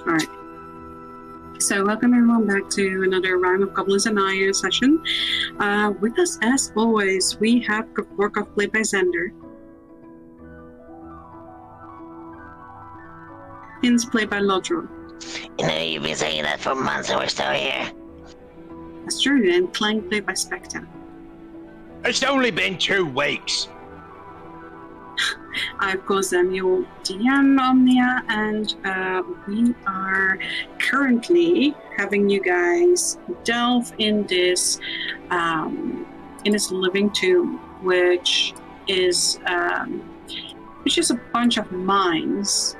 Alright. So welcome everyone back to another round of Goblins and I session. With us, as always, we have Gorkov played by Xander. Hin's played by Lodro. You know, you've been saying that for months and we're still here. That's true, and Clank played by Spectre. It's only been 2 weeks. I, of course, am your DM, Omnia, and we are currently having you guys delve in this living tomb, which is a bunch of mines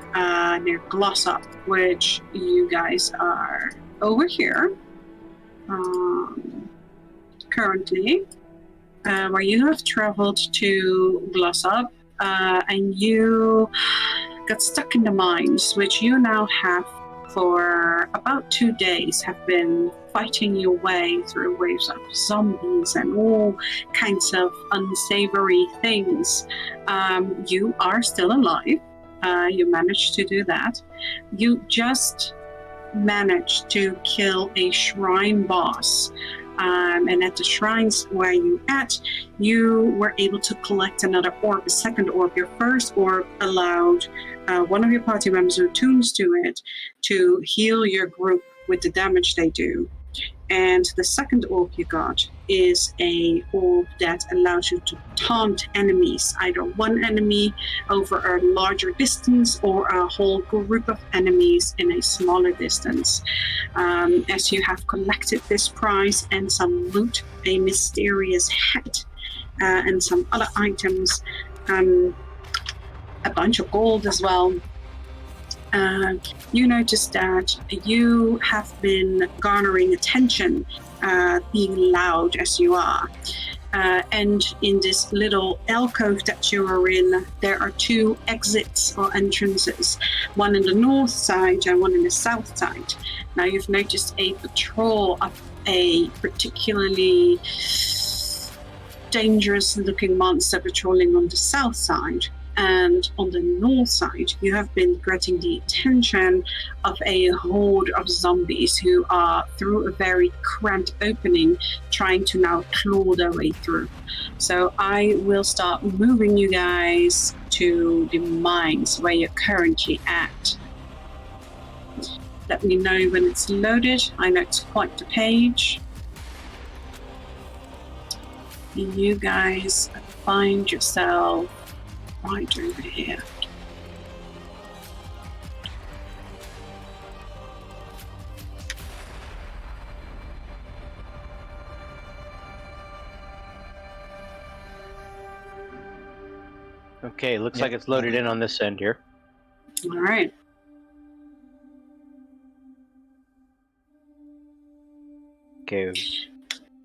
near Glossop, which you guys are over here currently, where you have traveled to Glossop. And you got stuck in the mines, which you now have for about 2 days, have been fighting your way through waves of zombies and all kinds of unsavory things. You are still alive. You managed to do that. You just managed to kill a shrine boss. And at the shrines where you were able to collect another orb, a second orb. Your first orb allowed one of your party members who tunes to it to heal your group with the damage they do. And the second orb you got is a orb that allows you to taunt enemies, either one enemy over a larger distance or a whole group of enemies in a smaller distance. As you have collected this prize and some loot, a mysterious hat, and some other items, a bunch of gold as well. You notice that you have been garnering attention, being loud as you are. And in this little alcove that you are in, there are 2 exits or entrances, one in the north side and one in the south side. Now you've noticed a patrol of a particularly dangerous looking monster patrolling on the south side. And on the north side, you have been getting the attention of a horde of zombies who are, through a very cramped opening, trying to now claw their way through. So I will start moving you guys to the mines where you're currently at. Let me know when it's loaded. I know it's quite the page. You guys find yourself right over here. Okay, looks like it's loaded in on this end here. All right. Okay.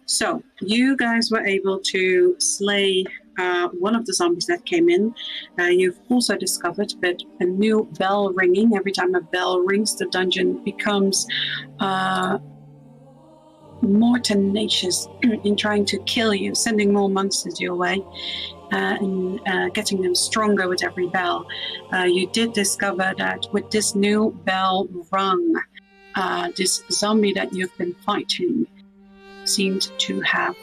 So you guys were able to slay one of the zombies that came in. You've also discovered that a new bell ringing. Every time a bell rings, the dungeon becomes more tenacious in trying to kill you, sending more monsters your way, and getting them stronger with every bell. You did discover that with this new bell rung, this zombie that you've been fighting seemed to have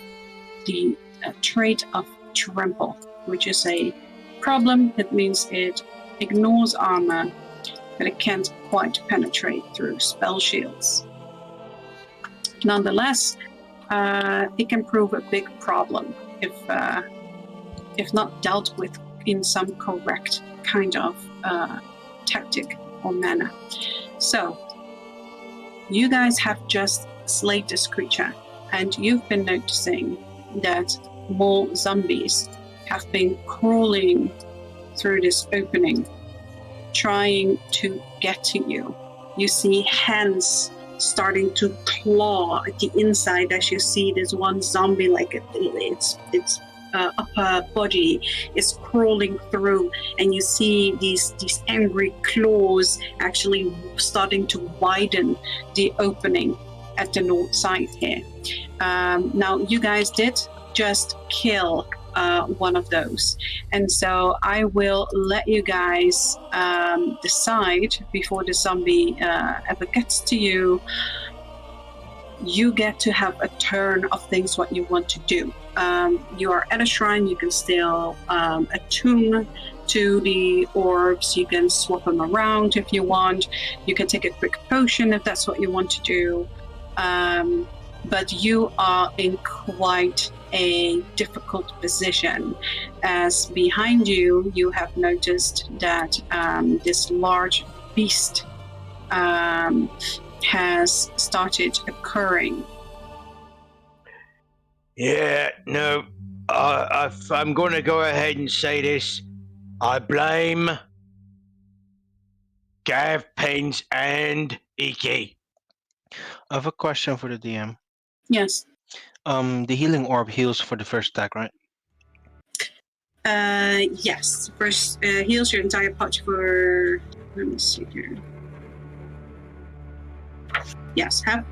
the trait of trample, which is a problem. It means it ignores armor, but it can't quite penetrate through spell shields. Nonetheless, it can prove a big problem if not dealt with in some correct kind of tactic or manner. So, you guys have just slayed this creature, and you've been noticing that more zombies have been crawling through this opening, trying to get to you. You see hands starting to claw at the inside as you see this one zombie, like its upper body is crawling through, and you see these angry claws actually starting to widen the opening at the north side here. Now, you guys did just kill one of those. And so I will let you guys decide before the zombie ever gets to you. You get to have a turn of things what you want to do. You are at a shrine, you can still attune to the orbs, you can swap them around if you want, you can take a quick potion if that's what you want to do. But you are in quite a difficult position, as behind you, you have noticed that this large beast has started occurring. Yeah, no. If I'm going to go ahead and say this, I blame Gav, Pens, and Iki. I have a question for the DM. Yes. The healing orb heals for the first attack, right? Yes. First, heals your entire patch for. Let me see here. Yes, half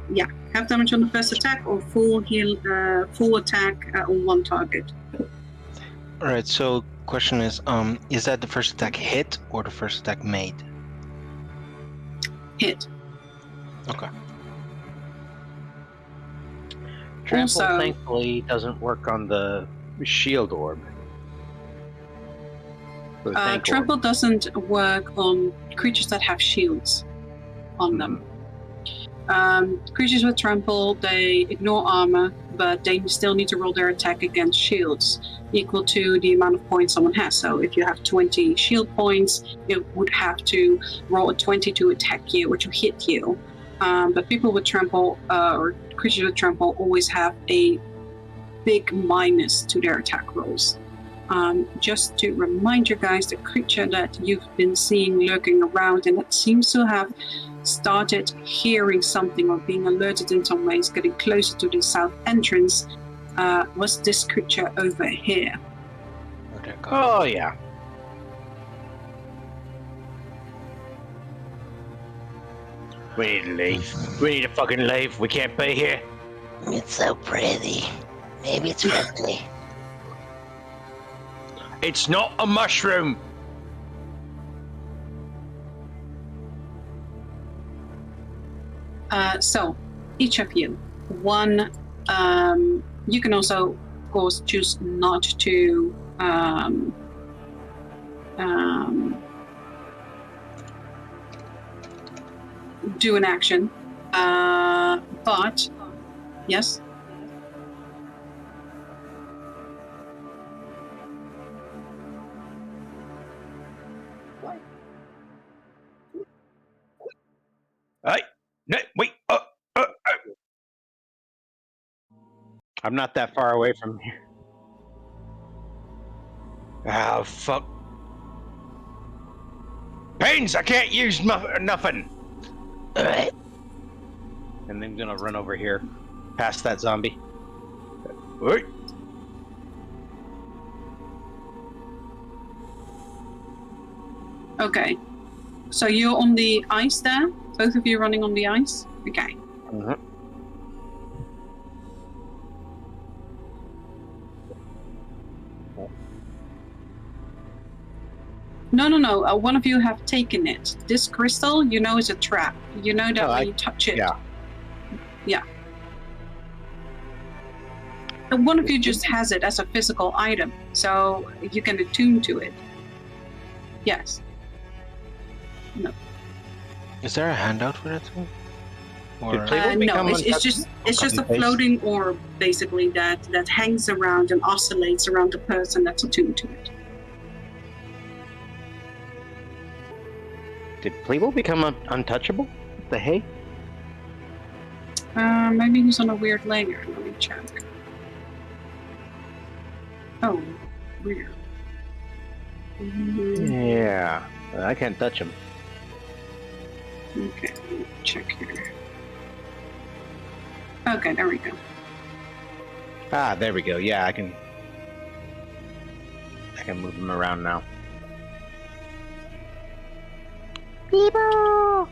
damage on the first attack, or full heal, full attack on one target. All right. So, question is that the first attack hit or the first attack made? Hit. Okay. Trample, Also- thankfully, doesn't work on the shield orb. The tank Trample orb. doesn't work on creatures that have shields on them. Creatures with trample, they ignore armor, but they still need to roll their attack against shields, equal to the amount of points someone has. So if you have 20 shield points, it would have to roll a 20 to attack you or to hit you. But people with trample, or creatures with trample, always have a big minus to their attack rolls. Just to remind you guys, the creature that you've been seeing lurking around and that seems to have started hearing something or being alerted in some ways, getting closer to the south entrance, was this creature over here. Oh, there goes. Oh, yeah. We need to leave. We need to fucking leave. We can't be here. It's so pretty. Maybe it's friendly. It's not a mushroom. So, each of you, one, you can also, of course, choose not to do an action. But, yes? Hey, no, wait. I'm not that far away from here. Oh, fuck. Pains, I can't use nothing. Alright. And then I'm gonna run over here, past that zombie. Wait. Okay. So you're on the ice there? Both of you running on the ice? Okay. Mhm. No. One of you have taken it. This crystal, you know, is a trap. You know that when you touch it. Yeah. And one of you just has it as a physical item, so you can attune to it. Yes. Is there a handout for that too? Or Did Play- It will No, become it's just a copy-paste. floating orb basically that hangs around and oscillates around the person that's attuned to it. Did Pleeble become untouchable? The hay? Maybe he's on a weird layer. Let me check. Oh, weird. Yeah. I can't touch him. Okay, let me check here. Okay, there we go. Ah, there we go. Yeah, I can move him around now. Pleeble!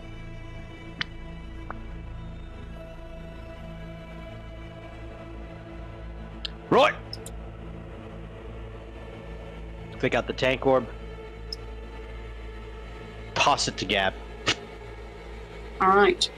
Right. Click out the tank orb. Toss it to Gab. All right.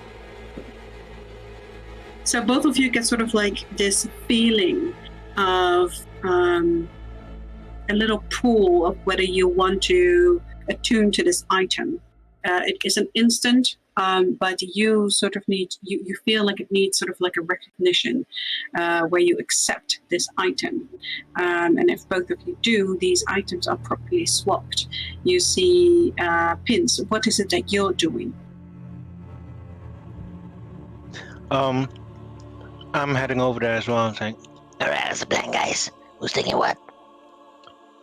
So both of you get sort of like this feeling of a little pool of whether you want to attune to this item. It is an instant, but you sort of need, you feel like it needs sort of like a recognition where you accept this item. And if both of you do, these items are properly swapped. You see pins. What is it that you're doing? I'm heading over there as well. I'm saying, Alright, that's the plan, guys. Who's taking what?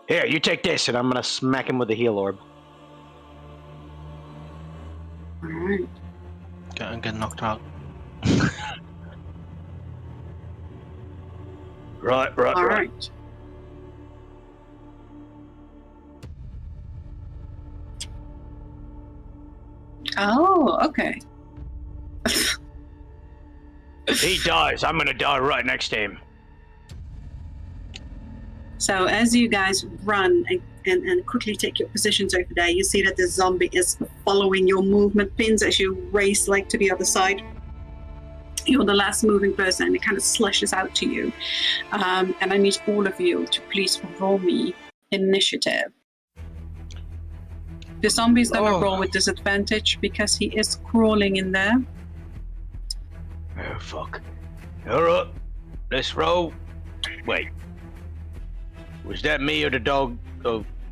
Here, you take this, and I'm gonna smack him with the heal orb. All right. I'm getting knocked out. Right. All right. Oh, okay. He dies. I'm gonna die right next to him. So as you guys run and quickly take your positions over there, you see that the zombie is following your movement pins as you race like to the other side. You're the last moving person, and it kind of slashes out to you. And I need all of you to please roll me initiative. The zombie's gonna roll with disadvantage because he is crawling in there. Oh, fuck. Alright. Let's roll. Wait. Was that me or the dog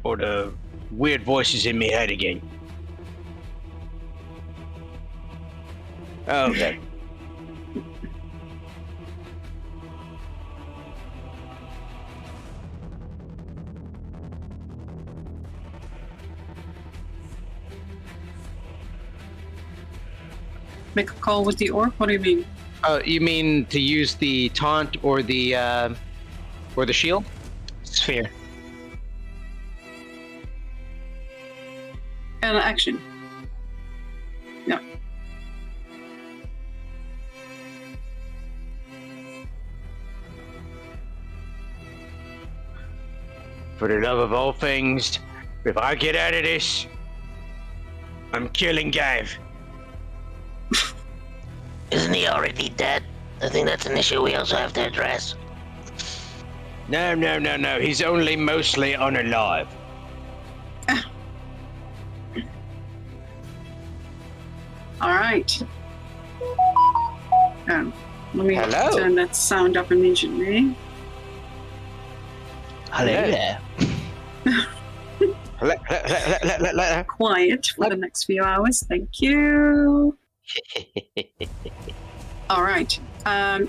or the weird voices in my head again? Okay. Make a call with the orc? What do you mean? You mean to use the taunt or the shield? Sphere. And action. Yeah. For the love of all things, if I get out of this, I'm killing Gav. Isn't he already dead? I think that's an issue we also have to address. No. He's only mostly unalive. All right. Let me Hello? turn that sound up immediately. Hello there. Quiet for the next few hours. Thank you. All right.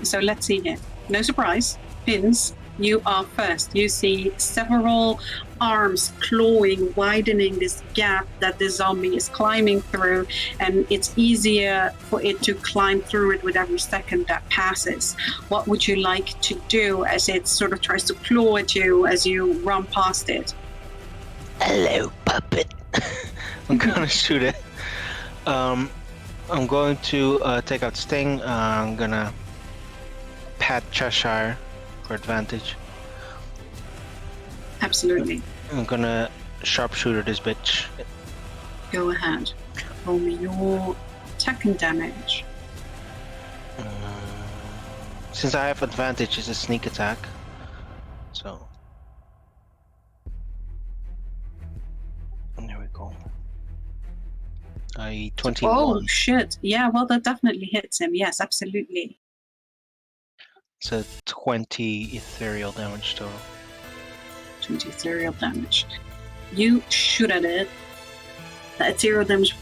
So let's see here. No surprise. Pins, you are first. You see several arms clawing, widening this gap that the zombie is climbing through, and it's easier for it to climb through it with every second that passes. What would you like to do as it sort of tries to claw at you as you run past it? Hello, puppet. I'm gonna shoot it. I'm going to take out Sting. I'm gonna pat Cheshire for advantage. Absolutely. I'm gonna sharpshooter this bitch. Go ahead. Roll me your attack and damage. Since I have advantage, it's a sneak attack. So. And there we go. 21. Oh, shit. Yeah, well, that definitely hits him. Yes, absolutely. It's a 20 ethereal damage total. 20 ethereal damage. You shoot at it. The ethereal damage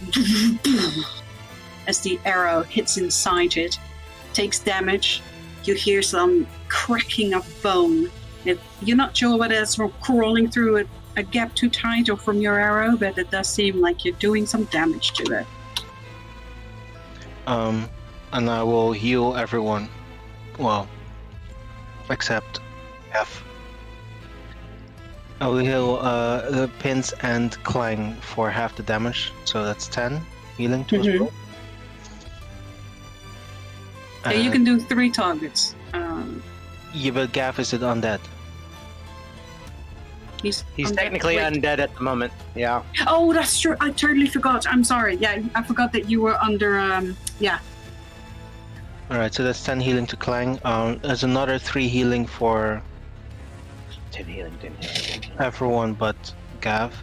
as the arrow hits inside it, takes damage. You hear some cracking of bone. You're not sure whether it's from crawling through a gap too tight or from your arrow, but it does seem like you're doing some damage to it. And I will heal everyone. Well, except F. I will heal the Pins and Clang for half the damage, so that's 10 healing to as well. Yeah, you can do 3 targets. Yeah, but Gav is it undead? He's undead. technically Wait. undead at the moment. Yeah. Oh, that's true. I totally forgot. I'm sorry. Yeah, I forgot that you were under. Yeah. Alright, so that's 10 healing to Clang. There's another 3 healing for 10 healing, 10 healing, 10 healing. everyone but Gav.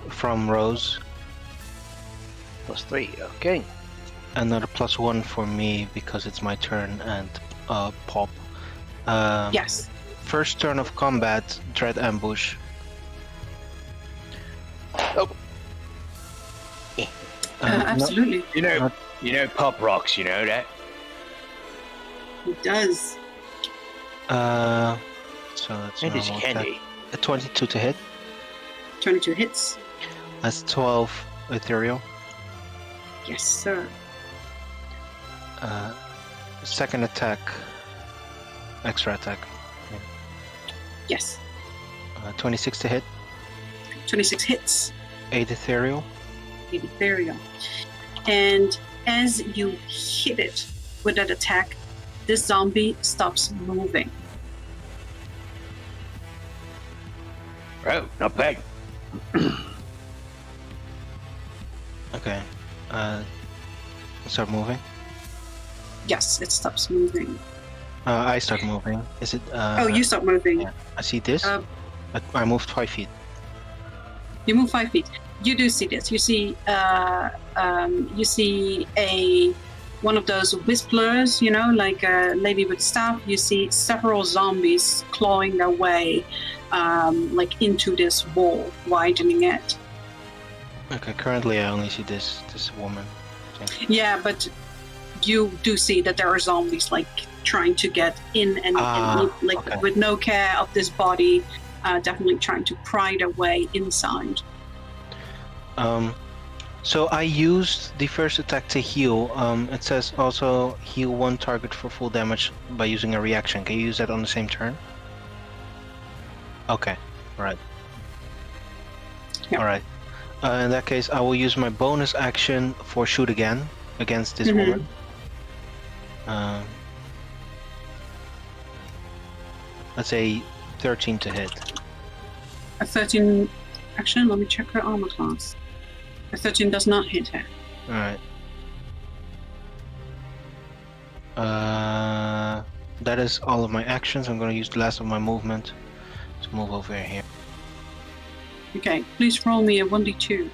From Rose. +3, okay. Another +1 for me because it's my turn, and Pop. Yes. First turn of combat, Dread Ambush. Oh. Absolutely. You know Pop rocks, you know that? It does. So that's And it's normal candy. attack. A 22 to hit. 22 hits. That's 12 ethereal. Yes, sir. Second attack, extra attack. Yes. 26 to hit. 26 hits. 8 ethereal. Ethereal. And as you hit it with that attack, this zombie stops moving. Oh, not bad. Okay. Start moving. Yes, it stops moving. I start moving. Is it? Oh, you stop moving. Yeah. I see this. I moved 5 feet. You move 5 feet. You do see this. You see one of those whistlers, you know, like a lady with staff. You see several zombies clawing their way, like into this wall, widening it. Okay. Currently, I only see this woman. Yeah, but you do see that there are zombies like trying to get in and like okay. with no care of this body, definitely trying to pry their way inside. So I used the first attack to heal. It says also heal 1 target for full damage by using a reaction. Can you use that on the same turn? Okay, right. Yeah. Alright. In that case, I will use my bonus action for shoot again against this woman. Let's say 13 to hit. A 13. Actually, let me check her armor class. A 13 does not hit her. Alright. That is all of my actions. I'm going to use the last of my movement to move over here. Okay, please roll me a 1d2.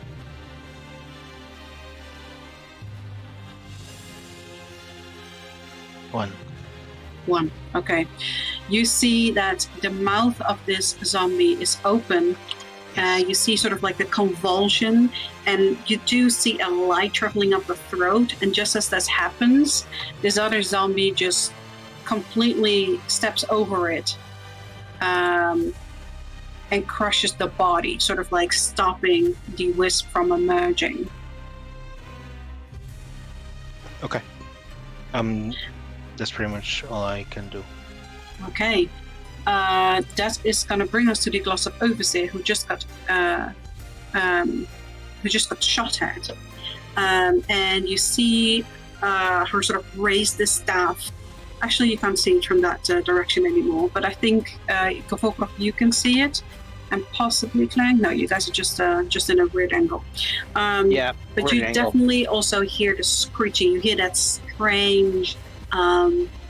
One. Okay. You see that the mouth of this zombie is open. You see sort of like a convulsion, and you do see a light traveling up the throat. And just as this happens, this other zombie just completely steps over it and crushes the body, sort of like stopping the wisp from emerging. Okay. That's pretty much all I can do. Okay. That is going to bring us to the Gloss of Overseer, who just got shot at. And you see her sort of raise the staff. Actually, you can't see it from that direction anymore, but I think Govolkov, you can see it, and possibly Clang. No, you guys are just in a weird angle. Yeah, but you definitely also hear the screeching. You hear that strange,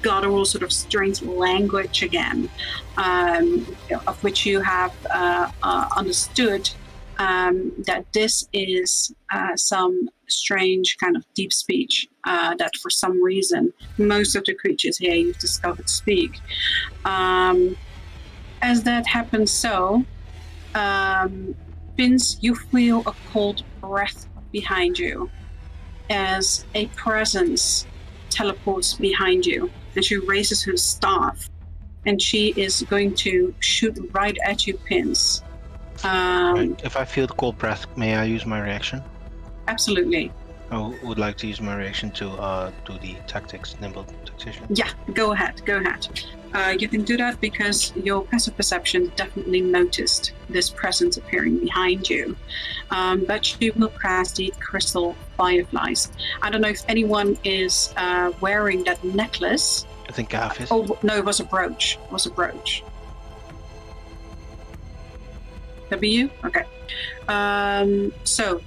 guttural sort of strange language again, of which you have understood that this is some strange kind of deep speech that for some reason most of the creatures here you've discovered speak. As that happens Vince, you feel a cold breath behind you as a presence teleports behind you, and she raises her staff and she is going to shoot right at you, Pins. Right. If I feel the cold breath, may I use my reaction? Absolutely. I would like to use my reaction to do the tactics, nimble tactician. Yeah, go ahead. You can do that because your passive perception definitely noticed this presence appearing behind you. But you will cast the crystal fireflies. I don't know if anyone is wearing that necklace. I think Gav is. Oh no, it was a brooch. W? Okay. So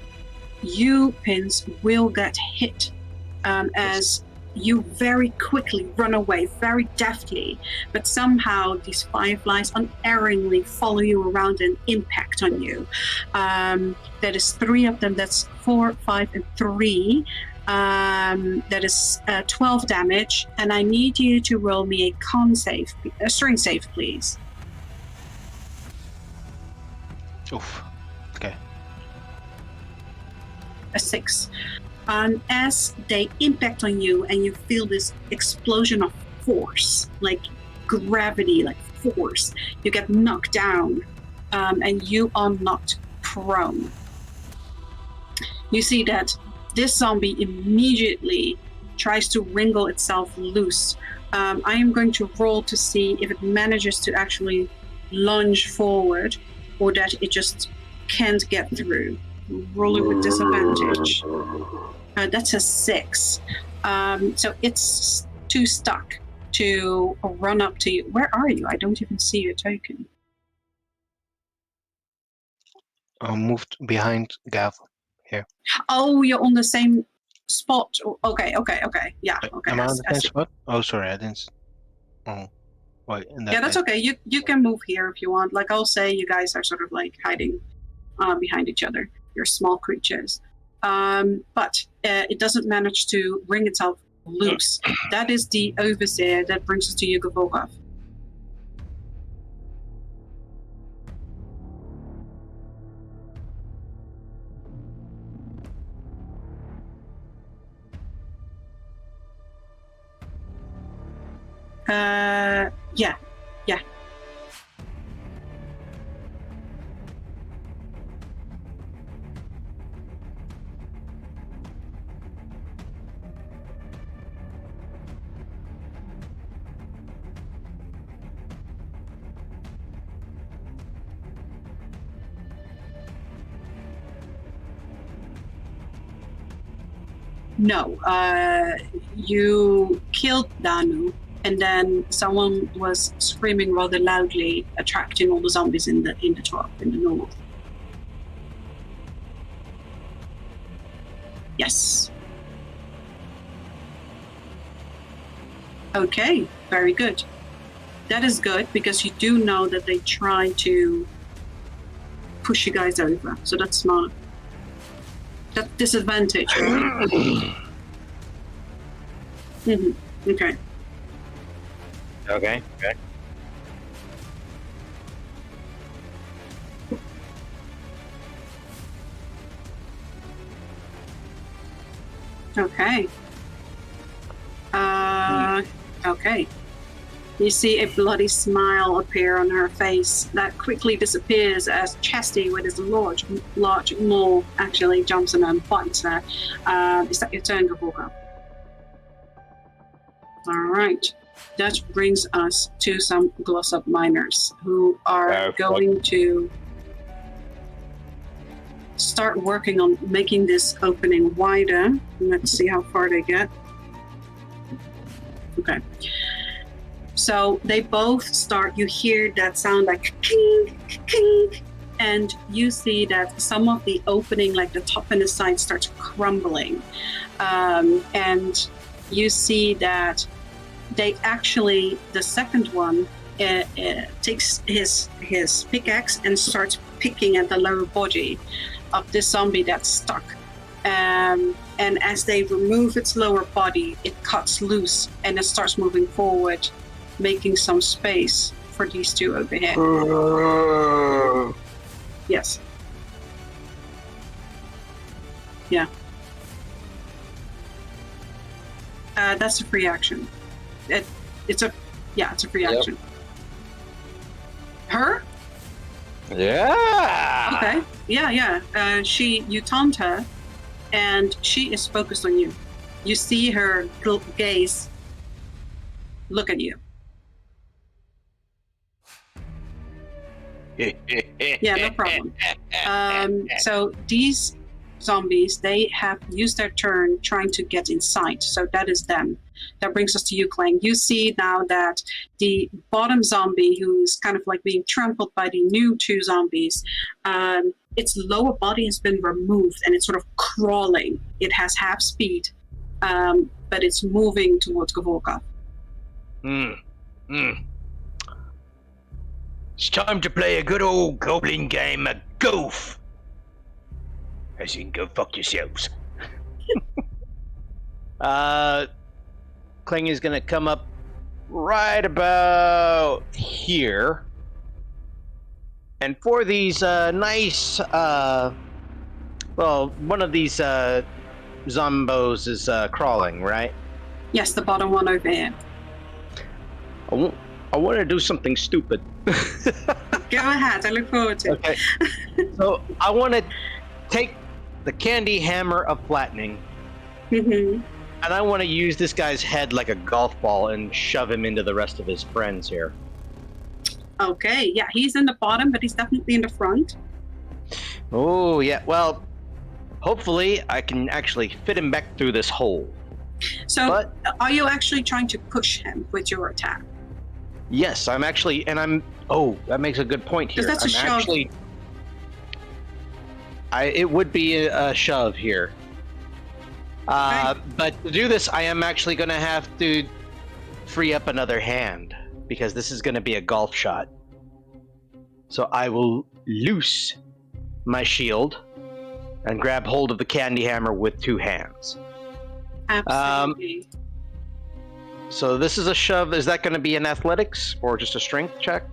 you, Pins, will get hit as you very quickly run away, very deftly, but somehow these fireflies unerringly follow you around and impact on you. That is 3 of them. That's 4, 5, and 3. That is 12 damage, and I need you to roll me a strength save, please. Oof. Okay. A 6. As they impact on you and you feel this explosion of force, like gravity, like force, you get knocked down and you are knocked prone. You see that this zombie immediately tries to wriggle itself loose. I am going to roll to see if it manages to actually lunge forward or that it just can't get through. Rolling with disadvantage. That's a 6. So it's too stuck to run up to you. Where are you? I don't even see your token. Moved behind Gav here. Oh, you're on the same spot. Okay. Yeah, okay. Am I on the I same see. spot? Oh, sorry, I didn't. Oh, wait. In that Yeah, that's case. okay. You can move here if you want. Like I'll say, you guys are sort of like hiding behind each other. You're small creatures. But it doesn't manage to wring itself loose. That is the overseer that brings us to you, Gavorgov. Yeah. No, you killed Danu, and then someone was screaming rather loudly, attracting all the zombies in the top, in the north. Yes. Okay, very good. That is good because you do know that they try to push you guys over, so that's smart. That's disadvantage, right? Okay. Okay. Okay. Okay. You see a bloody smile appear on her face that quickly disappears as Chesty, with his large maw, actually jumps in and bites her. Is that your turn, Gavorka? All right. That brings us to some Glossop miners who are going to start working on making this opening wider. Let's see how far they get. Okay. So they both start, you hear that sound like king, king, and you see that some of the opening, like the top and the side, starts crumbling. And you see that they actually, the second one takes his pickaxe and starts picking at the lower body of this zombie that's stuck. And as they remove its lower body, it cuts loose and it starts moving forward, making some space for these two over here. Yes. Yeah. That's a free action. It's a free action. Her? Yeah. Okay. Yeah. You taunt her, and she is focused on you. You see her gaze look at you. Yeah, no problem. So these zombies, they have used their turn trying to get inside. So that is them. That brings us to you, Clang. You see now that the bottom zombie, who's kind of like being trampled by the new two zombies, its lower body has been removed and it's sort of crawling. It has half speed, but it's moving towards Gavorka. It's time to play a good old goblin game of goof. As in, go fuck yourselves. Kling is gonna come up right about here. And for these nice, well, one of these zombos is crawling, right? Yes, the bottom one over here. I want to do something stupid. Go ahead, I look forward to it. Okay. So I want to take the candy hammer of flattening, Mm-hmm. and I want to use this guy's head like a golf ball and shove him into the rest of his friends here. Okay, yeah, he's in the bottom, but he's definitely in the front. Oh, yeah. Well, hopefully I can actually fit him back through this hole. So, But- are you actually trying to push him with your attack? Yes, I'm actually, and I'm. Oh, that makes a good point here. 'Cause that's a I'm shove. actually. It would be a shove here. But to do this, I am actually going to have to free up another hand because this is going to be a golf shot. So I will loose my shield and grab hold of the candy hammer with two hands. Absolutely. So this is a shove. Is that going to be an athletics or just a strength check?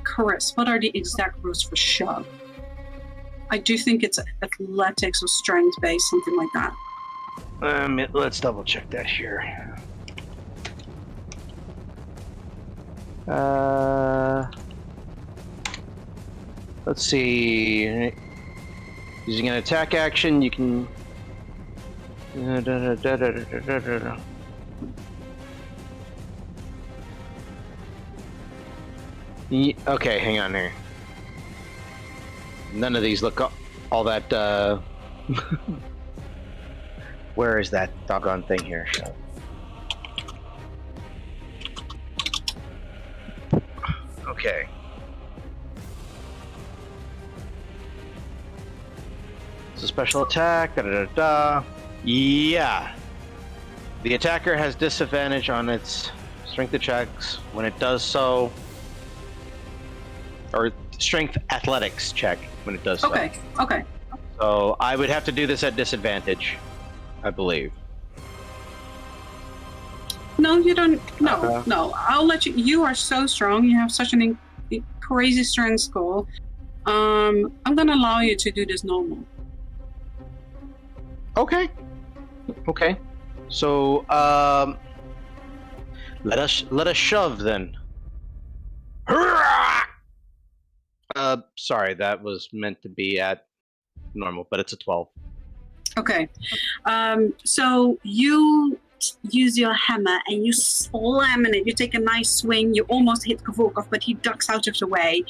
Chris, what are the exact rules for shove? I do think it's athletics or strength based, something like that. Let's double check that here. Let's see. Using an attack action, you can. Okay, hang on here. None of these look all that. Where is that doggone thing here? Okay. It's a special attack. Yeah. The attacker has disadvantage on its strength checks when it does so, or strength athletics check when it does so. Okay, okay. So I would have to do this at disadvantage, I believe. No, you don't. No, no. I'll let you. You are so strong. You have such an crazy strength score. I'm gonna allow you to do this normal. Okay. Okay. So let us shove then. Sorry, that was meant to be at normal, but it's a 12. Okay. So you use your hammer and you slam in it. You take a nice swing. You almost hit Kavorkov, but he ducks out of the way.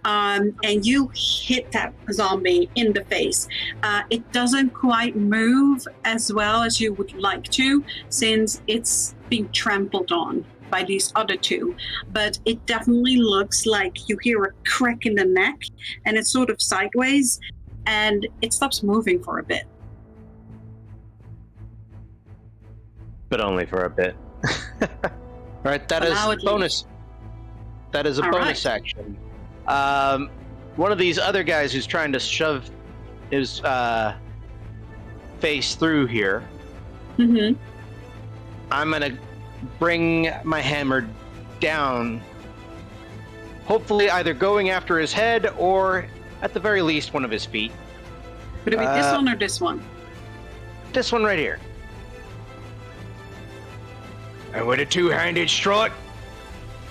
And you hit that zombie in the face. It doesn't quite move as well as you would like to, since it's being trampled on by these other two. But it definitely looks like you hear a crack in the neck, and it's sort of sideways, and it stops moving for a bit. But only for a bit. All right, that is Allowedly. bonus. That is a All bonus right. action. One of these other guys who's trying to shove his face through here. Mm-hmm. I'm gonna bring my hammer down. Hopefully, either going after his head or, at the very least, one of his feet. Would it be this one or this one? This one right here. And with a two-handed strike,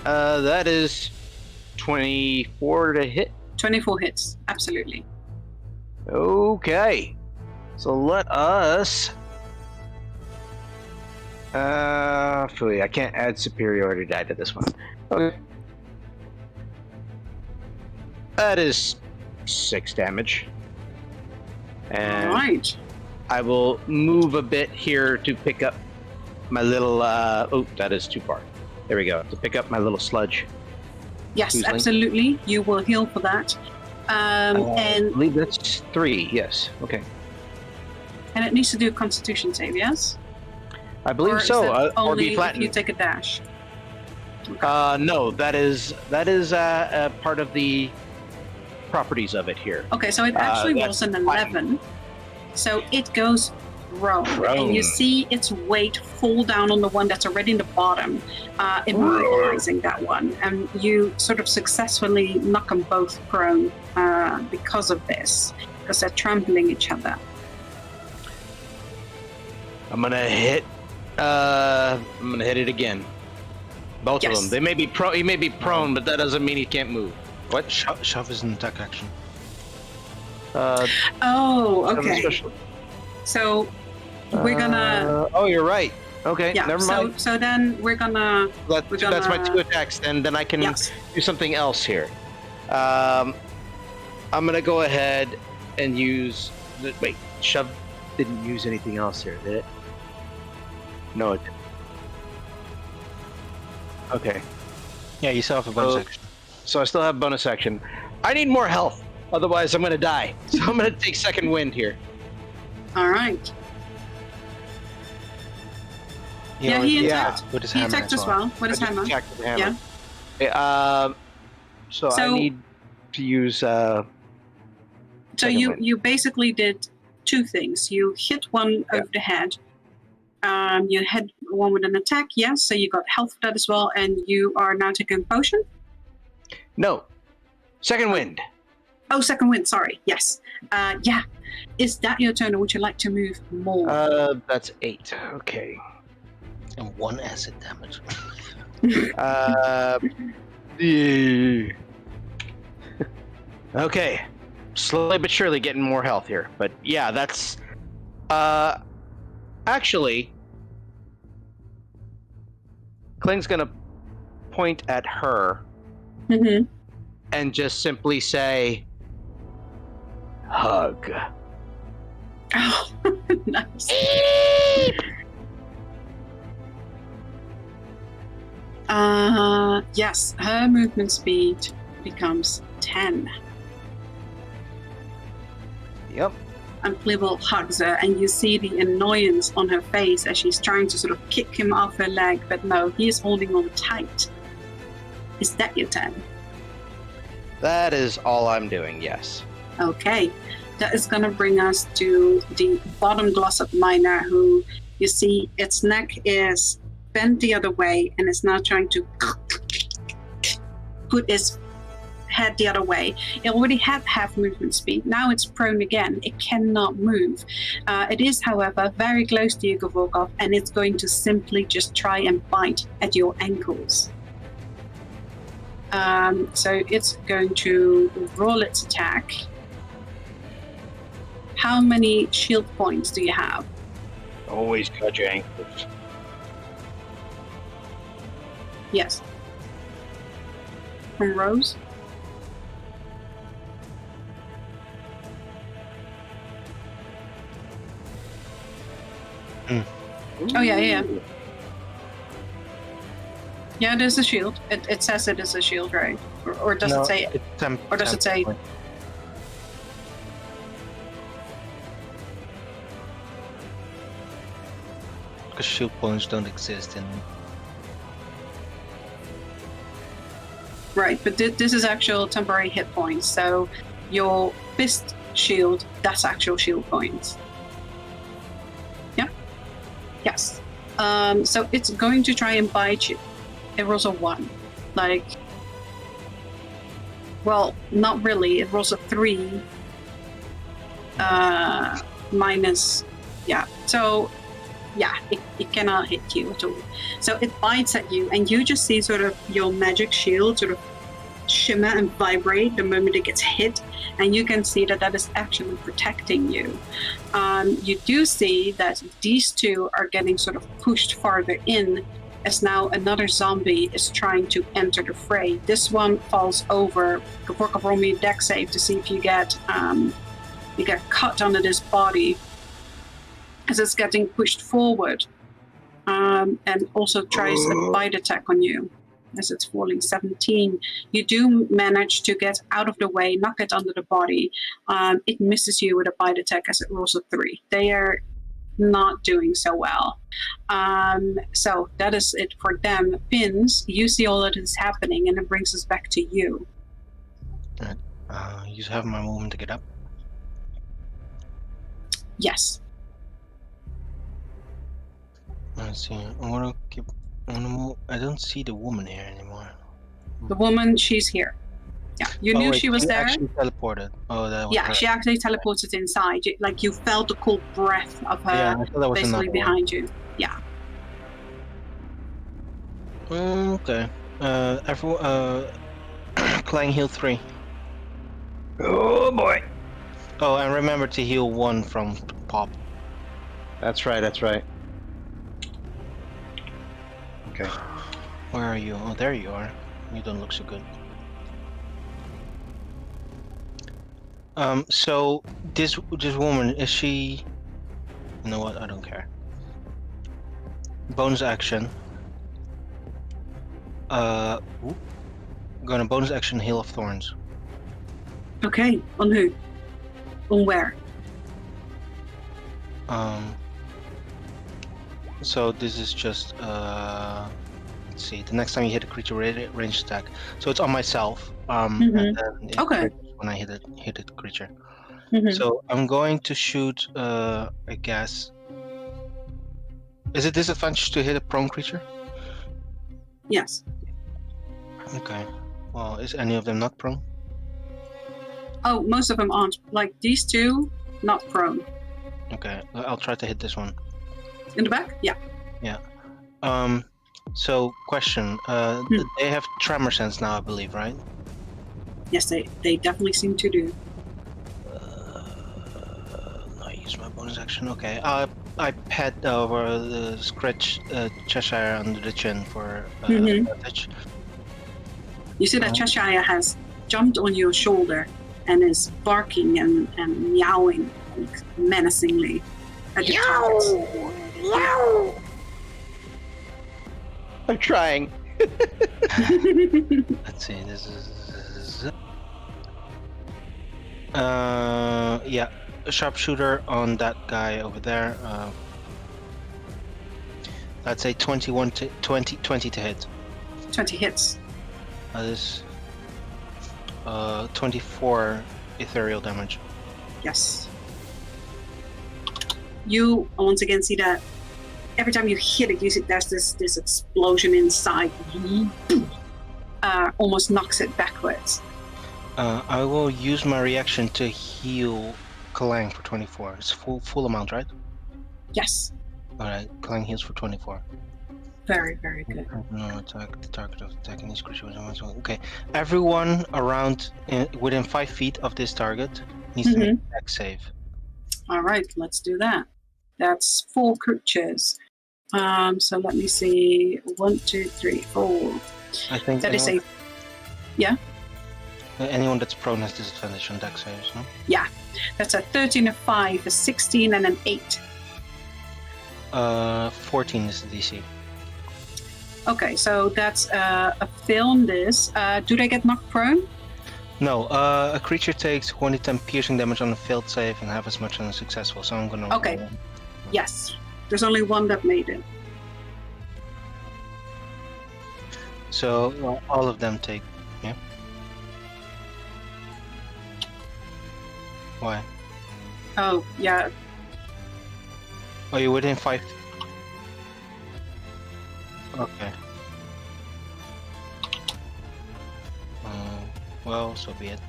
That is 24 to hit. 24 hits, absolutely. Okay. So let us. I can't add superiority die to this one. Okay. That is 6 damage. And Alright. I will move a bit here to pick up my little. Oh, that is too far. There we go. To pick up my little sludge. Yes, Oozling. absolutely. You will heal for that. I And believe that's 3. Yes. Okay. it needs to do a Constitution save, yes? I believe Or is so. that Or only be if flattened. you take a dash. No, that is part of the properties of it here. Okay, so it actually that's rolls an 11. So it goes prone. And you see its weight fall down on the one that's already in the bottom, immobilizing that one. And you sort of successfully knock them both prone because of this, because they're trampling each other. I'm gonna hit. I'm gonna hit it again. Both of Yes. them. They may be he may be prone, but that doesn't mean he can't move. What? Shove is an attack action. Oh, seven okay. special- So we're gonna. Oh, you're right. Okay, Yeah. never mind. So then we're gonna. That's my 2 attacks. Then I can Yes. do something else here. I'm gonna go ahead and use. Wait, shove didn't use anything else here, did it? No, it didn't. Okay, Yeah, you still have a bonus Oh. action. so I still have bonus action. I need more health, otherwise I'm gonna die. So I'm gonna take second wind here. All right. Yeah, already he yeah. attacked. with his He hammer attacked as well with his I just hammer. attacked with the hammer. Yeah. Okay, so I So- need to use. So Second you wind. you basically did 2 things. You hit one over the head. You hit one with an attack, yes. So you got health for that as well, and you are now taking a potion. No, second wind. Oh, second wind. Sorry. Yes. Yeah. Is that your turn, or would you like to move more? That's 8. Okay. And 1 acid damage. Yeah. Okay. Slowly but surely getting more health here. But yeah, that's actually Kling's gonna point at her Mm-hmm. and just simply say hug. Oh, nice. Yes, her movement speed becomes 10. Yep. And Plibble hugs her, and you see the annoyance on her face as she's trying to sort of kick him off her leg, but no, he's holding on tight. Is that your turn? That is all I'm doing, yes. Okay. That is going to bring us to the bottom Glossop miner, who you see its neck is bent the other way and is now trying to put its head the other way. It already had half movement speed. Now it's prone again. It cannot move. It is, however, very close to you, Gavorkov, and it's going to simply just try and bite at your ankles. So it's going to roll its attack. How many shield points do you have? Always cut your ankles. Yes. From Rose? Oh, yeah. Yeah, it is a shield. It says it is a shield, right? Or does it say... Or does it say... Because shield points don't exist in... Right, but this is actual temporary hit points. So your fist shield, that's actual shield points. Yeah? Yes. So it's going to try and bite you. It rolls a 1. Like... Well, not really. It rolls a 3. Minus... Yeah. So... Yeah, it cannot hit you at all. So it bites at you, and you just see sort of your magic shield sort of shimmer and vibrate the moment it gets hit, and you can see that is actually protecting you. You do see that these two are getting sort of pushed farther in as now another zombie is trying to enter the fray. This one falls over. Roll me a deck save to see if you get cut under this body as it's getting pushed forward, and also tries a bite attack on you as it's falling. 17. You do manage to get out of the way, knock it under the body. It misses you with a bite attack as it rolls a 3. They are not doing so well. So that is it for them. Pins, you see all that is happening, and it brings us back to you. Right. You have my movement to get up. Yes. Let's see. I wanna move. I don't see the woman here anymore. The woman, she's here. Yeah, you knew wait, she was there. Actually teleported. Oh, that was Yeah, her. she actually teleported inside. Like you felt the cold breath of her Yeah, I thought that was basically another behind you. Yeah. one. Okay. Everyone. Clang heal 3. Oh boy. Oh, and remember to heal 1 from Pop. That's right. That's right. Okay. Where are you? Oh, there you are. You don't look so good. So this woman, is she? You know what? I don't care. Bonus action. Gonna bonus action Hail of Thorns. Okay. On who? On where? So this is just let's see. The next time you hit a creature range attack, so it's on myself. And then it Okay. triggers when I hit a creature. Mhm. So I'm going to shoot. I guess. Is it disadvantage to hit a prone creature? Yes. Okay. Well, is any of them not prone? Oh, most of them aren't. Like these two, not prone. Okay, I'll try to hit this one. In the back? Yeah. So question. They have tremor sense now, I believe, right? Yes, they definitely seem to do. I use my bonus action. Okay. I pet over the scratch Cheshire under the chin for advantage. You see that Cheshire has jumped on your shoulder and is barking and meowing like, menacingly at your target. Yow! I'm trying. Let's see. This is. Yeah, a sharpshooter on that guy over there. That's a 20 to hit. 20 hits. That is 24 ethereal damage. Yes. You once again see that every time you hit it, you see there's this explosion inside. Almost knocks it backwards. I will use my reaction to heal Kalang for 24. It's full amount, right? Yes. Alright, Kalang heals for 24. Very, very good. No attack. The target of attacking this creature was okay. Everyone around within 5 feet of this target needs to make a dex save. All right, let's do that. That's 4 creatures. So let me see. 1, 2, 3, 4. I think That is a. Yeah. Anyone that's prone has disadvantage on dex saves, no? Yeah. That's a 13, a 5, a 16, and an 8. 14 is the DC. Okay, so that's a fail on this. Do they get knocked prone? No, a creature takes 1d10 piercing damage on a failed save and half as much on a successful, so I'm gonna... Okay. Yes. There's only one that made it. So all of them take... Yeah? Why? Oh, yeah. Oh, you're within 5... Okay. Well, so be it.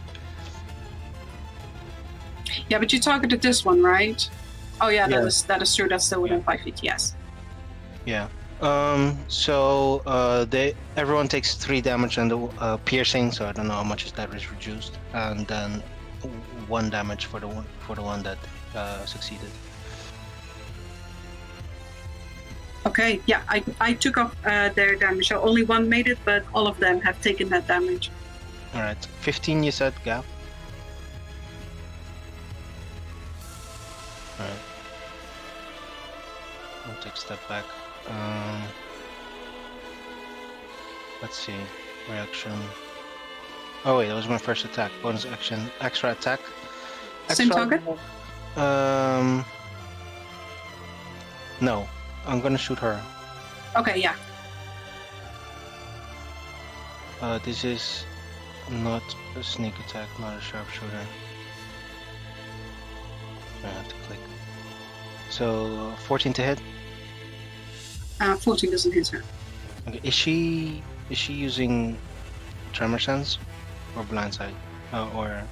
Yeah, but you targeted this one, right? Oh, yeah, Yeah. that is true. That's still within 5 feet, yes. Yeah. So everyone takes 3 damage and the piercing, so I don't know how much that is reduced, and then 1 damage for the one that succeeded. Okay, yeah, I took off their damage. So only one made it, but all of them have taken that damage. Alright, 15 you said, Gav? Alright. I'll take a step back. Let's see. Reaction. Oh wait, that was my first attack. Bonus action. Extra attack. Same target? No. I'm gonna shoot her. Okay, yeah. This is not a sneak attack, not a sharpshooter. I have to click. So 14 to hit. 14 doesn't hit her. Okay. Is she using tremor sense or blindside or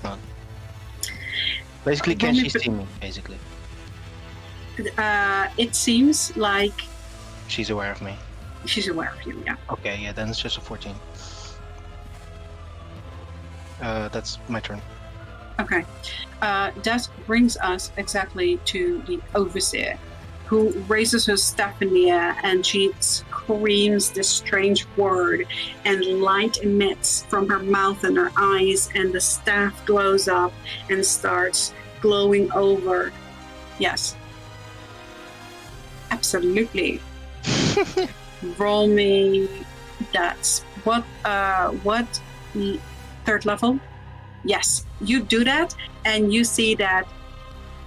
not? Basically, can she see me? Basically, It seems like she's aware of me. she's aware of you, yeah. Okay, yeah, then it's just a 14. That's my turn. Okay. That brings us exactly to the Overseer, who raises her staff in the air and she screams this strange word, and light emits from her mouth and her eyes, and the staff glows up and starts glowing over. Yes. Absolutely. Roll me that. What third level? Yes, you do that, and you see that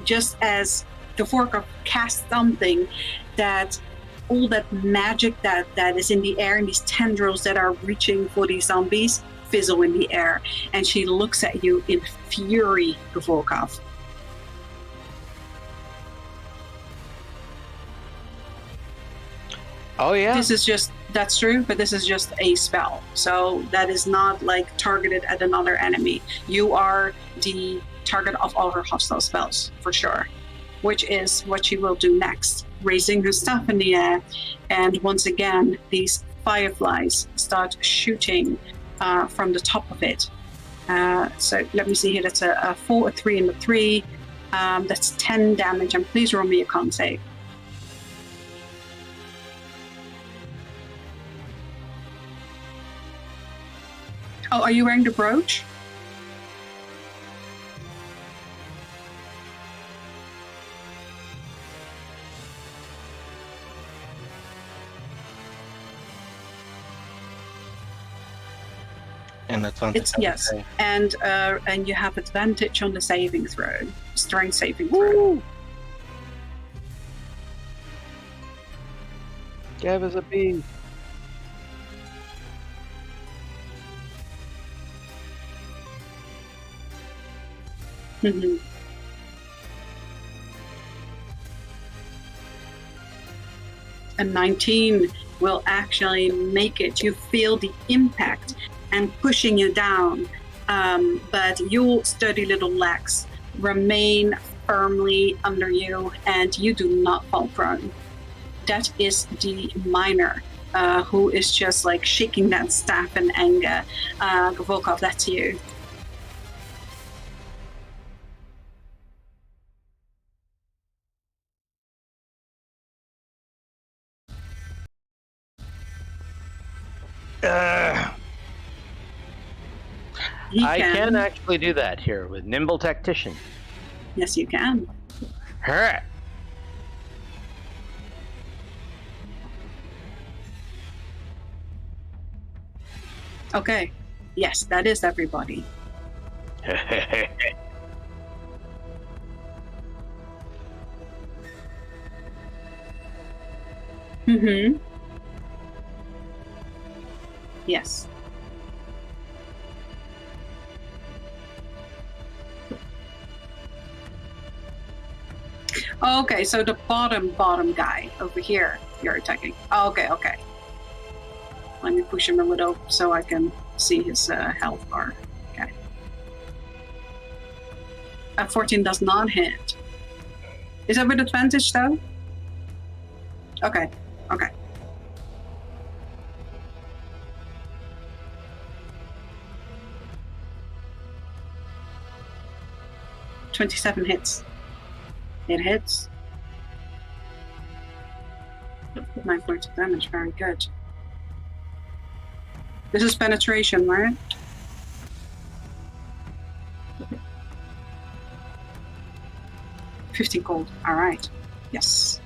just as the Vorkov casts something, that all that magic that is in the air and these tendrils that are reaching for these zombies fizzle in the air, and she looks at you in fury, Vorkov. Oh yeah. That's true, but this is just a spell. So that is not like targeted at another enemy. You are the target of all her hostile spells, for sure. Which is what she will do next. Raising her staff in the air, and once again, these fireflies start shooting from the top of it. So let me see here, that's a 4, a 3, and a 3. That's 10 damage, and please roll me a con save. Oh, are you wearing the brooch? And advantage. Yes, and you have advantage on the saving throw, strength saving throw. Gav is a bee. Mm-hmm. A 19 will actually make it. You feel the impact and pushing you down, but your sturdy little legs remain firmly under you, and you do not fall prone. That is the miner who is just like shaking that staff in anger. Volkov, that's you. I can actually do that here with Nimble Tactician. Yes, you can. Her. Okay. Yes, that is everybody. Mm-hmm. Yes. Okay, so the bottom guy over here you're attacking. Okay. Let me push him a little so I can see his health bar. Okay. 14 does not hit. Is that with advantage though? Okay. 27 hits. It hits. 9 points of damage. Very good. This is penetration, right? $15 gold. All right. Yes.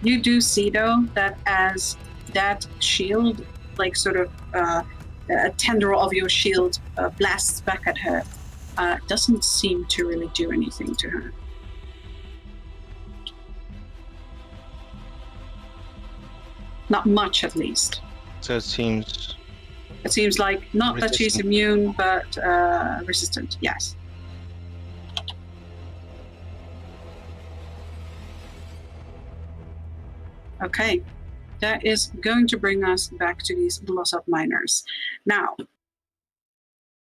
You do see, though, that as that shield, like sort of a tendril of your shield blasts back at her, doesn't seem to really do anything to her. Not much, at least. So it seems It seems like not that she's resistant. immune, but resistant. Yes. Okay, that is going to bring us back to these Glossop miners. Now,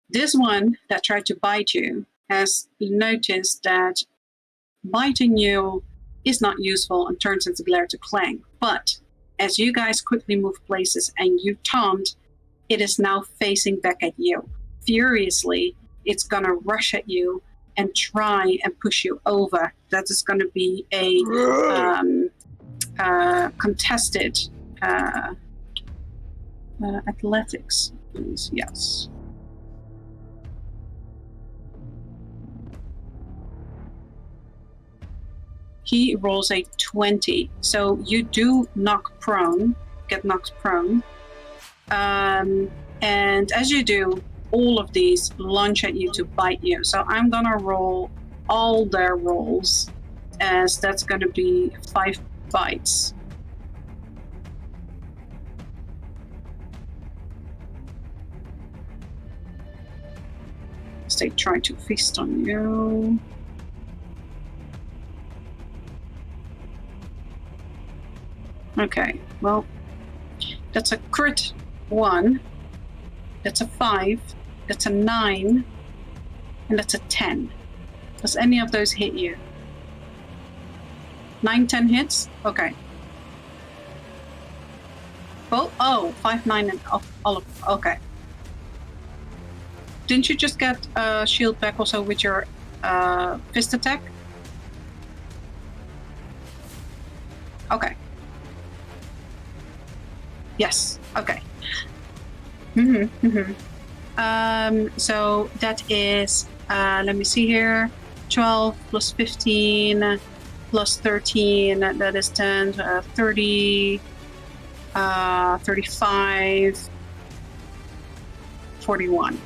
this one that tried to bite you has noticed that biting you is not useful and turns its glare to clang. But as you guys quickly move places and you taunt, it is now facing back at you. Furiously, it's gonna rush at you and try and push you over. That is gonna be a contested athletics, please. Yes. He rolls a 20, so you do get knocked prone. And as you do, all of these launch at you to bite you. So I'm gonna roll all their rolls, as that's gonna be 5 bites. As they try to feast on you. Okay, well, that's a crit 1, that's a 5, that's a 9, and that's a 10. Does any of those hit you? 9, 10 hits? Okay. Oh, 5, 9, and all of okay. Didn't you just get a shield back also with your fist attack? Okay. Yes. Okay. So that is, let me see here, 12 plus 15 plus 13, that is 10, 30, 35, 41.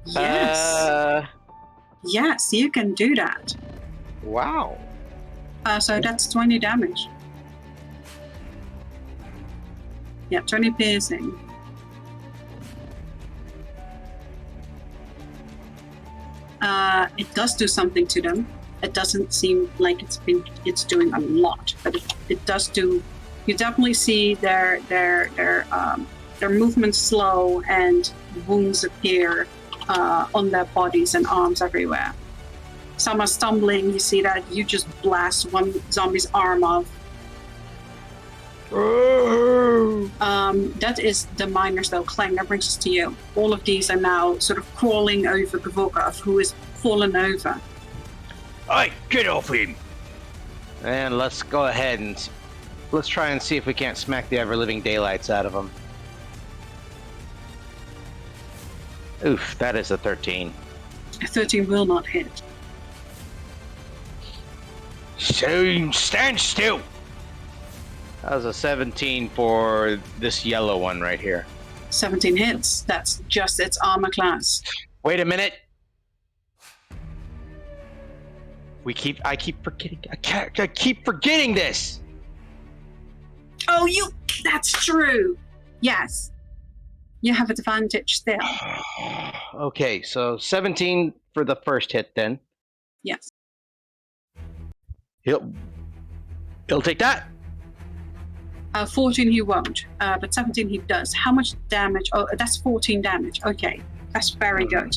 Yes. Yes, you can do that. Wow. So that's 20 damage. Yeah, 20 piercing. It does do something to them. It doesn't seem like it's doing a lot, but it does do. You definitely see their movement slow and wounds appear on their bodies and arms everywhere. Some are stumbling. You see that you just blast one zombie's arm off. That is the miners, though. Clang, that brings us to you. All of these are now sort of crawling over Gvorkov, who is fallen over. Hey, get off him! And let's go ahead and let's try and see if we can't smack the ever-living daylights out of them. Oof, that is a 13. A 13 will not hit. So stand still! That was a 17 for this yellow one right here. 17 hits. That's just its armor class. Wait a minute. I keep forgetting. I keep forgetting this. Oh, that's true. Yes. You have advantage still. Okay, so 17 for the first hit then. Yes. He'll take that. 14 he won't, but 17 he does. How much damage? Oh, that's 14 damage. Okay, that's very good.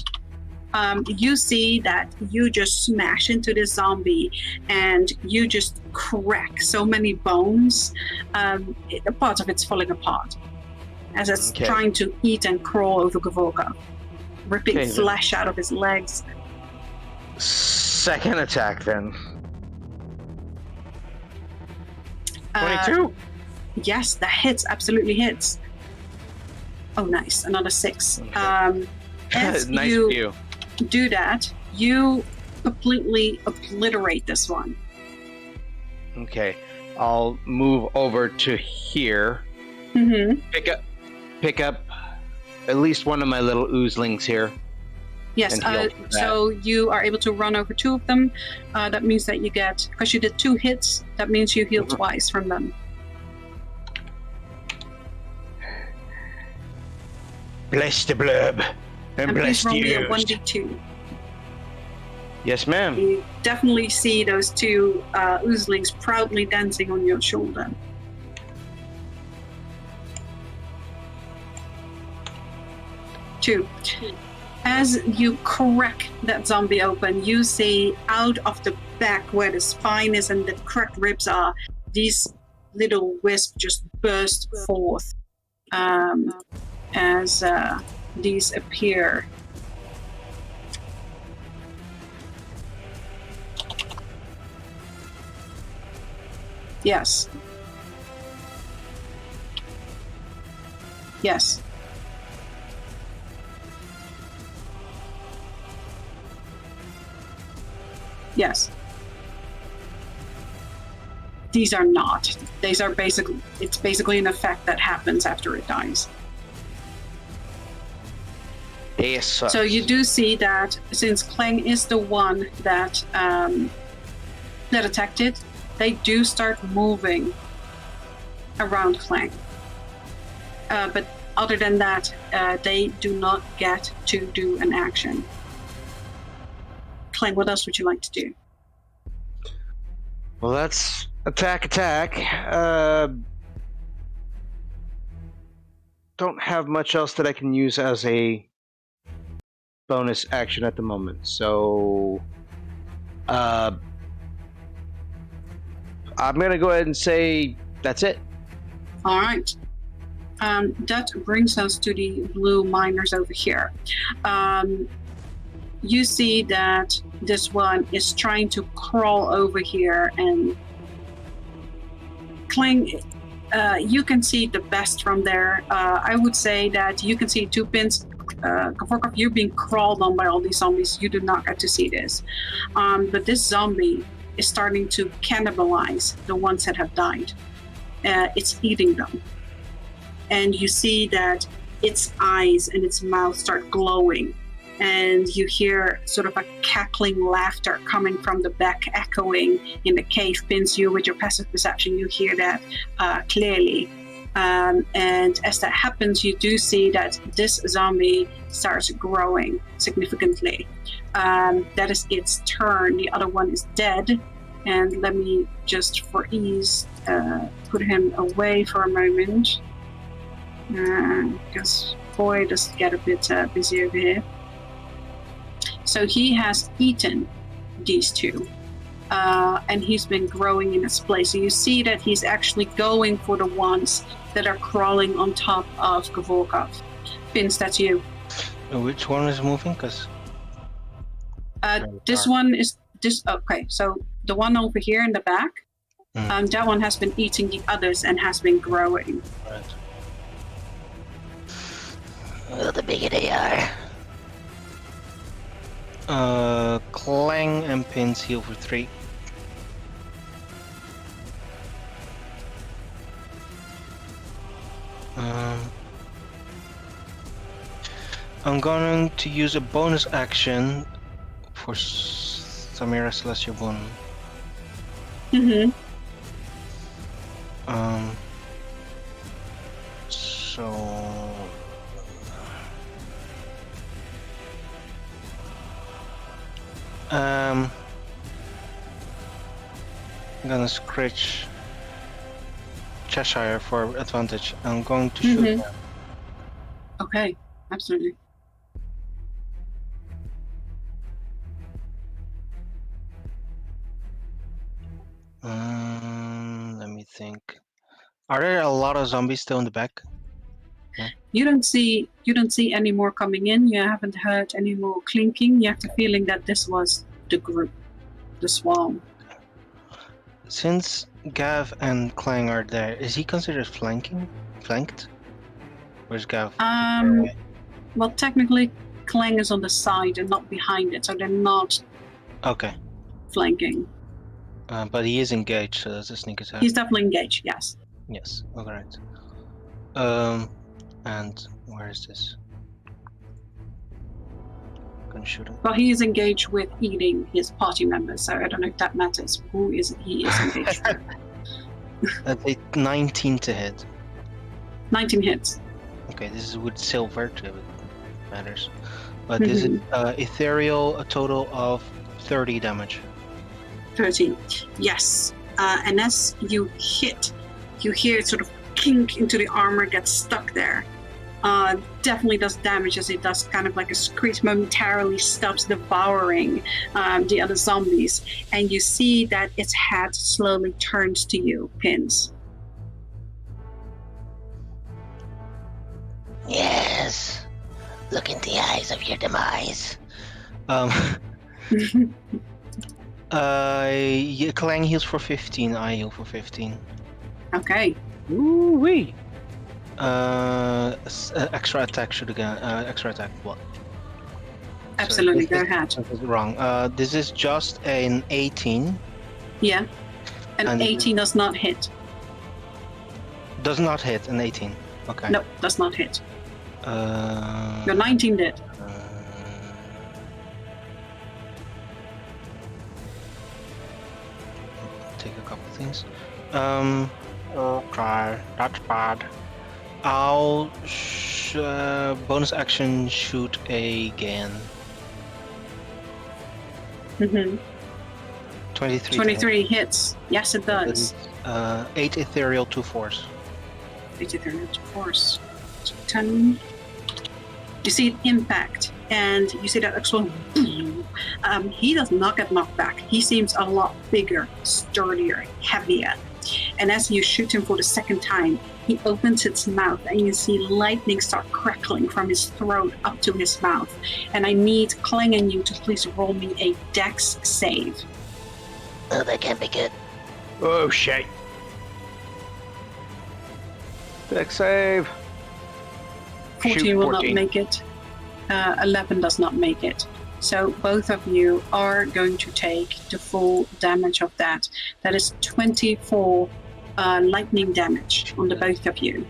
You see that you just smash into this zombie and you just crack so many bones. Part of it's falling apart. as it's Okay. trying to eat and crawl over Gavorka, ripping Okay, flesh out of his legs. Second attack then. Uh, 22. Yes, that hits, absolutely hits. Oh, nice, another 6. Okay. As Nice you view. do that, you completely obliterate this one. Okay. I'll move over to here. Mm-hmm. Pick up at least one of my little oozlings here. Yes, And heal from that. so you are able to run over 2 of them. That means that you get, because you did 2 hits, that means you heal Mhm. twice from them. Bless the blurb. And please bless roll me a you. 1d2. Yes, ma'am. You definitely see those 2 oozlings proudly dancing on your shoulder. Two. As you crack that zombie open, you see out of the back where the spine is and the cracked ribs are, these little wisps just burst forth as these appear. Yes. Yes. Yes. These are not. These are basically, it's basically an effect that happens after it dies. Yes, sir. So you do see that since Clang is the one that that attacked it, they do start moving around Clang. But other than that, they do not get to do an action. Clang, what else would you like to do? Well, that's attack. Don't have much else that I can use as a bonus action at the moment. So, I'm gonna go ahead and say that's it. All right. That brings us to the blue miners over here. You see that this one is trying to crawl over here and Clang. You can see the best from there. I would say that you can see 2 pins. Kavorkov, you're being crawled on by all these zombies. You do not get to see this. But this zombie is starting to cannibalize the ones that have died. It's eating them. And you see that its eyes and its mouth start glowing. And you hear sort of a cackling laughter coming from the back, echoing in the cave pins. You, with your passive perception, you hear that clearly. And as that happens, you do see that this zombie starts growing significantly. That is its turn. The other one is dead. And let me just, for ease, put him away for a moment. Because boy does get a bit busy over here. So he has eaten these 2, and he's been growing in its place. So you see that he's actually going for the ones that are crawling on top of Gavorkov. Vince, that's you. Which one is moving? Because This one is this. Okay, so the one over here in the back, that one has been eating the others and has been growing. right. Well, the bigger they are. Clang and Pins heal for 3. I'm going to use a bonus action for Samira Celestial Boon. Mm-hmm. So I'm gonna scratch Cheshire for advantage. I'm going to shoot Mhm. them. Okay, absolutely. Let me think. Are there a lot of zombies still in the back? Yeah. You don't see any more coming in. You haven't heard any more clinking. You have the feeling that this was the group, the swarm. Since Gav and Clang are there, is he considered flanked? Or is Gav? Well, technically, Clang is on the side and not behind it, so they're not Okay. flanking. But he is engaged, so that's a sneak attack. He's definitely engaged, yes. Yes, alright. And where is this? Gonna shoot him. Well, he is engaged with eating his party members, so I don't know if that matters. Who is he is engaged with? That's a 19 to hit. 19 hits. Okay, this is with silver, so it matters. But this is ethereal, a total of 30 damage. 13. Yes. And as you hit, you hear it sort of kink into the armor, gets stuck there. Definitely does damage as it does kind of like a screech, momentarily stops devouring the other zombies. And you see that its head slowly turns to you, Pins. Yes. Look in the eyes of your demise. Yeah, Clang heals for 15, I heal for 15. Okay. Ooh-wee. Extra attack should again. Extra attack. What? Absolutely, Sorry, go ahead. this is wrong. This is just an 18. Yeah. An And 18 does not hit. Does not hit an 18. Okay. No, does not hit. Uh, Your 19 did. Take a couple things. Okay, that's bad. I'll bonus action shoot again. Mm-hmm. 23. 23 hits. Yes, it That does. is, 8 ethereal, 2 force. 83 to force. 10. You see it impact, and you see that explode. He does not get knocked back. He seems a lot bigger, sturdier, heavier. And as you shoot him for the second time, he opens his mouth, and you see lightning start crackling from his throat up to his mouth. And I need Clang and you to please roll me a dex save. Oh, that can't be good. Oh shit. Dex save. 14 Shoot, will 14. not make it. 11 does not make it. So both of you are going to take the full damage of that. That is 24 lightning damage on the both of you.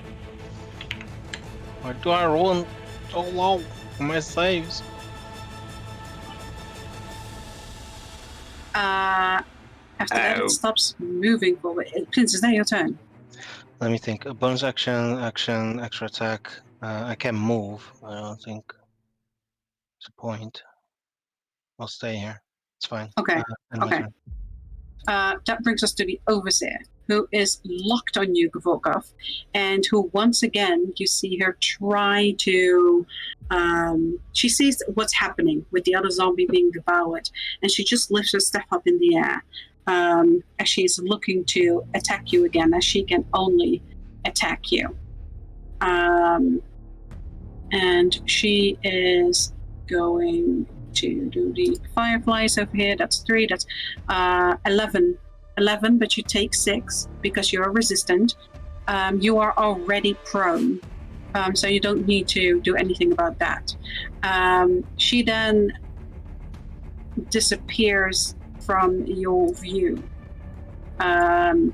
Why do I roll so low on my saves? After that, Oh. it stops moving forward. Prince, is that your turn? Let me think. A bonus action, extra attack. I can move. I don't think it's a point. I'll stay here. It's fine. Okay, End my okay. turn. That brings us to the Overseer, who is locked on you, Gvorkov, and who once again, you see her try to... she sees what's happening with the other zombie being devoured, and she just lifts her staff up in the air as she's looking to attack you again, as she can only attack you. And she is going to do the fireflies over here. That's 3. That's 11. 11, but you take 6 because you're resistant. You are already prone, so you don't need to do anything about that. She then disappears from your view. And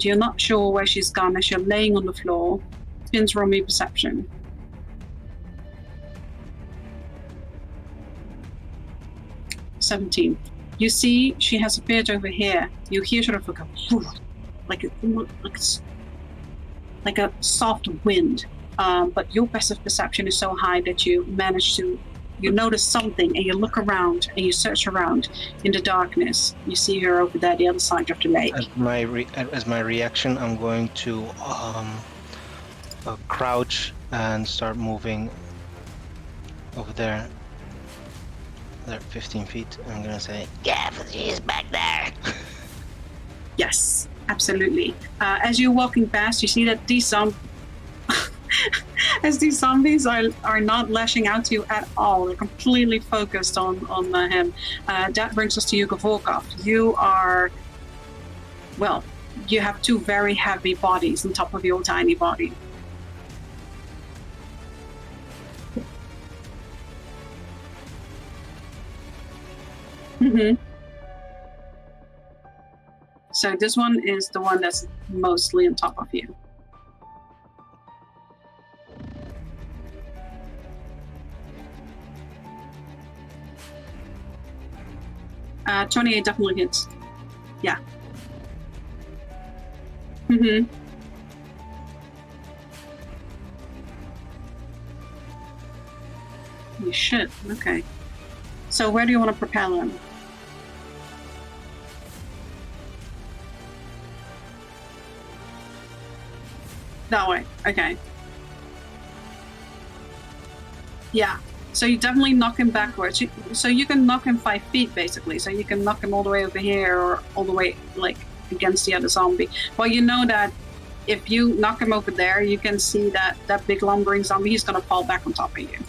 you're not sure where she's gone as you're laying on the floor. Spins roll me perception. $17. You see she has appeared over here. You hear sort of like a soft wind. But your passive perception is so high that you notice something, and you look around and you search around in the darkness. You see her over there, the other side of the lake. As my reaction, I'm going to crouch and start moving over there. They're 15 feet. I'm gonna say, Yeah, she's back there. Yes, absolutely. As you're walking past, you see that these as these zombies are not lashing out to you at all. They're completely focused on him. That brings us to you, Gavorkov. You are, well, you have two very heavy bodies on top of your tiny body. Mm-hmm. So this one is the one that's mostly on top of you. Uh, 28 definitely hits. Yeah. Mm-hmm. Holy shit, okay. So where do you want to propel him? That way, okay. Yeah, so you definitely knock him backwards. So you can knock him 5 feet, basically. So you can knock him all the way over here or all the way, like, against the other zombie. Well, you know that if you knock him over there, you can see that that big lumbering zombie, he's going to fall back on top of you.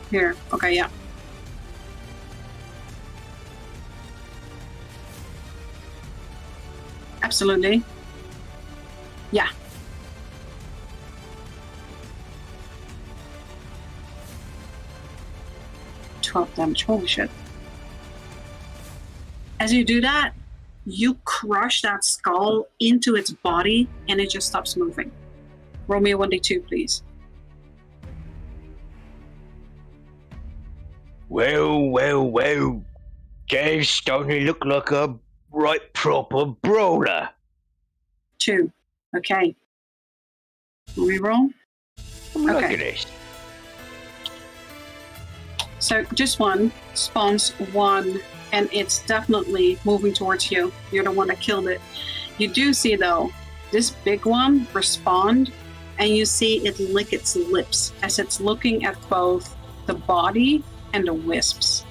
Here, okay, yeah. Absolutely. Yeah. Damage. Holy shit. As you do that, you crush that skull into its body and it just stops moving. Roll me a 1d2, please. Well. Dave's starting to look like a right proper brawler. 2. Okay. Let me roll. Look at this. So just one spawns 1, and it's definitely moving towards you. You're the one that killed it. You do see, though, this big one respond, and you see it lick its lips as it's looking at both the body and the wisps.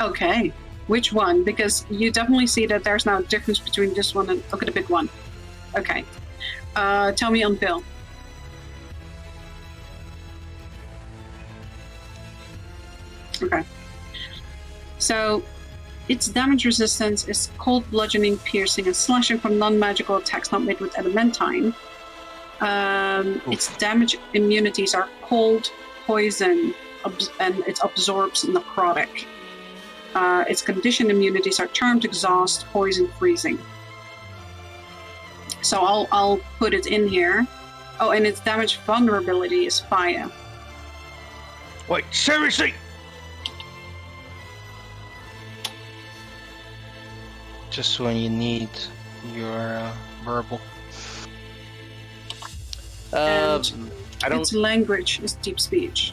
Okay, which one? Because you definitely see that there's now a difference between this one and look at the big one. Okay, tell me on Bill. Okay, so its damage resistance is cold, bludgeoning, piercing, and slashing from non-magical attacks not made with adamantine. Its damage immunities are cold, poison, and it absorbs necrotic. Its condition immunities are charmed, exhaust, poison, freezing. So I'll put it in here. Oh, and its damage vulnerability is fire. Wait, seriously? Just when you need your verbal. And I don't. its language is deep speech.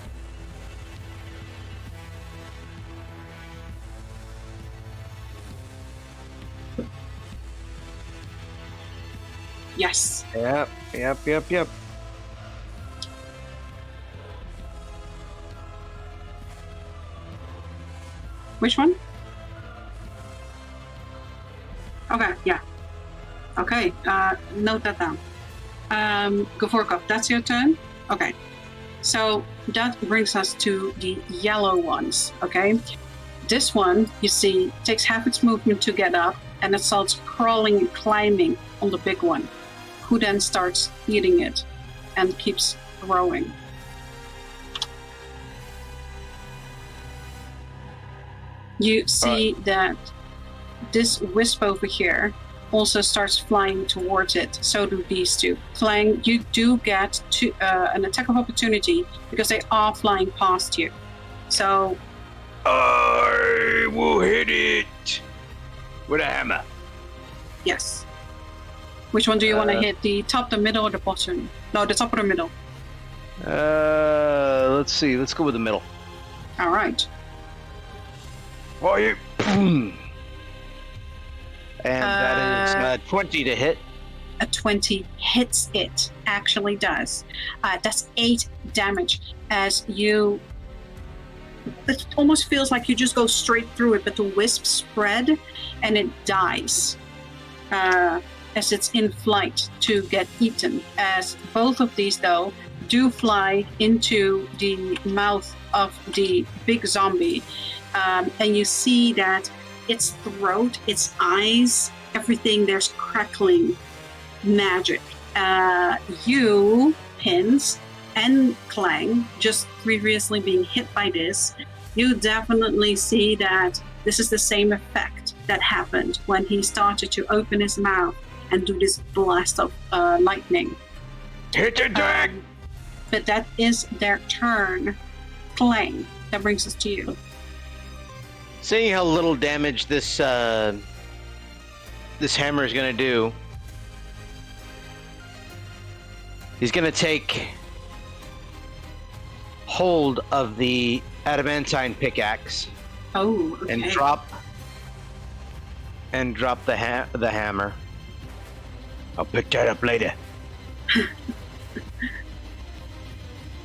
Yes. Yep. Which one? Okay, yeah. Okay, note that down. Gavorkov, that's your turn? Okay. So that brings us to the yellow ones, okay? This one, you see, takes half its movement to get up, and it starts crawling and climbing on the big one, who then starts eating it and keeps growing. You see that this wisp over here also starts flying towards it. So do these two. Clang, you do get an attack of opportunity because they are flying past you. So I will hit it with a hammer. yes. Which one do you want to hit? The top, the middle, or the bottom? No, the top or the middle. Let's see. Let's go with the middle. All right. Are you? And that is 20 to hit. A 20 hits it. Actually does. That's 8 damage as you. It almost feels like you just go straight through it, but the wisp spread and it dies as it's in flight to get eaten. As both of these, though, do fly into the mouth of the big zombie. And you see that its throat, its eyes, everything, there's crackling magic. You, Pins, and Clang, just previously being hit by this, you definitely see that this is the same effect that happened when he started to open his mouth and do this blast of lightning. Hit the deck! But that is their turn. Clang, that brings us to you. Seeing how little damage this this hammer is going to do, he's going to take hold of the adamantine pickaxe Oh, okay. and drop the hammer. I'll pick that up later.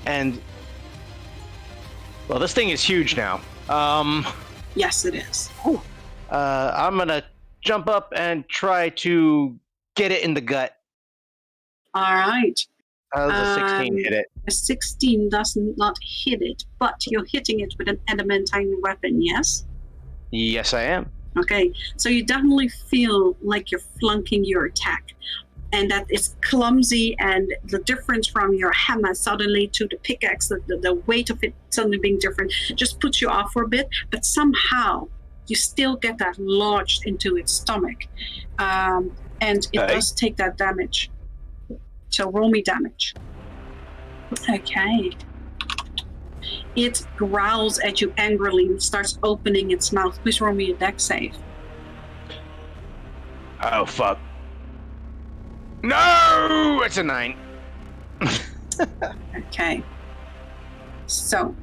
And well, this thing is huge now. Yes, it is. I'm gonna jump up and try to get it in the gut. All right. How does a 16 hit it? A 16 does not hit it, but you're hitting it with an adamantine weapon, yes? Yes, I am. Okay, so you definitely feel like you're flunking your attack and that it's clumsy, and the difference from your hammer suddenly to the pickaxe, the weight of it suddenly being different, just puts you off for a bit, but somehow you still get that lodged into its stomach. And it does take that damage. So roll me damage. Okay. It growls at you angrily and starts opening its mouth. Please roll me a dex save. Oh, fuck. No! It's a 9. Okay. So,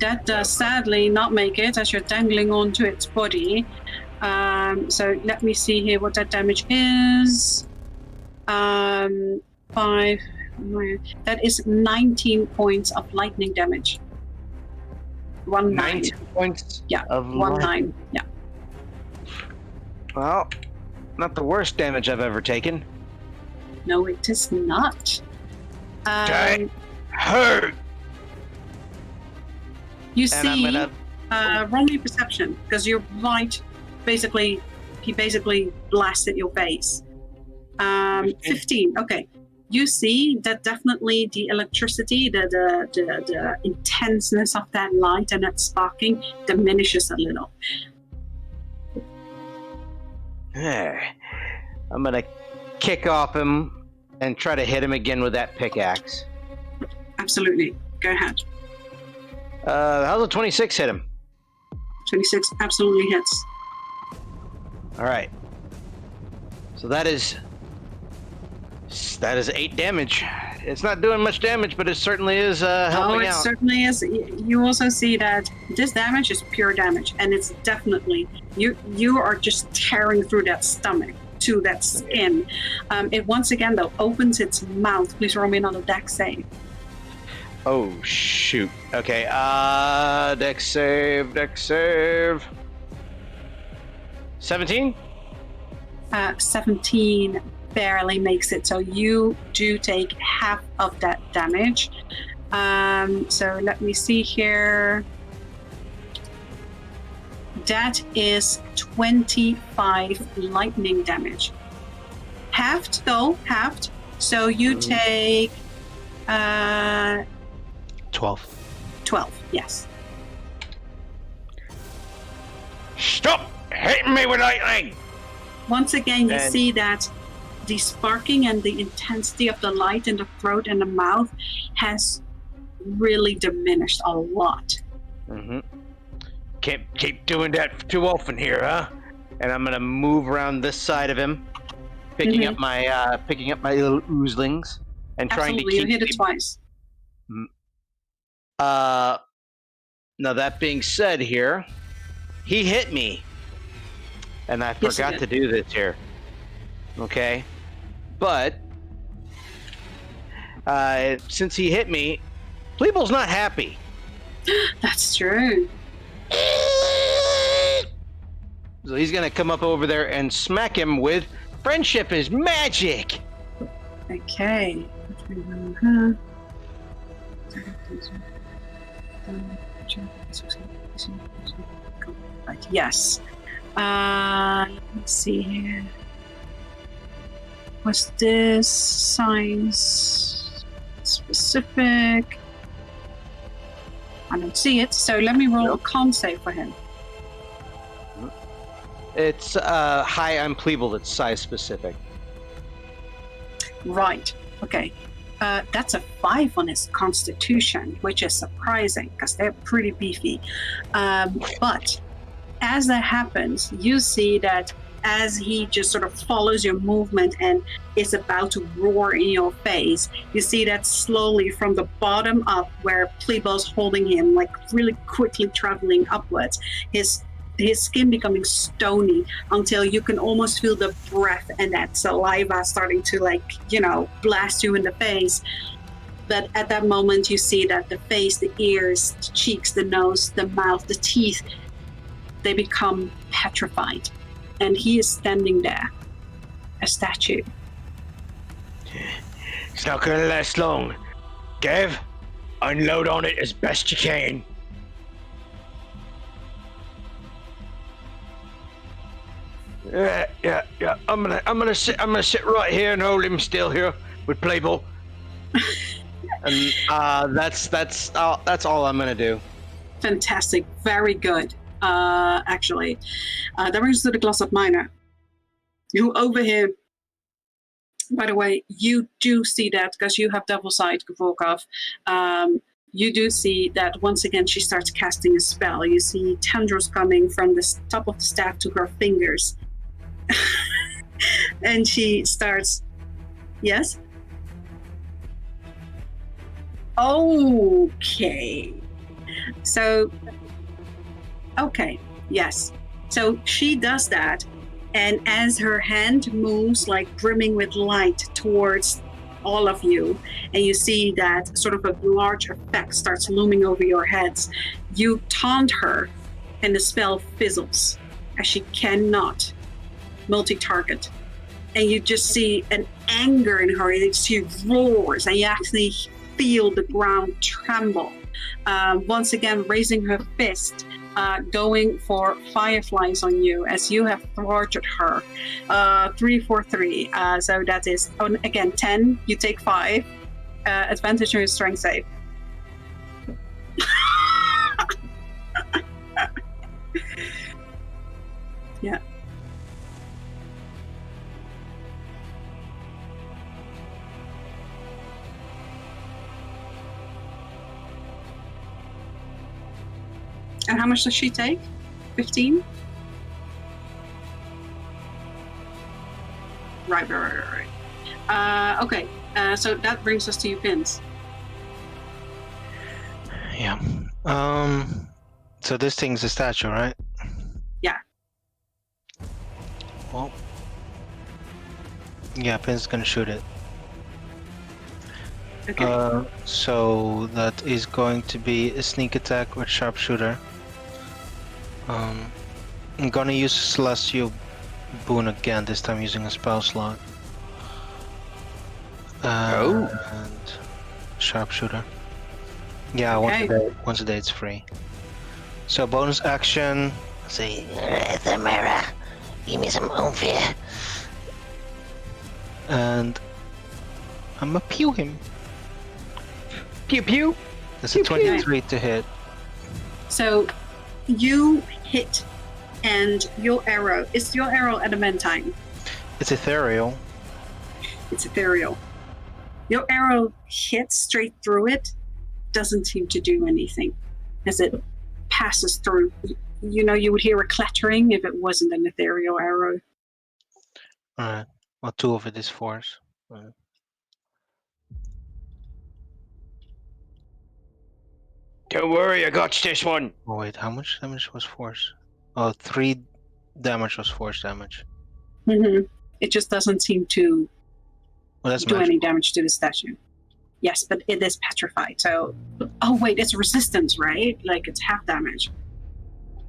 that does sadly not make it as you're dangling onto its body. So let me see here what that damage is. 5. That is 19 points of lightning damage. 19 points? Yeah, of 19. Yeah. Well, not the worst damage I've ever taken. No, it is not. Okay. Hurt! You And see, I'm gonna... roll me perception, because you're right. Basically, he basically blasted your face. 15. Okay. You see that definitely the electricity, the intenseness of that light and that sparking diminishes a little. I'm gonna kick off him and try to hit him again with that pickaxe. Absolutely. Go ahead. How's a 26 hit him? 26 absolutely hits. All right. So that is 8 damage. It's not doing much damage, but it certainly is helping out. Certainly is. You also see that this damage is pure damage, and it's definitely you are just tearing through that stomach to that skin. It once again though opens its mouth. Please roll me another dex save. Oh shoot. Okay. Dex save. 17? 17 barely makes it, so you do take half of that damage. So let me see here. That is 25 lightning damage. Halved though, halved. So you take 12. 12, yes. Stop hitting me with lightning! Once again, you And- see that the sparking and the intensity of the light in the throat and the mouth has really diminished a lot. Mm-hmm. Can't keep doing that too often here, huh? And I'm gonna move around this side of him, picking Mhm. up my little oozlings and trying to Absolutely, you keep hit it the- twice. Now that being said, here he hit me, and I Yes, he forgot did. to do this here. Okay, but since he hit me, Pleeble's not happy. That's true. So he's gonna come up over there and smack him with friendship is magic. Okay. Right, yes. Let me see here. Was this science specific? I don't see it, so let me roll a con save for him. It's high on Pleeble. It's size specific. Right. Okay. That's a 5 on his constitution, which is surprising because they're pretty beefy. But as that happens, you see that as he just sort of follows your movement and is about to roar in your face, you see that slowly from the bottom up where Pleeble's holding him, like really quickly traveling upwards, his skin becoming stony until you can almost feel the breath and that saliva starting to, like, blast you in the face. But at that moment, you see that the face, the ears, the cheeks, the nose, the mouth, the teeth, they become petrified. And he is standing there, a statue. It's not gonna last long. Gav, unload on it as best you can. Yeah. I'm gonna sit right here and hold him still here with Playboy. And that's all I'm gonna do. Fantastic. Very good. Actually. That brings us to the Glossop Minor. You overhear. By the way, you do see that because you have double sight, Volkov. You do see that once again she starts casting a spell. You see tendrils coming from the top of the staff to her fingers. And she starts. Yes? Okay. So. Okay, yes. So she does that. And as her hand moves, like brimming with light towards all of you, and you see that sort of a large effect starts looming over your heads, you taunt her, and the spell fizzles as she cannot multi-target. And you just see an anger in her, and she roars, and you actually feel the ground tremble. Once again, raising her fist, going for fireflies on you as you have thwarted her. 3 for 3. So that is, again, 10. You take 5. Advantage on your strength save. Yeah. And how much does she take? 15? Right. Okay, so that brings us to you, Pins. Yeah. So this thing's a statue, right? Yeah. Well. Yeah, Pin's gonna shoot it. Okay. So that is going to be a sneak attack with sharpshooter. I'm gonna use Celestial Boon again, this time using a spell slot. And sharpshooter. Yeah, Okay. once a day it's free. So bonus action. Let's see. The mirror. Give me some oomph here. And I'm gonna pew him. Pew pew. That's a 23 to hit. So you hit, And your arrow, is your arrow adamantine? It's ethereal. It's ethereal. Your arrow hits straight through it, doesn't seem to do anything as it passes through. You know, you would hear a clattering if it wasn't an ethereal arrow. Alright. Well, 2 of it is force. Alright. Don't worry, I got this one. Oh wait, how much damage was force? Oh, 3 damage was force damage. Mm-hmm. It just doesn't seem to Well, that's do any magical. damage to the statue. Yes, but it is petrified, so... Oh wait, it's resistance, right? Like, it's half damage.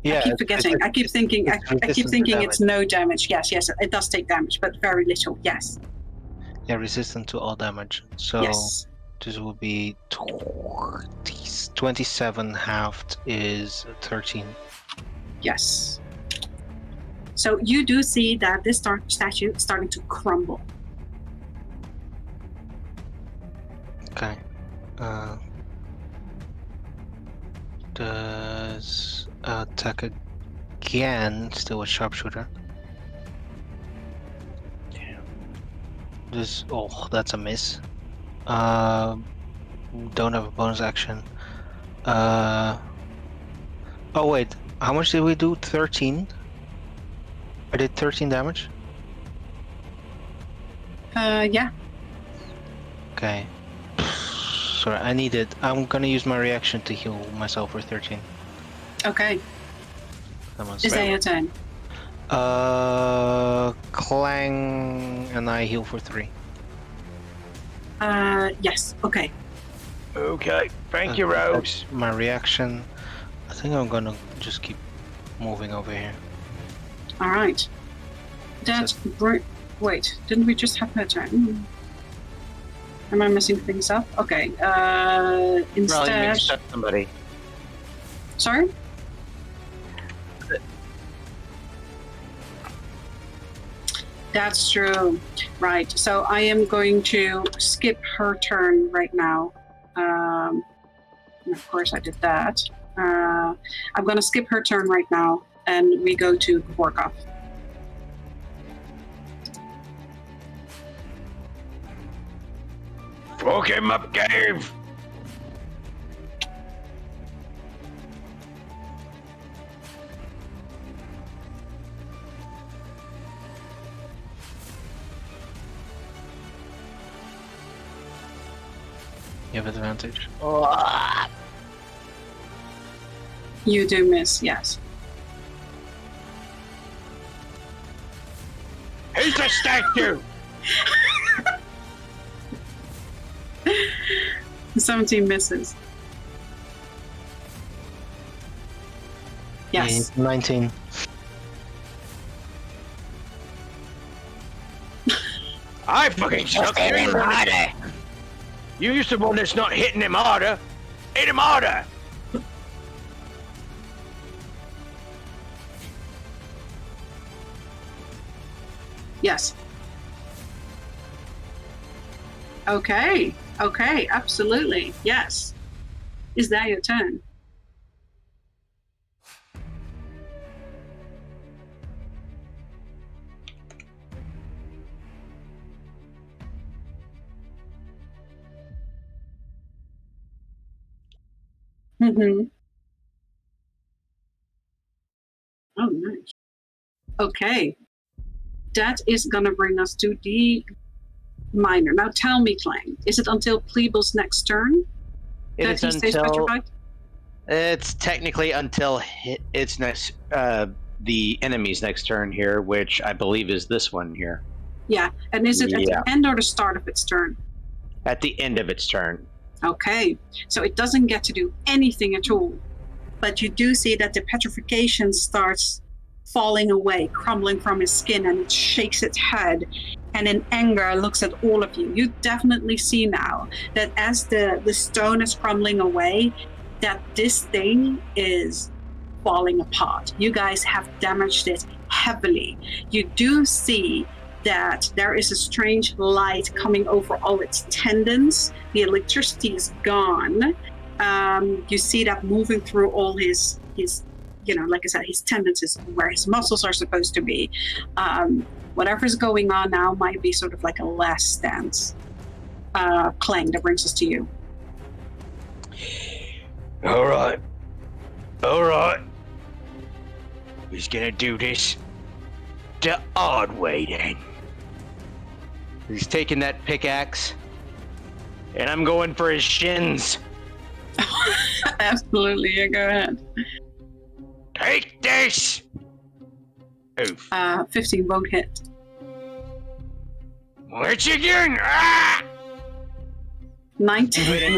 Yeah, I keep forgetting. I keep thinking. I keep resistant to thinking it's no damage. Yes, it does take damage, but very little. Yes, Yeah, resistant to all damage. So yes. this will be 27 halved is 13. Yes. So you do see that this statue is starting to crumble. Okay. Does attack again, still a sharpshooter. Damn. This, oh, that's a miss. Don't have a bonus action. Oh wait, how much did we do? 13? I did 13 damage? Yeah. Okay. Sorry, I'm gonna use my reaction to heal myself for 13. Okay. That must Is that your turn? Clang and I heal for 3. Yes. Okay. Okay, thank you, Rose. That's my reaction. I think I'm gonna just keep moving over here. All right. Wait, didn't we just have her turn? Am I messing things up? Okay. Probably Instead. mixed up somebody. Sorry. That's true. Right. So I am going to skip her turn right now. And of course, I did that. I'm going to skip her turn right now, and we go to Gorkov. Fuck him up, Dave. You have advantage. You do miss, yes. He's a statue. 17 misses. Yes. 19. I fucking suck. Hit him harder. You're the one that's not hitting him harder. Hit him harder. Yes. Okay. Okay. Absolutely. Yes. Is that your turn? Mm-hmm. Oh, nice. Okay. That is gonna bring us to the minor. Now tell me, Clang, is it until Pleeble's next turn It that is he stays until petrified? it's technically until its next the enemy's next turn here, which I believe is this one here. Yeah. And is it at Yeah. the end or the start of its turn? At the end of its turn. Okay. So it doesn't get to do anything at all. But you do see that the petrification starts falling away, crumbling from his skin, and it shakes its head and in anger looks at all of you. You definitely see now that as the stone is crumbling away, that this thing is falling apart. You guys have damaged it heavily. You do see that there is a strange light coming over all its tendons. The electricity is gone. You see that moving through all his like I said, his tendencies, where his muscles are supposed to be. Whatever's going on now might be sort of like a last stance. Clang, that brings us to you. All right. He's gonna do this the odd way then. He's taking that pickaxe, and I'm going for his shins. Absolutely, yeah, go ahead. Take this! Oof. 15 won't hit. Which again? Ah! 19.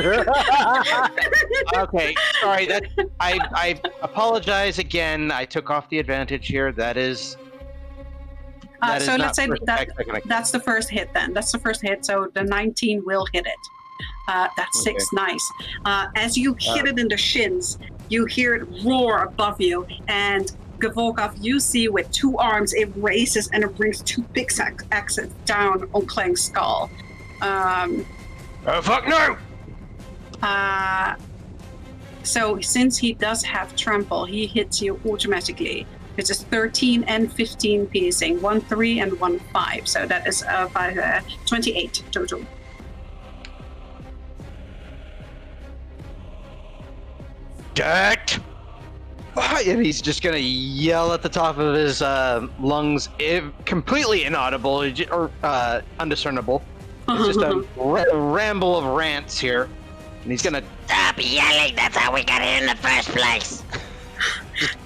Okay, sorry. I apologize again. I took off the advantage here. That is. So let's say that that's the first hit then. That's the first hit, so the 19 will hit it. That's 6, nice. As you hit it in the shins, you hear it roar above you, and Gavolkov, you see with 2 arms, it races and it brings 2 pickaxes down on Klang's skull. Oh, fuck no! So since he does have trample, he hits you automatically. It's just 13 and 15 piercing, 1 3 and 1 5. So that is 28 total. Dirt! And he's just gonna yell at the top of his lungs, completely inaudible or undiscernible. It's just a ramble of rants here, and he's gonna Stop yelling! That's how we got here in the first place!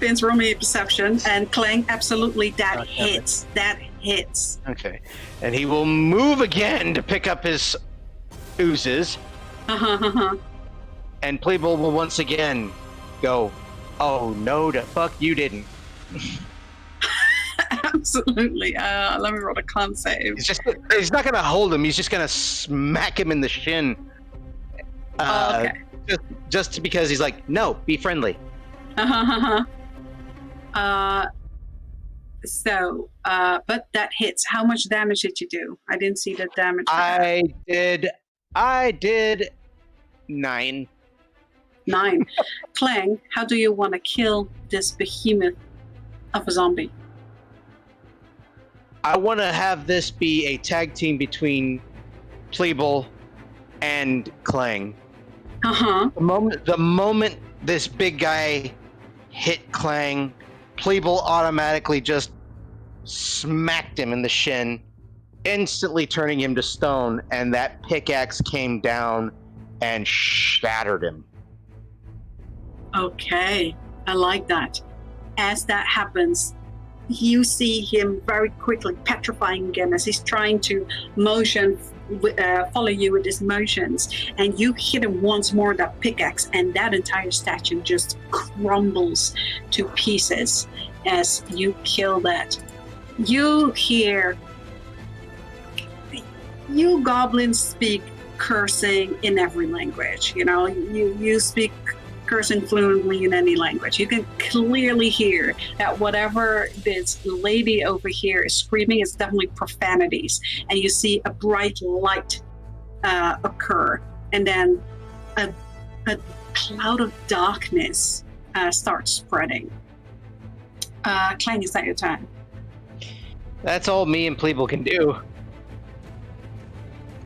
Vince, roll me a perception, and Clang, absolutely, that hits. That hits. Okay, and he will move again to pick up his oozes, and Pleeble will once again go, "Oh no, the fuck you didn't." Absolutely. Let me roll a con save. He's not gonna hold him. He's just gonna smack him in the shin. Okay. Just because he's like, no, be friendly. But that hits. How much damage did you do? I didn't see the damage. I did 9. 9. Clang, how do you want to kill this behemoth of a zombie? I want to have this be a tag team between Pleeble and Clang. The moment this big guy hit Clang, Pleeble automatically just smacked him in the shin, instantly turning him to stone, and that pickaxe came down and shattered him. Okay, I like that. As that happens, you see him very quickly petrifying again as he's trying to follow you with his motions, and you hit him once more with that pickaxe, and that entire statue just crumbles to pieces as you kill that. You hear you goblins speak cursing in every language. You speak cursing fluently in any language. You can clearly hear that whatever this lady over here is screaming is definitely profanities, and you see a bright light occur, and then a cloud of darkness starts spreading. Clang, is that your turn? That's all me and Pleeble can do.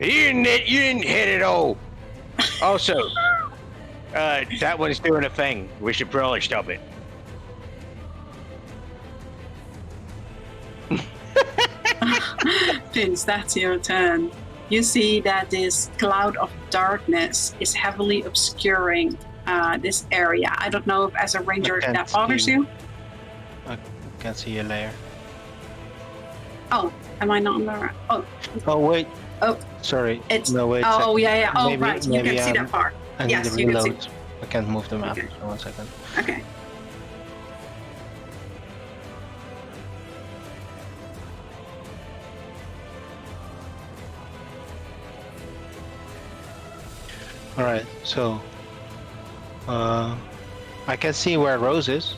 You didn't hit it all. Also, that one's doing a thing. We should probably stop it. Vince, that's your turn. You see that this cloud of darkness is heavily obscuring this area. I don't know if as a ranger that bothers you. I can't see your layer. Oh, am I not on the right? Oh, wait. Oh, sorry. It's no, wait. Oh, yeah. Oh, maybe, right. You can see that far. I need Yes, to you can reload. see. I can't move the map. Okay. So 1 second. Okay. All right. So, I can see where Rose is,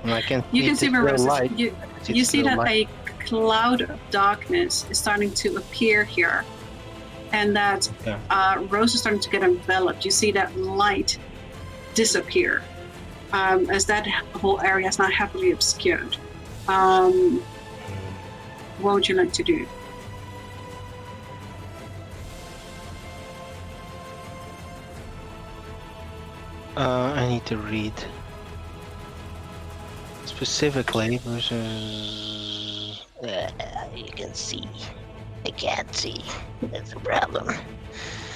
and I can. You can see where Rose light. is. You see that a cloud of darkness is starting to appear here, and that Rose is starting to get enveloped. You see that light disappear, as that whole area is now heavily obscured. What would you like to do? I need to read. Specifically versus... You can see. I can't see. That's the problem.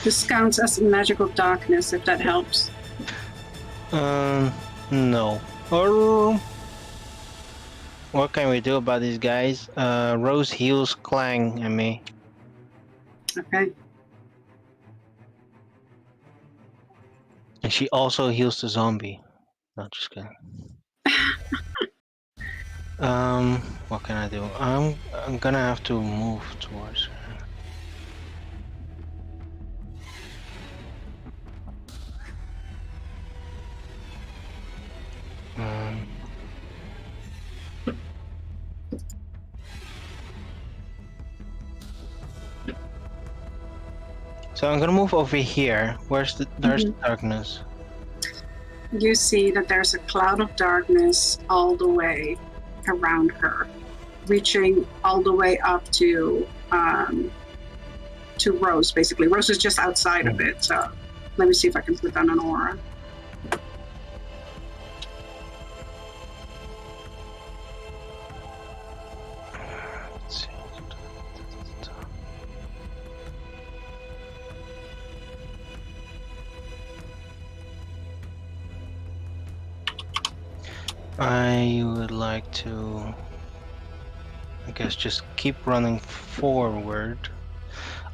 This counts as magical darkness, if that helps. No. Or... What can we do about these guys? Rose heals Clang and me. Okay. And she also heals the zombie. No, just kidding. What can I do? I'm gonna have to move towards her. So I'm gonna move over here. There's darkness. You see that there's a cloud of darkness all the way around her, reaching all the way up to Rose, basically. Rose is just outside of it, so let me see if I can put down an aura. Let's see. I would like to, I guess, just keep running forward.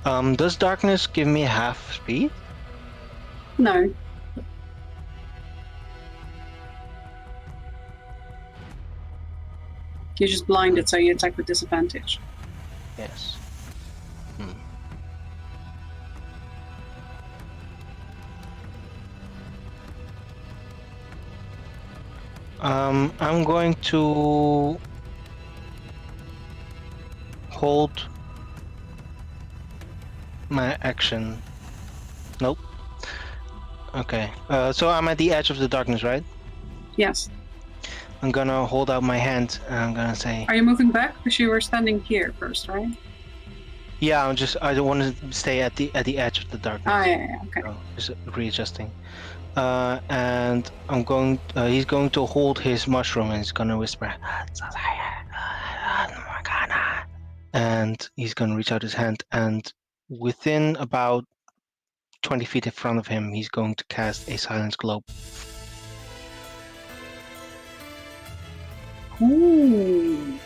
Does darkness give me half speed? No. You're just blinded, so you attack with disadvantage. Yes. I'm going to hold my action. Nope. Okay. So I'm at the edge of the darkness, right? Yes. I'm gonna hold out my hand and I'm gonna say... Are you moving back? Because you were standing here first, right? Yeah, I don't want to stay at the edge of the darkness. Oh, yeah, okay. So just readjusting. And I'm going. He's going to hold his mushroom and he's gonna whisper, and he's gonna reach out his hand, and within about 20 feet in front of him, he's going to cast a silence globe. Ooh.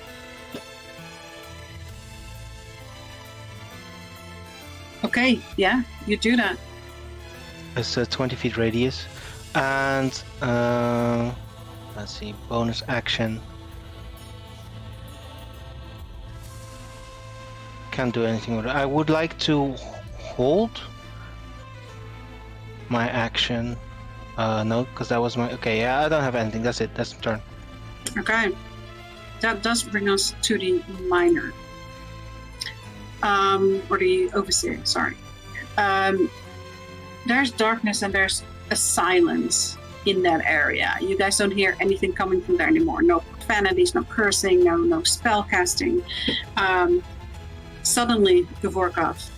Okay, yeah, you do that. It's a 20 feet radius, and let's see, bonus action. Can't do anything with it. I would like to hold my action. No, because that was my... Okay, yeah, I don't have anything. That's it. That's the turn. Okay. That does bring us to the minor. Or the overseer, sorry. There's darkness and there's a silence in that area. You guys don't hear anything coming from there anymore. No profanities, no cursing, no spell casting. Suddenly, Gavorkov,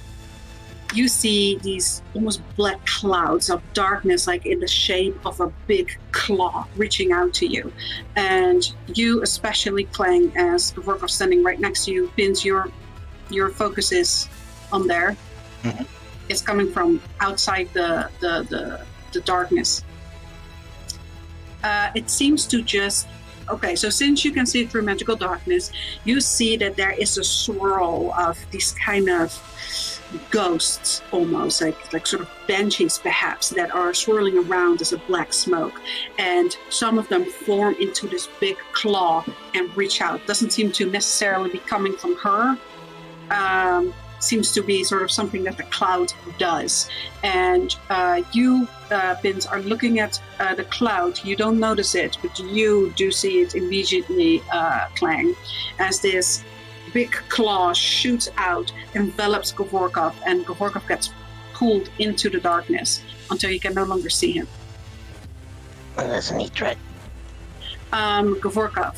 you see these almost black clouds of darkness, like in the shape of a big claw reaching out to you. And you, especially Clang, as Gavorkov standing right next to you, pins your focus is on there. Mm-hmm. It's coming from outside the darkness. It seems to just... Okay, so since you can see through magical darkness, you see that there is a swirl of these kind of ghosts, almost like sort of banshees perhaps, that are swirling around as a black smoke, and some of them form into this big claw and reach out. Doesn't seem to necessarily be coming from her. Seems to be sort of something that the cloud does. And you, Pins, are looking at the cloud. You don't notice it, but you do see it immediately, Clang, as this big claw shoots out, envelops Gavorkov, and Gavorkov gets pulled into the darkness until you can no longer see him. That's a neat trick. Gavorkov,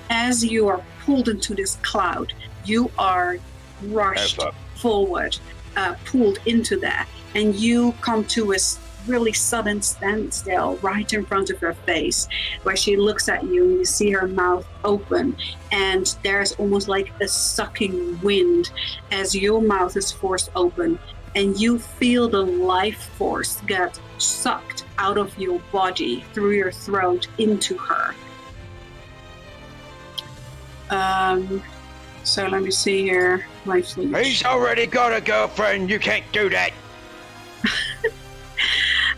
as you are pulled into this cloud, you are rushed forward, pulled into that, and you come to a really sudden standstill right in front of her face, where she looks at you and you see her mouth open, and there's almost like a sucking wind as your mouth is forced open, and you feel the life force get sucked out of your body through your throat into her. So let me see here. Life leech. He's already got a girlfriend. You can't do that.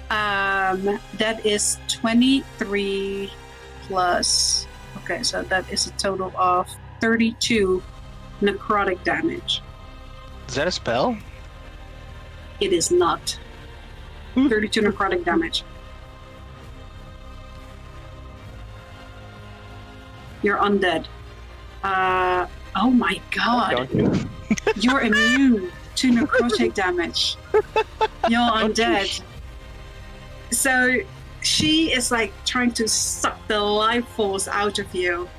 That is 23 plus. Okay, so that is a total of 32 necrotic damage. Is that a spell? It is not. 32 necrotic damage. You're undead. Oh my god. You're immune to necrotic damage. You're undead. So she is like trying to suck the life force out of you.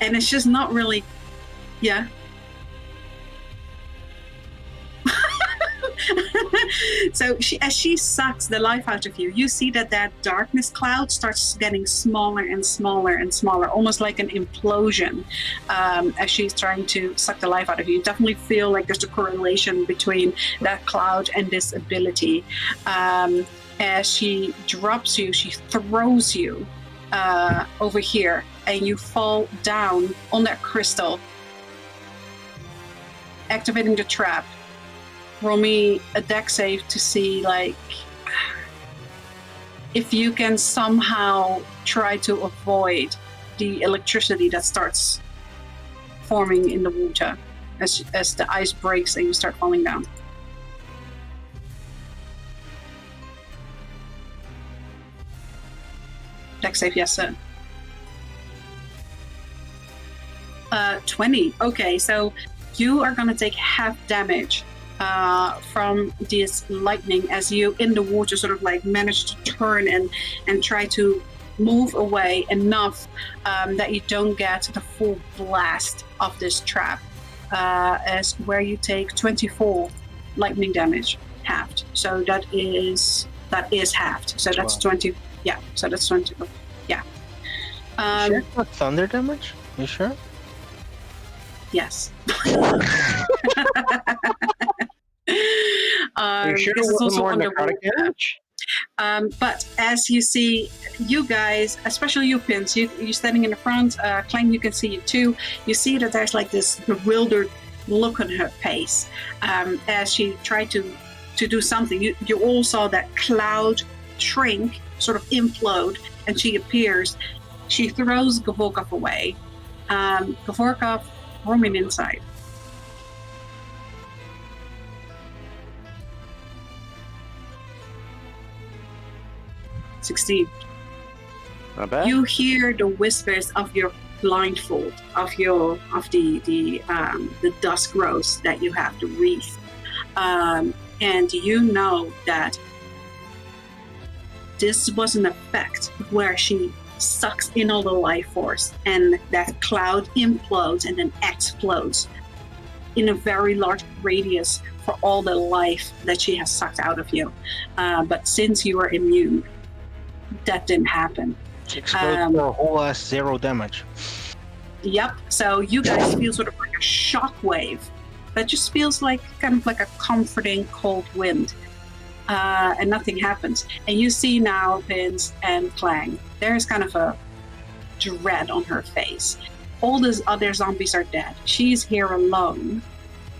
And it's just not really. Yeah. So as she sucks the life out of you, you see that darkness cloud starts getting smaller and smaller and smaller, almost like an implosion, as she's trying to suck the life out of you. You definitely feel like there's a correlation between that cloud and this ability. As she drops you, she throws you over here, and you fall down on that crystal, activating the trap. Roll me a dex save to see, like, if you can somehow try to avoid the electricity that starts forming in the water as the ice breaks and you start falling down. Dex save, yes, sir. 20. Okay, so you are going to take half damage from this lightning as you in the water sort of like manage to turn and try to move away enough that you don't get the full blast of this trap, as where you take 24 lightning damage halved. So that is halved. So that's 20. Yeah. So that's 20. Yeah. Sure, not thunder damage? You sure? Yes. Are you sure it wasn't more necrotic damage? But as you see, you guys, especially you, Pins, you're standing in the front. Clang, you can see it too. You see that there's like this bewildered look on her face as she tried to do something. You all saw that cloud shrink, sort of implode, and she appears. She throws Gavorkov away. Gavorkov, roaming inside. Not bad. You hear the whispers of your blindfold, of the dusk rose that you have, the wreath, and you know that this was an effect where she sucks in all the life force, and that cloud implodes and then explodes in a very large radius for all the life that she has sucked out of you. But since you are immune, that didn't happen. She explodes for a whole ass 0 damage. Yep. So you guys feel sort of like a shockwave that just feels like kind of like a comforting cold wind, and nothing happens. And you see now Vince and Clang. There's kind of a dread on her face. All these other zombies are dead. She's here alone.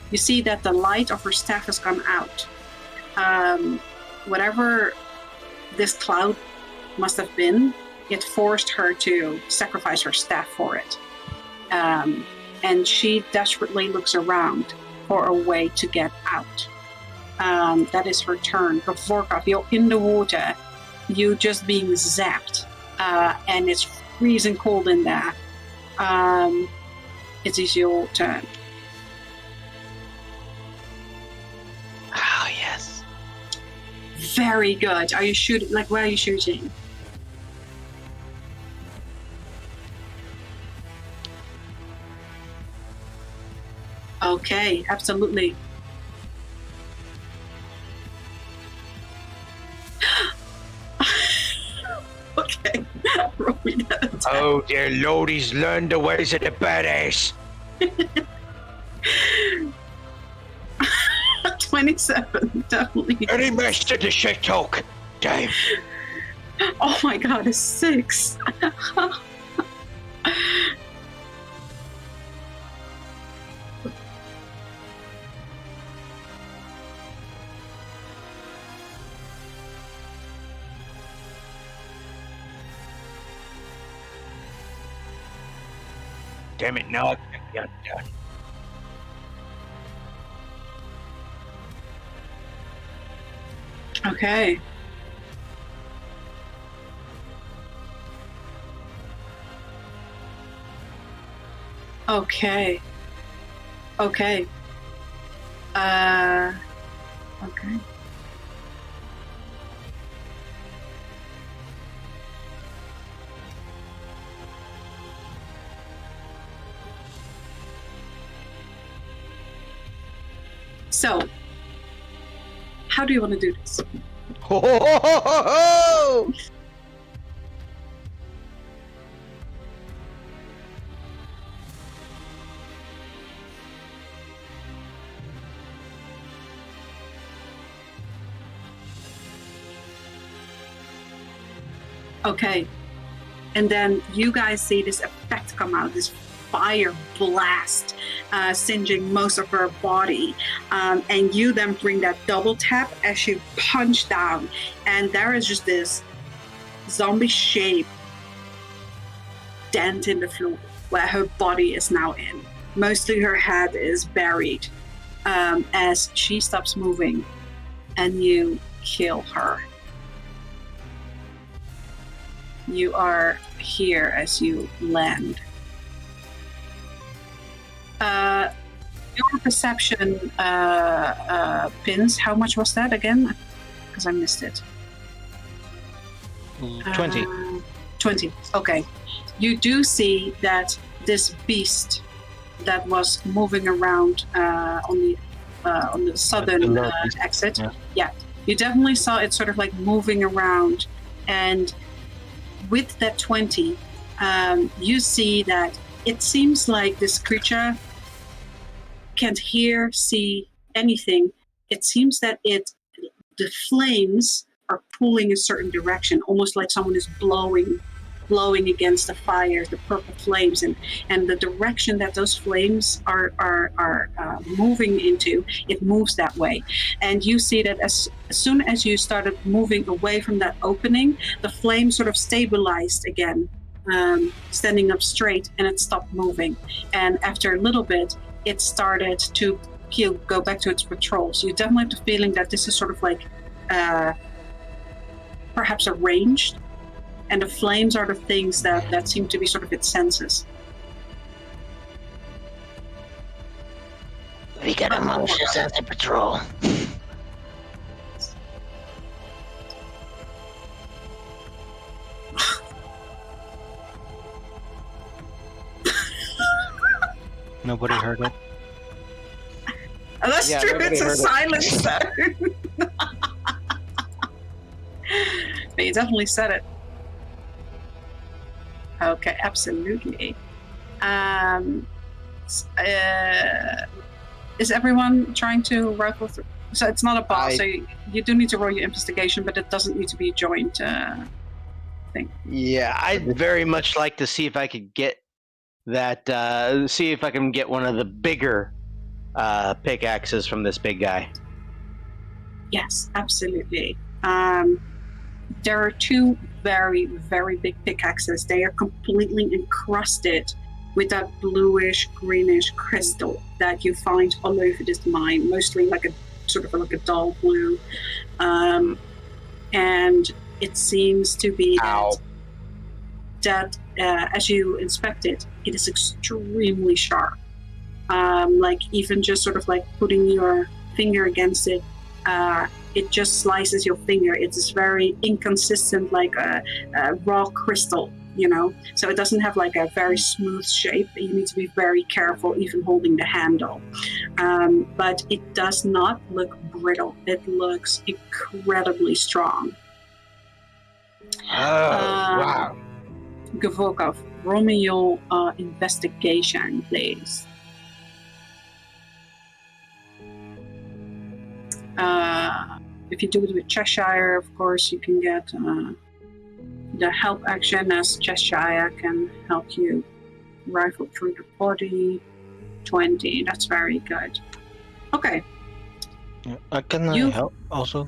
You see that the light of her staff has gone out. Whatever this cloud must have been, it forced her to sacrifice her staff for it. And she desperately looks around for a way to get out. That is her turn. Gavorkov, you're in the water. You just being zapped. And it's freezing cold in there. It is your turn. Oh, yes. Very good. Are you shooting? Like, where are you shooting? Okay, absolutely. Okay, roll me that attack. Oh dear lord, he's learned the ways of the badass. 27, definitely. And he mastered the shit talk. Damn. Oh my god, a 6. Damn it, no. Yeah. Okay. Okay. Okay. Okay. So, how do you want to do this? Ho, ho, ho, ho, ho, ho! Okay. And then you guys see this effect come out, this fire blast singeing most of her body. And you then bring that double tap as you punch down. And there is just this zombie shape dent in the floor where her body is now in. Mostly her head is buried as she stops moving and you kill her. You are here as you land. Your perception pins, how much was that again? Because I missed it. 20. 20, okay. You do see that this beast that was moving around on the southern exit. Yeah, you definitely saw it sort of like moving around, and with that 20, you see that it seems like this creature can't hear, see anything. It seems that the flames are pulling a certain direction, almost like someone is blowing against the fire, the purple flames, and the direction that those flames are moving into, it moves that way. And you see that as soon as you started moving away from that opening, the flame sort of stabilized again, standing up straight, and it stopped moving. And after a little bit, it started to go back to its patrol. So you definitely have the feeling that this is sort of like perhaps arranged, and the flames are the things that seem to be sort of its senses. We got a motion sensor patrol. Nobody heard it. Oh, that's Yeah, true, nobody it's a heard it. silence zone. But you definitely said it. Okay, absolutely. Is everyone trying to rifle through? So it's not a boss, so you do need to roll your investigation, but it doesn't need to be a joint thing. Yeah, I'd very much like to see if I could get that. See if I can get one of the bigger pickaxes from this big guy. Yes, absolutely. There are two very, very big pickaxes. They are completely encrusted with that bluish, greenish crystal that you find all over this mine, mostly like a sort of like a dull blue. And it seems to be that as you inspect it, it is extremely sharp. Like even just sort of like putting your finger against it, it just slices your finger. It's very inconsistent, like a raw crystal so it doesn't have like a very smooth shape. You need to be very careful even holding the handle. But it does not look brittle. It looks incredibly strong. Wow. Gavokov, roll me your investigation, please. If you do it with Cheshire, of course, you can get the help action, as Cheshire can help you rifle through the body. 20, that's very good. Okay. Can I help also?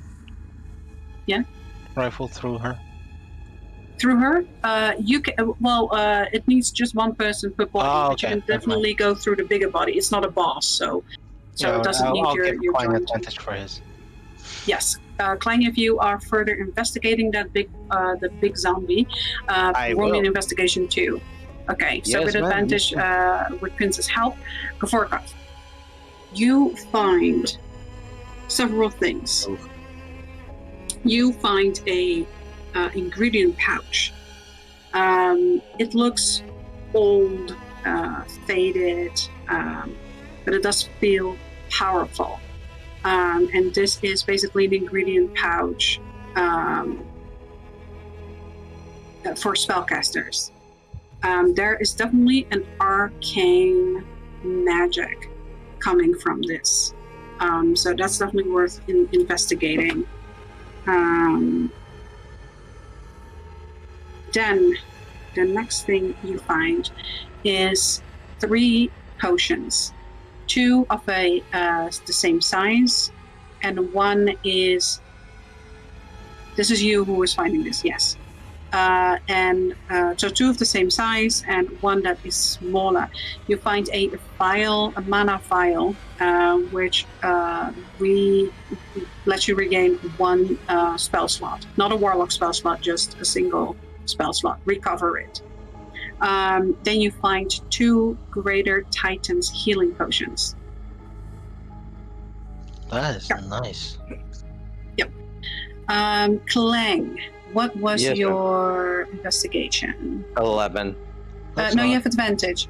Yeah. Rifle through her. Through her, you can. It needs just one person per body, but okay. you can definitely go through the bigger body. It's not a boss, so it doesn't need I'll your give Klein joint. advantage for his. Yes, Klein, if you are further investigating that the big zombie, roll me an investigation too. Okay, so Yes, with ma'am. advantage, with Prince's help, Gavorkov, you find several things. Oh. You find a ingredient pouch. It looks old, faded, but it does feel powerful. And this is basically an ingredient pouch for spellcasters. There is definitely an arcane magic coming from this. So that's definitely worth investigating. Then the next thing you find is 3 potions. 2 of the same size, and 1 is. This is you who is finding this, yes. So 2 of the same size and 1 that is smaller. You find a mana vial, which lets you regain 1 spell slot. Not a warlock spell slot, just a single spell slot. Recover it. Then you find 2 Greater Titans healing potions. That is nice. Yep. Clang, what was your investigation? 11. No, you have advantage.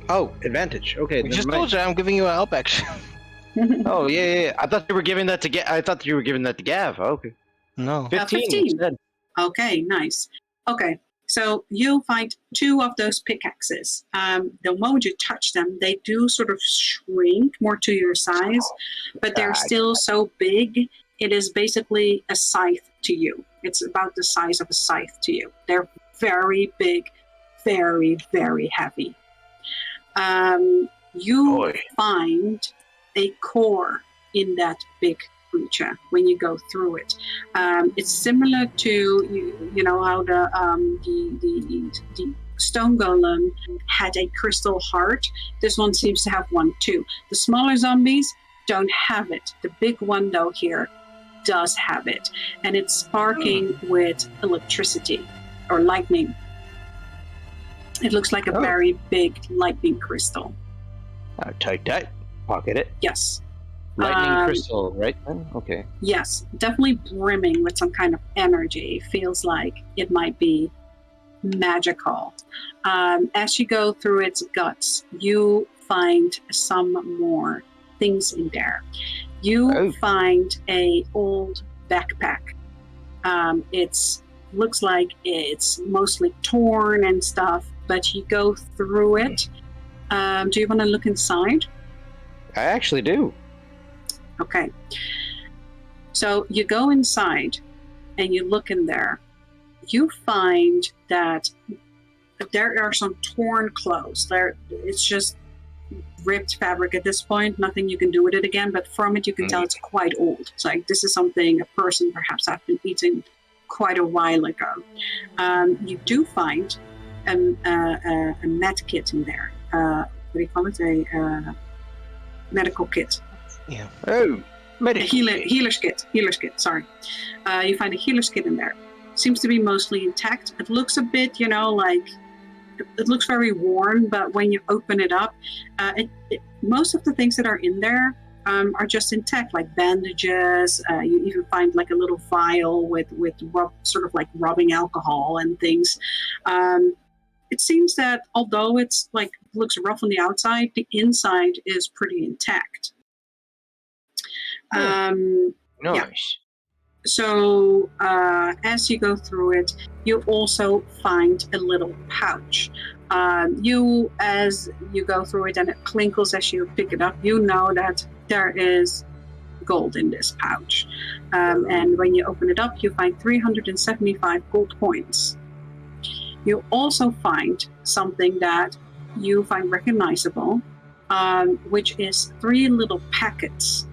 Oh, advantage. Okay. I just told you I'm giving you a help action. Oh yeah. I thought you were giving that to Gav. Okay. No. 15. Instead. Okay, nice. Okay, so you find 2 of those pickaxes. The moment you touch them, they do sort of shrink more to your size, but they're still so big. It is basically a scythe to you. It's about the size of a scythe to you. They're very big, very, very heavy. You find a core in that big creature when you go through it. It's similar to you know how the stone golem had a crystal heart. This one seems to have one too. The smaller zombies don't have it. The big one though here does have it, and it's sparking with electricity or lightning. It looks like a very big lightning crystal. I'll take that. Pocket it. Yes. Lightning crystal, right then? Okay. Yes, definitely brimming with some kind of energy. Feels like it might be magical. As you go through its guts, you find some more things in there. You find a old backpack. It's looks like it's mostly torn and stuff, but you go through it. Do you want to look inside? I actually do. Okay. So you go inside and you look in there. You find that there are some torn clothes. It's just ripped fabric at this point. Nothing you can do with it again, but from it you can tell it's quite old. It's like this is something a person perhaps have been eating quite a while ago. You do find a med kit in there. What do you call it? A medical kit. Yeah. Oh, Healer's kit. Sorry. You find a healer's kit in there. Seems to be mostly intact. It looks a bit, like it looks very worn, but when you open it up, most of the things that are in there are just intact, like bandages. You even find like a little vial with sort of like rubbing alcohol and things. It seems that although it's like looks rough on the outside, the inside is pretty intact. Nice. So as you go through it, you also find a little pouch. As you go through it and it clinkles as you pick it up, you know that there is gold in this pouch. And when you open it up, you find 375 gold coins. You also find something that you find recognizable, which is 3 little packets.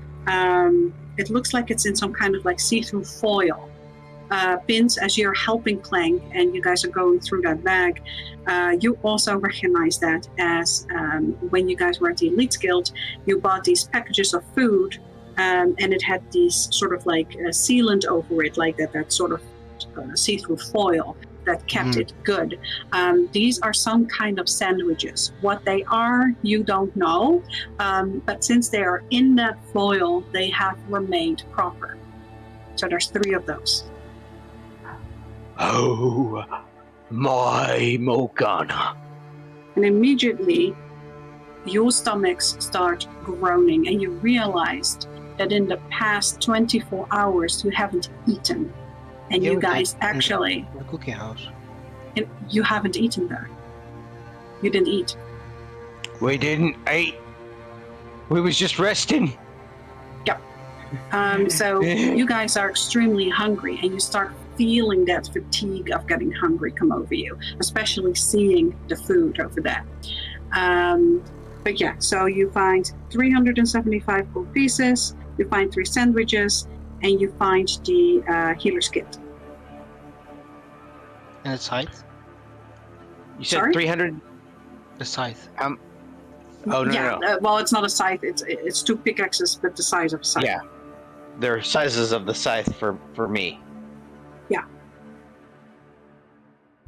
It looks like it's in some kind of like see-through foil. Pins, as you're helping Clank and you guys are going through that bag, you also recognize that as when you guys were at the Elite Guild, you bought these packages of food, and it had these sort of like sealant over it, like that sort of see-through foil that kept it good. These are some kind of sandwiches. What they are, you don't know, but since they are in that foil, they have remained proper. So there's 3 of those. Oh, my Morgana. And immediately, your stomachs start groaning, and you realized that in the past 24 hours, you haven't eaten. And you guys actually... The cookie house. You haven't eaten there. You didn't eat. We didn't eat. We was just resting. Yep. So you guys are extremely hungry, and you start feeling that fatigue of getting hungry come over you, especially seeing the food over there. But yeah, so you find 375 gold pieces, you find 3 sandwiches, and you find the healer's kit. And the scythe? You said Sorry? 300? The scythe. Oh, no, Yeah, no. well, it's not a scythe, it's 2 pickaxes, but the size of a scythe. Yeah. They're sizes of the scythe for me.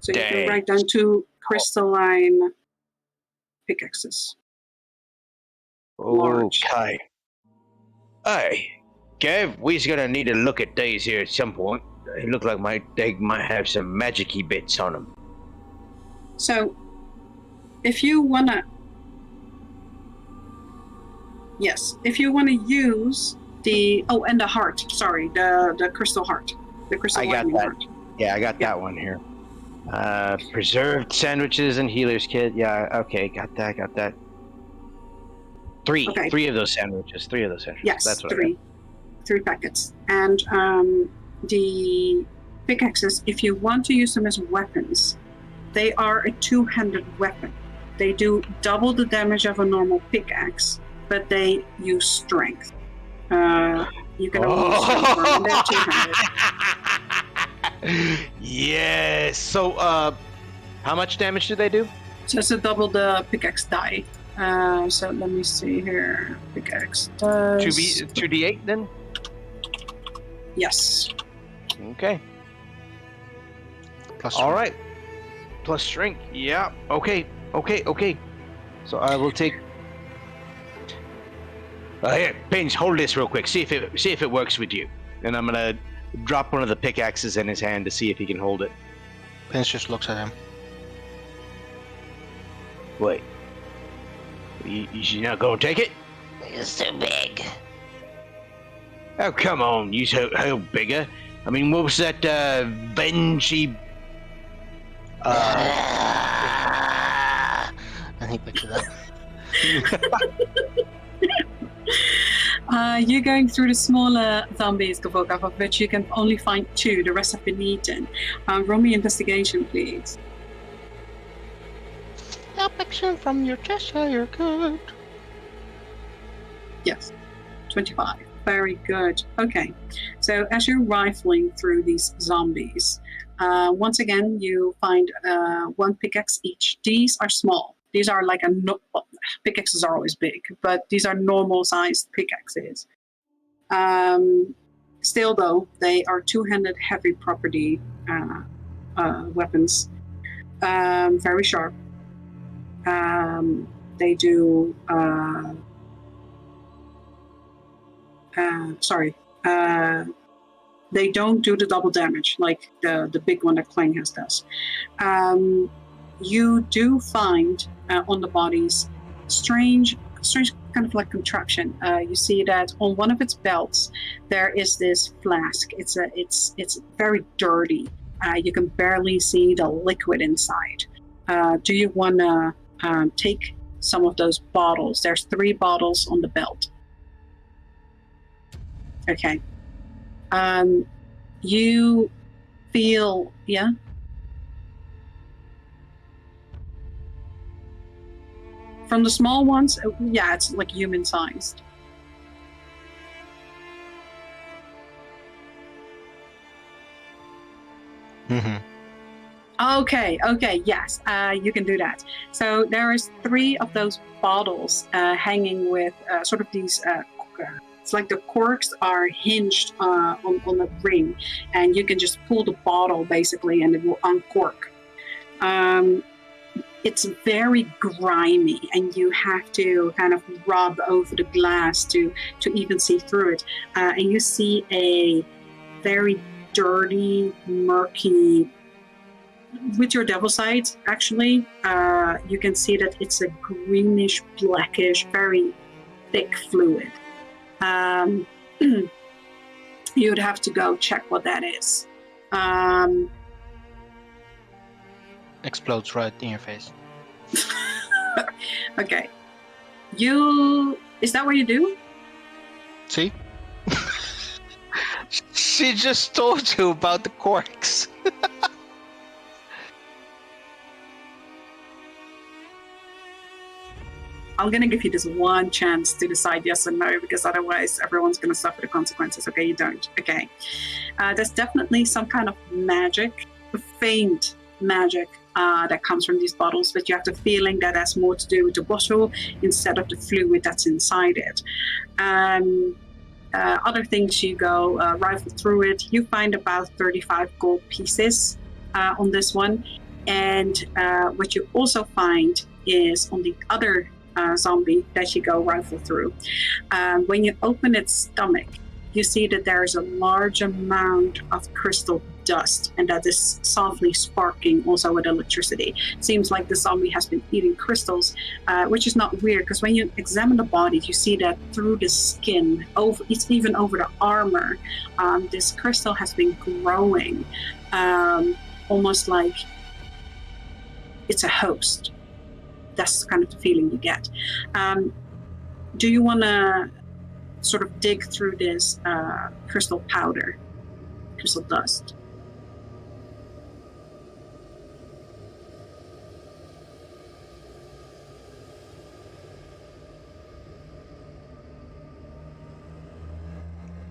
So you Dang. can write down 2 crystalline pickaxes. Large. Okay. Hey, Kev, we's gonna need to look at these here at some point. They look like they might have some magic-y bits on them. So, if you wanna... Yes, if you wanna use the... Oh, and the heart. Sorry, the crystal heart. The crystal I got lightning that. heart. Yeah, I got that one here. Preserved sandwiches and healer's kit. Yeah, okay, got that. 3. Okay. 3 of those sandwiches. 3 of those sandwiches. Yes, That's what 3. 3 packets. And the pickaxes, if you want to use them as weapons, they are a 2-handed weapon. They do double the damage of a normal pickaxe, but they use strength. You can only use strength for them, and they're 2-handed. Yes. So, how much damage do they do? So it's a double the pickaxe die. So let me see here. Pickaxe does... 2d8 then? Yes. Okay. Plus All right. Plus strength. Yeah. Okay. So I will take. Here, Pins, hold this real quick. See if it works with you. And I'm gonna drop one of the pickaxes in his hand to see if he can hold it. Pins just looks at him. Wait. You not gonna take it? It's too big. Oh, come on. You how bigger? I mean, what was that, Benji? And he picks it up. You're going through the smaller zombies, Gavokov, of which you can only find 2. The rest have been eaten. Roll me investigation, please. Help action from your Cheshire, you're good. Yes. 25. Very good. Okay. So as you're rifling through these zombies, once again, you find 1 pickaxe each. These are small. These are like pickaxes are always big, but these are normal-sized pickaxes. Still, though, they are 2-handed heavy property weapons. Very sharp. They do sorry. They don't do the double damage like the big one that Clang has does. You do find on the bodies strange kind of like contraption. You see that on one of its belts there is this flask. It's very dirty. You can barely see the liquid inside. Do you want to take some of those bottles? There's 3 bottles on the belt. Okay. You feel, yeah? From the small ones, yeah, it's like human-sized. Mm-hmm. Okay, yes, you can do that. So there is 3 of those bottles hanging with sort of these. It's like the corks are hinged on a ring, and you can just pull the bottle basically, and it will uncork. It's very grimy, and you have to kind of rub over the glass to even see through it. And you see a very dirty, murky. With your devil sight, actually, you can see that it's a greenish, blackish, very thick fluid. You'd have to go check what that is. Explodes right in your face. Okay. Is that what you do? See? She just told you about the corks. I'm going to give you this one chance to decide yes or no, because otherwise everyone's going to suffer the consequences. Okay, you don't. Okay. There's definitely some kind of magic, faint magic that comes from these bottles, but you have the feeling that has more to do with the bottle instead of the fluid that's inside it. Other things, you go rifle through it. You find about 35 gold pieces on this one. And what you also find is on the other zombie that you go rifle through. When you open its stomach, you see that there is a large amount of crystal dust, and that is softly sparking also with electricity. It seems like the zombie has been eating crystals, which is not weird, because when you examine the body, you see that through the skin, it's even over the armor, this crystal has been growing, almost like it's a host. That's kind of the feeling you get. Do you want to sort of dig through this crystal powder, crystal dust?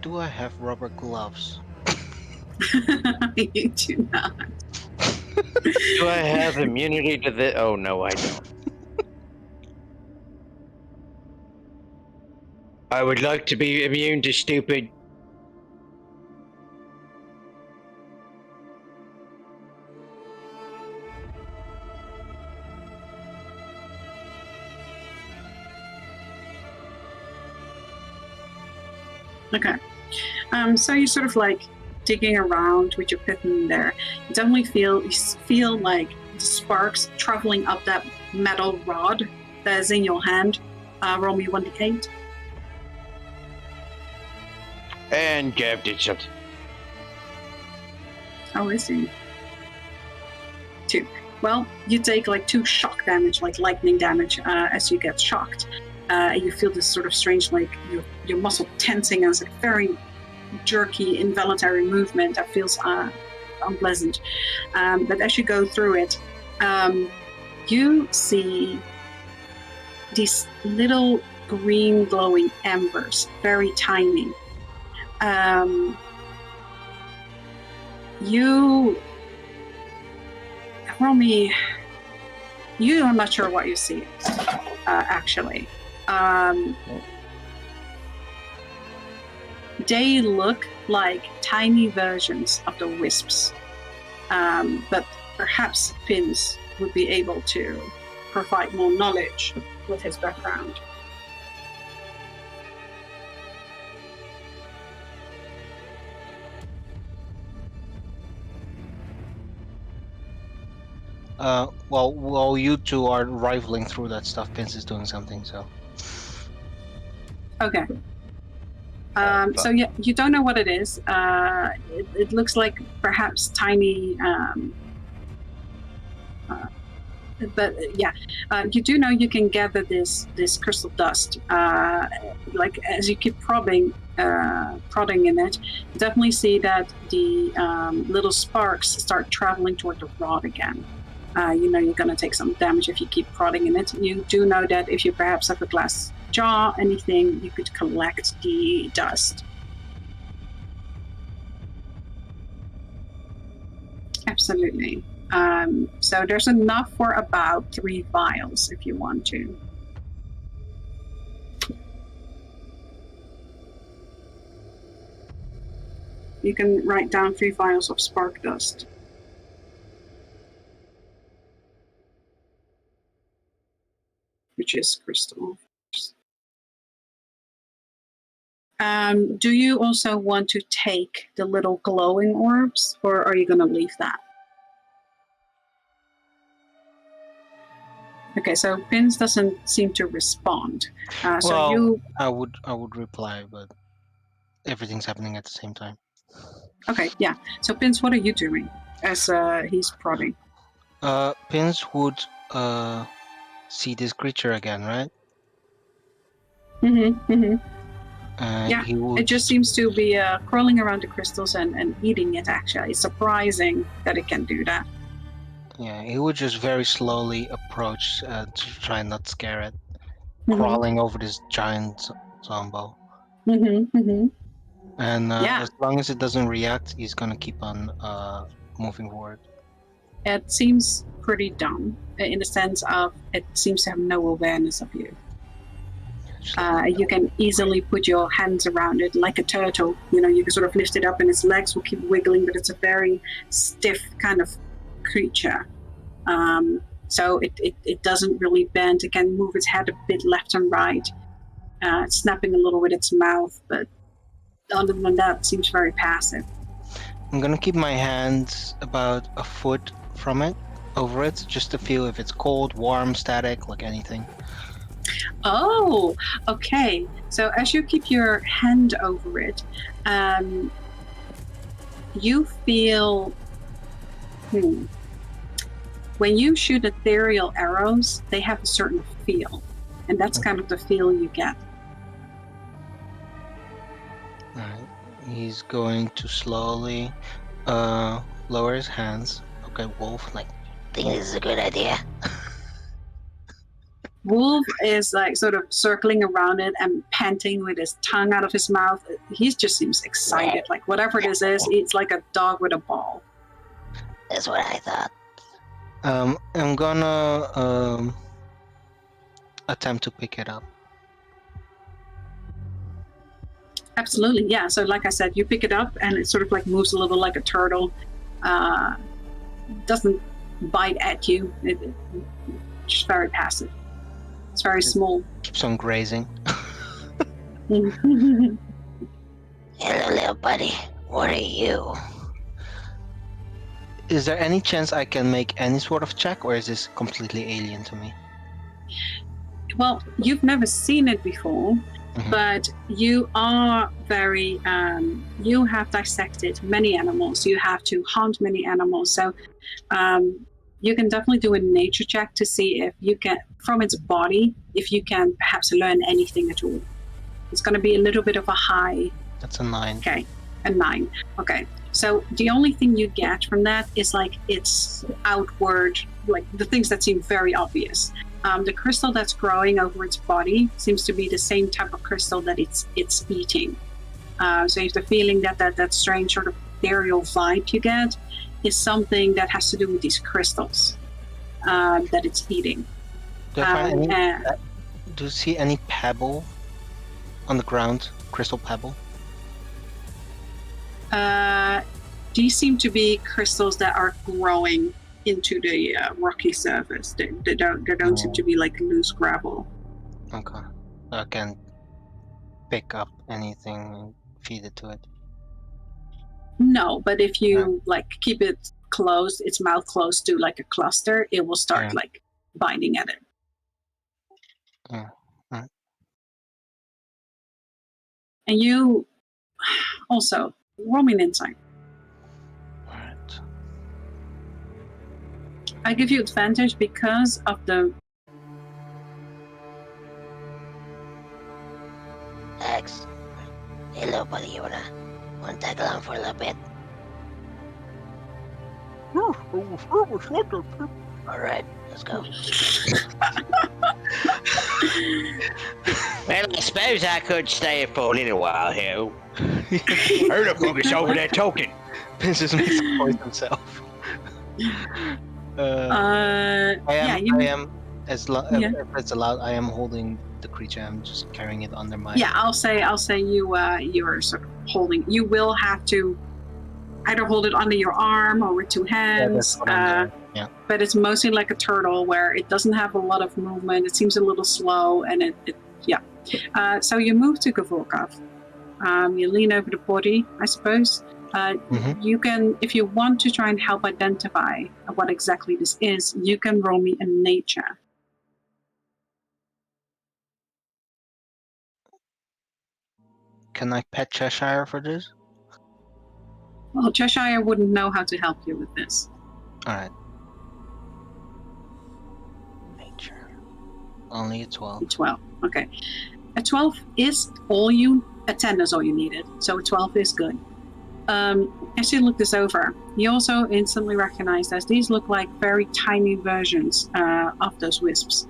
Do I have rubber gloves? You do not. Do I have immunity to this? Oh, no, I don't. I would like to be immune to stupid. Okay. So you sort of like digging around with your pippin there. You definitely feel like the sparks traveling up that metal rod that is in your hand. Roll me 1d8. And Gav did something. Oh, I see. 2. Well, you take like 2 shock damage, like lightning damage, as you get shocked. And you feel this sort of strange, like your muscle tensing as a very jerky, involuntary movement that feels unpleasant. But as you go through it, you see these little green glowing embers, very tiny. You roll me. You are not sure what you see, actually. They look like tiny versions of the wisps, but perhaps Pins would be able to provide more knowledge with his background. Well, while you two are rifling through that stuff, Pins is doing something. So. Okay. Fuck. So yeah, you don't know what it is. It looks like perhaps tiny. But yeah, you do know you can gather this crystal dust. Like as you keep prodding in it, you definitely see that the little sparks start traveling toward the rod again. You know you're going to take some damage if you keep prodding in it. You do know that if you perhaps have a glass jar, anything, you could collect the dust. Absolutely. So there's enough for about 3 vials if you want to. You can write down 3 vials of spark dust. Which is crystal. Do you also want to take the little glowing orbs, or are you going to leave that? Okay, so Pins doesn't seem to respond. I would reply, but everything's happening at the same time. Okay, yeah. So Pins, what are you doing as he's prodding? Pins would see this creature again, right? Mm-hmm, mm-hmm. Yeah, He would. it just seems to be crawling around the crystals and eating it, actually. It's surprising that it can do that. Yeah, he would just very slowly approach to try and not scare it, Mhm. crawling over this giant zombo. Mm-hmm, mm-hmm. And Yeah. as long as it doesn't react, he's gonna keep on moving forward. It seems pretty dumb in the sense of it seems to have no awareness of you. You can easily put your hands around it like a turtle. You know, you can sort of lift it up and its legs will keep wiggling, but it's a very stiff kind of creature. So it doesn't really bend. It can move its head a bit left and right, snapping a little with its mouth, but other than that, it seems very passive. I'm gonna keep my hands about a foot from it, over it, just to feel if it's cold, warm, static, like anything. Oh, okay. So as you keep your hand over it, you feel. When you shoot ethereal arrows, they have a certain feel, and that's kind of the feel you get. Alright. He's going to slowly lower his hands. Okay, Wolf, like. Think this is a good idea. Wolf is like sort of circling around it and panting with his tongue out of his mouth. He just seems excited. Like whatever this is, it's like a dog with a ball. That's what I thought. I'm gonna attempt to pick it up. Absolutely, yeah. So like I said, you pick it up and it sort of like moves a little like a turtle. Doesn't bite at you. It's just very passive. It's very small. Keeps on grazing. Hello, little buddy. What are you? Is there any chance I can make any sort of check, or is this completely alien to me? Well, you've never seen it before, but you are very, you have dissected many animals. You have to hunt many animals. So you can definitely do a nature check to see if you can, from its body, if you can perhaps learn anything at all. It's going to be a little bit of a high. That's a 9. Okay, a 9. Okay. So the only thing you get from that is like its outward, like the things that seem very obvious. The crystal that's growing over its body seems to be the same type of crystal that it's eating. So you have the feeling that strange sort of ethereal vibe you get is something that has to do with these crystals that it's eating. Do you see any pebble on the ground? Crystal pebble? These seem to be crystals that are growing into the rocky surface. They don't seem to be like loose gravel. Okay. I can't pick up anything and feed it to it. No, but if you like keep it closed, its mouth closed to like a cluster, it will start like biting at it. And you also roll me an insight. Alright. I give you advantage because of the. X. Hello, buddy. You wanna tag along for a little bit? Alright, let's go. Well, I suppose I could stay for a little while here. Who the fuck is over there talking? Vince just makes the voice himself. I am if it's allowed, I am holding the creature. I'm just carrying it under my. Yeah, I'll say you are sort of holding. You will have to either hold it under your arm or with two hands. But it's mostly like a turtle where it doesn't have a lot of movement. It seems a little slow, and so you move to Gavorkov. You lean over the body, I suppose. You can, if you want to try and help identify what exactly this is, you can roll me a nature. Can I pet Cheshire for this? Well, Cheshire wouldn't know how to help you with this. Alright. Nature. Only a 12. 12, okay. A 12 is all you, a 10 is all you needed, so a 12 is good. As you look this over, you also instantly recognize that these look like very tiny versions of those wisps.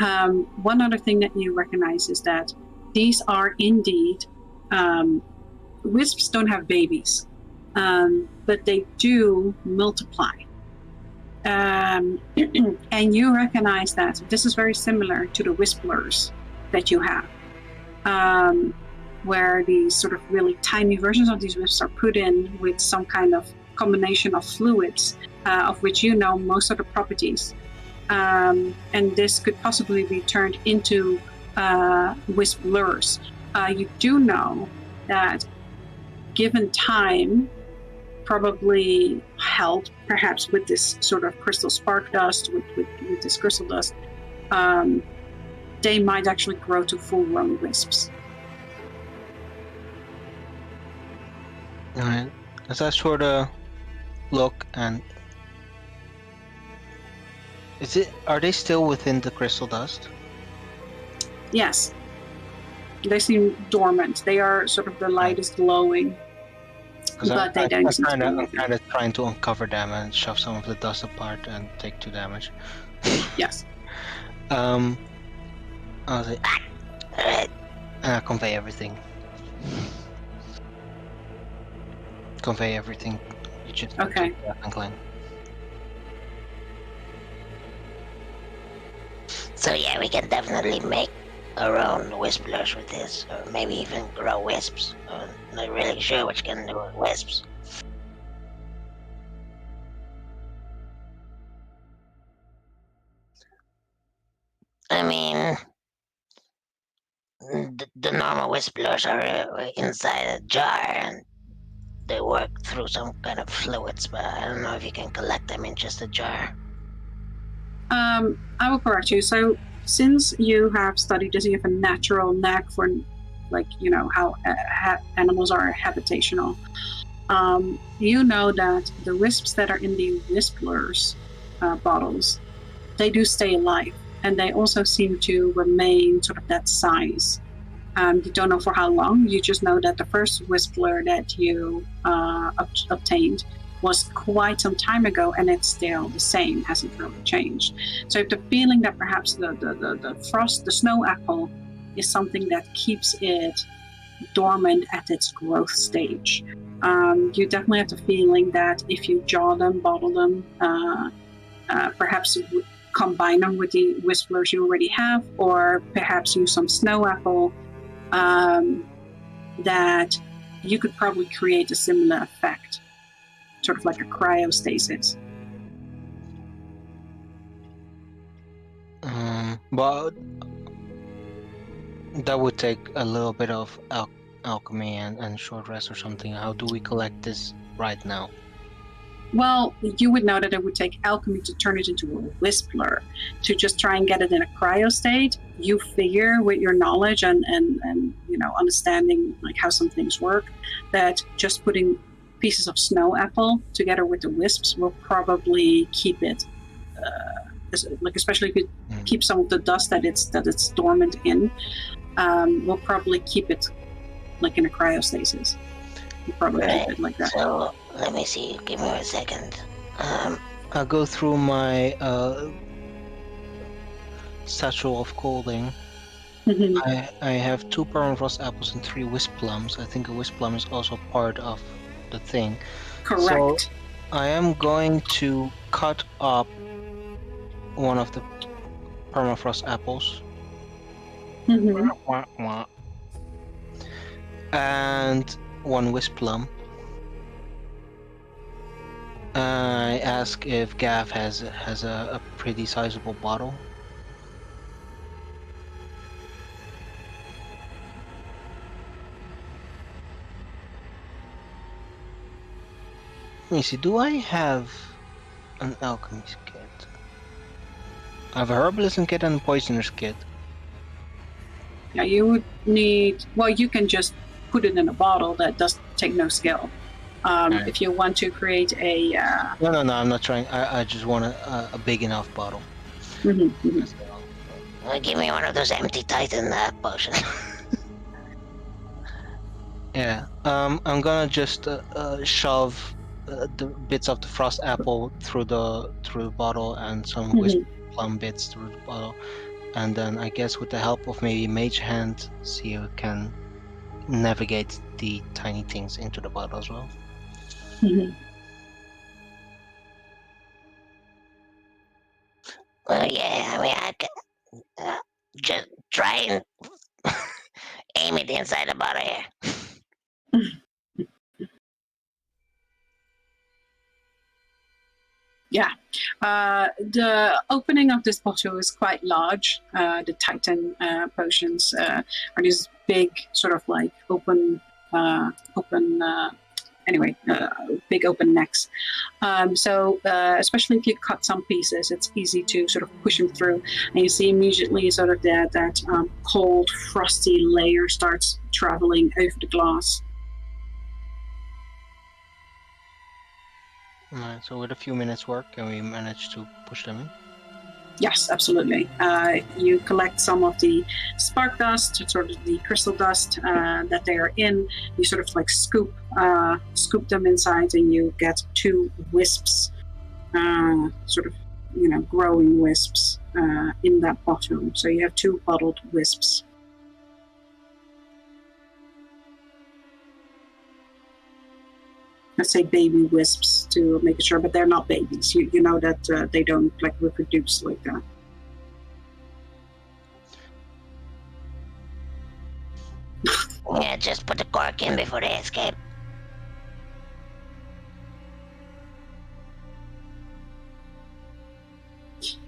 One other thing that you recognize is that these are indeed, wisps don't have babies, but they do multiply. And you recognize that this is very similar to the wisplers that you have. Where these sort of really tiny versions of these wisps are put in with some kind of combination of fluids, of which you know most of the properties. And this could possibly be turned into wisp lures. You do know that given time, probably helped perhaps with this sort of crystal spark dust, with this crystal dust, they might actually grow to full-grown wisps. Alright. As I sort of look and are they still within the crystal dust? Yes. They seem dormant. They are sort of, the light is glowing. But they don't seem to be moving. I'm kind of trying to uncover them and shove some of the dust apart and take 2 damage. Yes. I'll say, convey everything. Convey everything. You just okay. So yeah, we can definitely make our own wisplers with this, or maybe even grow wisps. I'm not really sure what you can do with wisps. I mean, the normal wisplers are inside a jar and they work through some kind of fluids, but I don't know if you can collect them in just a jar. I will correct you. So, since you have studied this, you have a natural knack for, like, you know, how animals are habitational. You know that the wisps that are in the wisplers bottles, they do stay alive, and they also seem to remain sort of that size. You don't know for how long. You just know that the first wispler that you obtained was quite some time ago, and it's still the same, hasn't really changed. So the feeling that perhaps the frost, the snow apple, is something that keeps it dormant at its growth stage. You definitely have the feeling that if you jaw them, bottle them, perhaps combine them with the wisplers you already have, or perhaps use some snow apple, that you could probably create a similar effect, sort of like a cryostasis. But that would take a little bit of alchemy and short rest or something. How do we collect this right now? Well, you would know that it would take alchemy to turn it into a whispler. To just try and get it in a cryo state, you figure with your knowledge and understanding like how some things work, that just putting pieces of snow apple together with the wisps will probably keep it, especially if you keep some of the dust that it's dormant in, will probably keep it like in a cryostasis. You probably keep it like that. So let me see. Give me a second. I'll go through my satchel of clothing. Mhm. I have 2 permafrost apples and 3 wisp plums. I think a wisp plum is also part of the thing. Correct. So I am going to cut up one of the permafrost apples. Mhm. Wah, wah. And 1 wisp plum. I ask if Gav has a pretty sizable bottle. Let me see, do I have an alchemist kit? I have a herbalist kit and a poisoner's kit. Yeah, you would need. Well, you can just put it in a bottle. That does take no skill. Right. If you want to create a. No, I'm not trying. I just want a big enough bottle. Mhm, mhm. Give me one of those empty Titan potions. Yeah. I'm gonna just shove the bits of the frost apple through the bottle and some wisp plum bits through the bottle, and then I guess with the help of maybe Mage Hand, see if we can navigate the tiny things into the bottle as well. Mhm. Well, yeah, I mean, I can just try and aim it inside the bottle here. Yeah. The opening of this bottle is quite large. The Titan potions are these big, sort of like big open necks. So especially if you cut some pieces, it's easy to sort of push them through, and you see immediately sort of that cold, frosty layer starts traveling over the glass. Alright, so with a few minutes work, can we manage to push them in? Yes, absolutely. You collect some of the spark dust, sort of the crystal dust that they are in. You sort of like scoop them inside, and you get 2 wisps, sort of growing wisps in that bottle. So you have 2 bottled wisps. Let's say baby wisps to make sure, but they're not babies. You know that they don't like reproduce like that. Yeah, just put the cork in before they escape.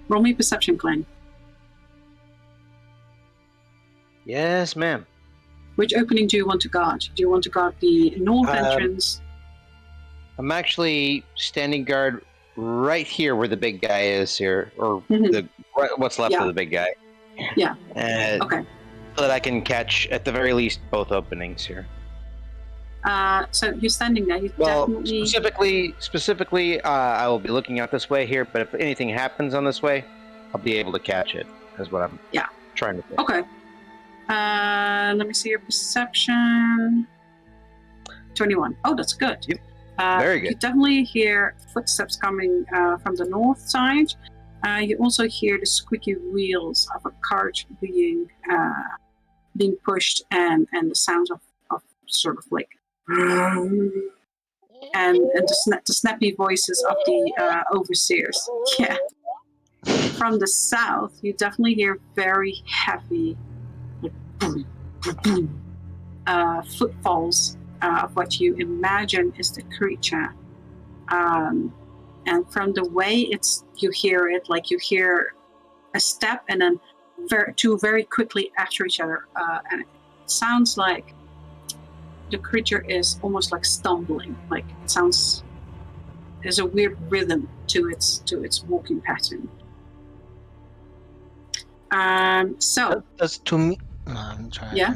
Roll me perception, Glenn. Yes, ma'am. Which opening do you want to guard? Do you want to guard the north entrance? I'm actually standing guard right here where the big guy is here, or what's left of the big guy. Yeah. Okay. So that I can catch, at the very least, both openings here. So you're standing there. You definitely... specifically, I will be looking out this way here. But if anything happens on this way, I'll be able to catch it. Is what I'm trying to say. Okay. Let me see your perception. 21. Oh, that's good. Yep. Very good. You definitely hear footsteps coming from the north side. You also hear the squeaky wheels of a cart being pushed, and the sounds of sort of like and the snappy voices of the overseers. Yeah. From the south, you definitely hear very heavy footfalls of what you imagine is the creature. And from the way you hear it, like you hear a step and then 2 very quickly after each other. And it sounds like the creature is almost like stumbling. Like it sounds there's a weird rhythm to its walking pattern. So That's to me. No, I'm trying. Yeah.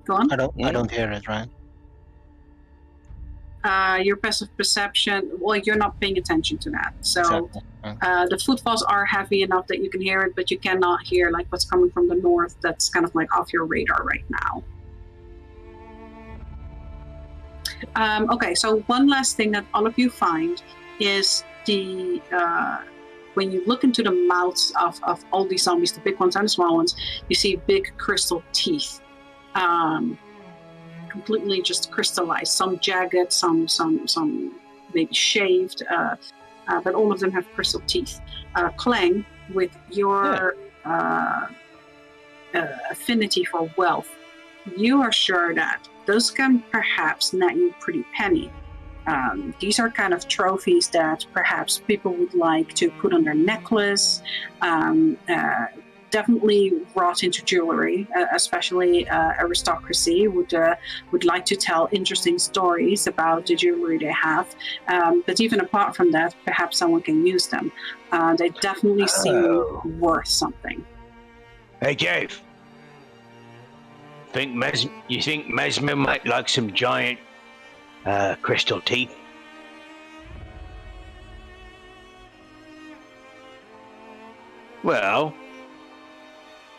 Go on. I don't hear it, right? Your passive perception, well, you're not paying attention to that. So Exactly. Right. the footfalls are heavy enough that you can hear it, but you cannot hear like what's coming from the north. That's kind of like off your radar right now. Okay, so one last thing that all of you find is the when you look into the mouths of all these zombies, the big ones and the small ones, you see big crystal teeth. Completely just crystallized, some jagged, some maybe shaved, but all of them have crystal teeth. Clang, with your affinity for wealth, you are sure that those can perhaps net you pretty penny. These are kind of trophies that perhaps people would like to put on their necklace. Definitely wrought into jewelry, especially aristocracy would like to tell interesting stories about the jewelry they have. But even apart from that, perhaps someone can use them. They definitely seem worth something. Hey, Dave. You think Mesmer might like some giant crystal teeth? Well,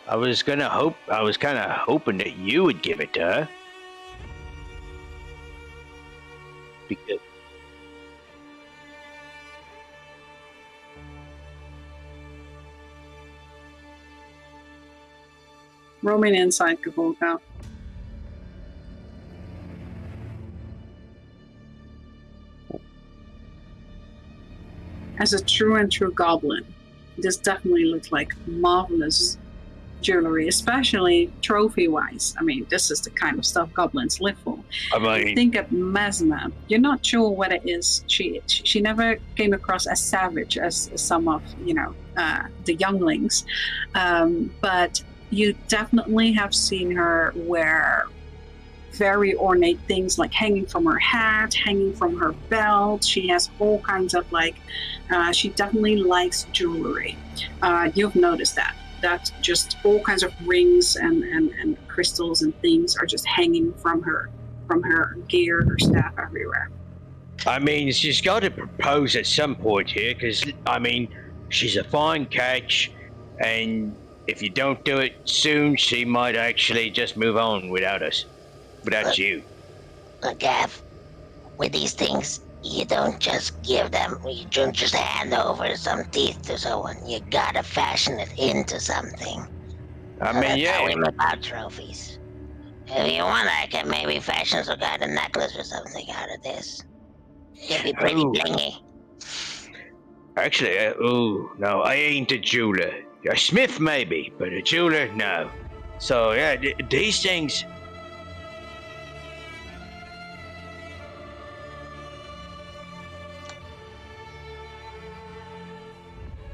I was kind of hoping that you would give it to her. Because Roll me an insight, Gavolka. As a true goblin, this definitely looks like marvelous jewelry, especially trophy-wise. I mean, this is the kind of stuff goblins live for. I mean, Think of Mesmer. You're not sure what it is. She never came across as savage as some of the younglings, but you definitely have seen her wear very ornate things, like hanging from her hat, hanging from her belt. She has all kinds of she definitely likes jewelry. You've noticed that just all kinds of rings and crystals and things are just hanging from her gear, her staff, everywhere. I mean, she's got to propose at some point here, because, I mean, she's a fine catch, and if you don't do it soon, she might actually just move on without us. Without you. Look, Gav, with these things, you don't just give them, you don't just hand over some teeth to someone. You gotta fashion it into something. I mean, that's yeah. how we make our trophies. If you want, I can maybe fashion some kind of necklace or something out of this. It'd be pretty blingy. Actually, no, I ain't a jeweler. A smith maybe, but a jeweler, no. So yeah, these things.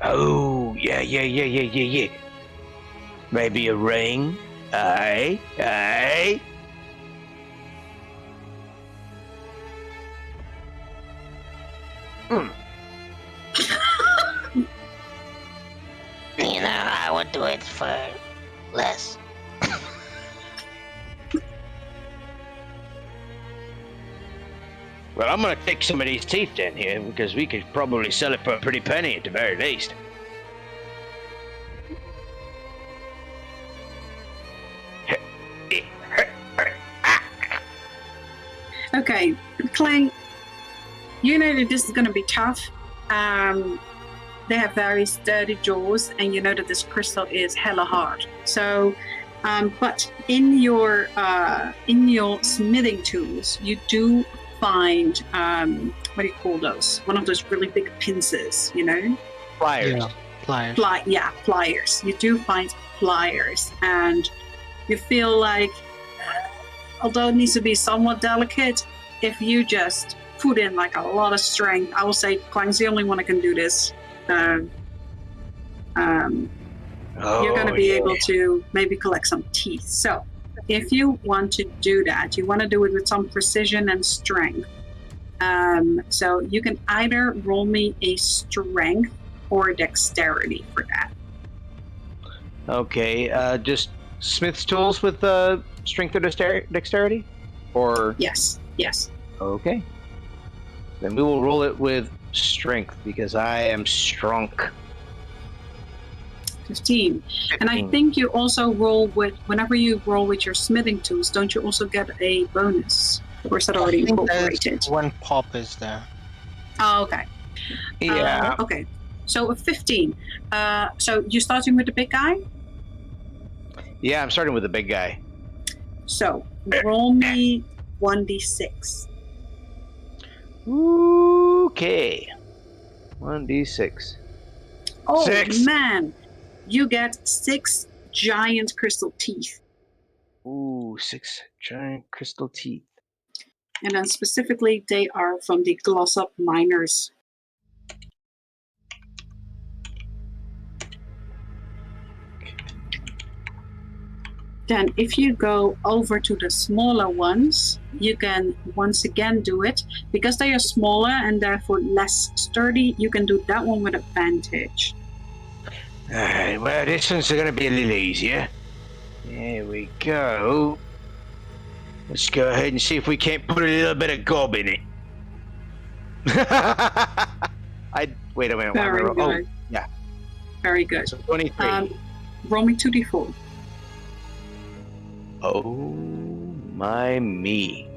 Oh, yeah. Maybe a ring? Aye. You know, I would do it for less. Well, I'm gonna take some of these teeth then here, because we could probably sell it for a pretty penny at the very least. Okay, Clang, you know that this is going to be tough. They have very sturdy jaws, and you know that this crystal is hella hard. So, but in your smithing tools, you do find what do you call those? One of those really big pincers, you know? Pliers. Yeah, pliers. Pliers. You do find pliers, and you feel like, although it needs to be somewhat delicate, if you just put in like a lot of strength, I will say Clang's the only one that can do this. You're going to be able to maybe collect some teeth. So if you want to do that, you want to do it with some precision and strength. So you can either roll me a strength or dexterity for that. Okay, just Smith's tools with strength or dexterity? Or. Yes. Okay. Then we will roll it with strength because I am strong. 15. And I think you also roll with, whenever you roll with your smithing tools, don't you also get a bonus? Or is that already I think incorporated? that's when Pop is there. Oh, okay. Yeah. Okay. So a 15. So you're starting with the big guy? Yeah, I'm starting with the big guy. So roll me 1d6. Okay. 1d6. Oh, 6. man. You get 6 giant crystal teeth. Ooh, 6 giant crystal teeth. And then specifically, they are from the gloss up miners. Then if you go over to the smaller ones, you can once again do it. Because they are smaller and therefore less sturdy, you can do that one with advantage. Alright, well, this one's gonna be a little easier. There we go. Let's go ahead and see if we can't put a little bit of gob in it. Wait a minute. Very Oh, good. yeah. Very good. So 23. Roll me 2d4. Oh my me.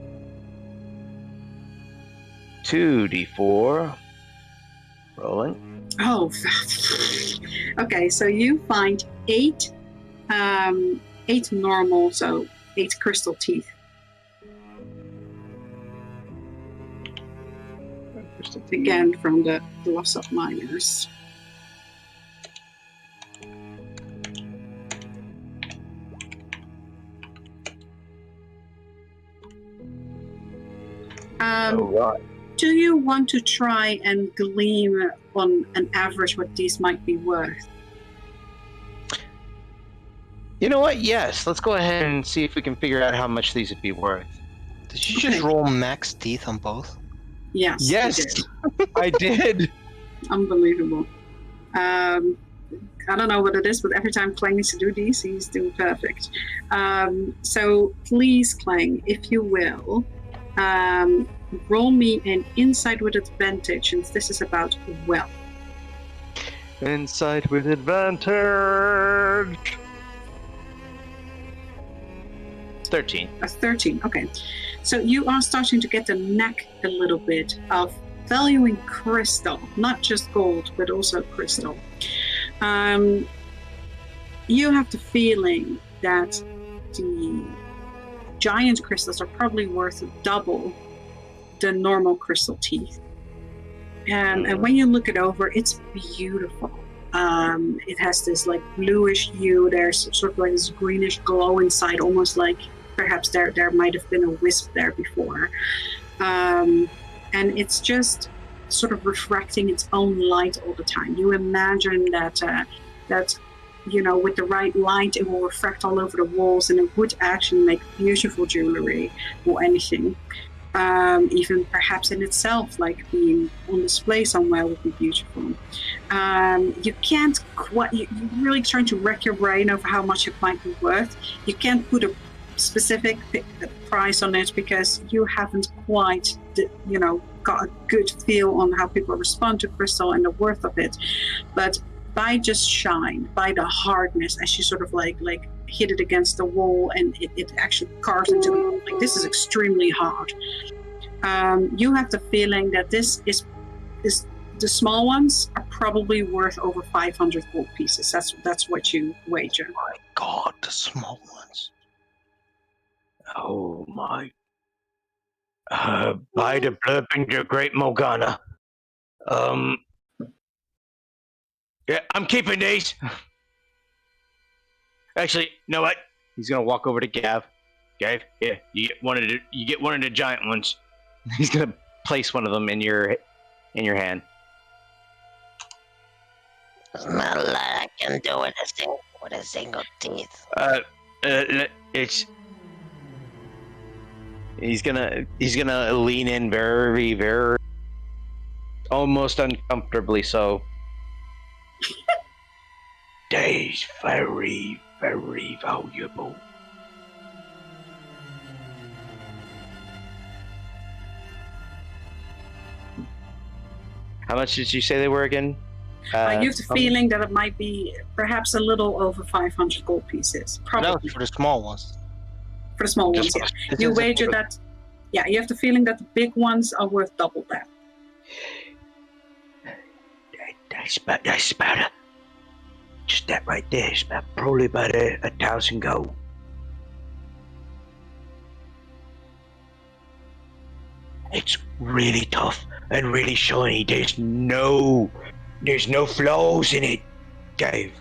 2d4. Rolling. Oh, okay. So you find 8 normal, so 8 crystal teeth. Again, from the gloss up miners. Right. Do you want to try and glean on an average what these might be worth? You know what? Yes. Let's go ahead and see if we can figure out how much these would be worth. Did you just roll max teeth on both? Yes, Yes. you did. I did. Unbelievable. I don't know what it is, but every time Clang needs to do these, he's doing perfect. So please, Clang, if you will, roll me an insight with advantage, since this is about wealth. Insight with advantage. 13. A 13, okay. So you are starting to get the knack a little bit of valuing crystal, not just gold, but also crystal. You have the feeling that the giant crystals are probably worth double the normal crystal teeth. And when you look it over, it's beautiful. It has this like bluish hue. There's sort of like this greenish glow inside, almost like perhaps there might have been a wisp there before. And it's just sort of refracting its own light all the time. You imagine that with the right light, it will refract all over the walls, and it would actually make beautiful jewelry or anything. Even perhaps in itself, like being on display somewhere would be beautiful. You can't quite, you're really trying to rack your brain over how much it might be worth. You can't put a specific price on it because you haven't quite, got a good feel on how people respond to crystal and the worth of it. But by just shine, by the hardness, as you sort of like hit it against the wall and it actually carves into it, like this is extremely hard. You have the feeling that this is the small ones are probably worth over 500 gold pieces. That's what you wager. Oh my god, the small ones. Oh my. By the blurb in your great Morgana. Yeah, I'm keeping these. Actually, you know what? He's gonna walk over to Gav. Gav, yeah, you get one of the giant ones. He's gonna place one of them in your hand. There's not a lot I can do with a single teeth. It's He's gonna lean in very, very, almost uncomfortably so. That is very, very valuable. How much did you say they were again? You have the feeling that it might be perhaps a little over 500 gold pieces. That Probably was for the small ones. for the small ones, yeah. This You is a- wager that, yeah, you have the feeling that the big ones are worth double that. That's about just that right there is probably about 1,000 gold. It's really tough and really shiny. There's no flaws in it, Dave.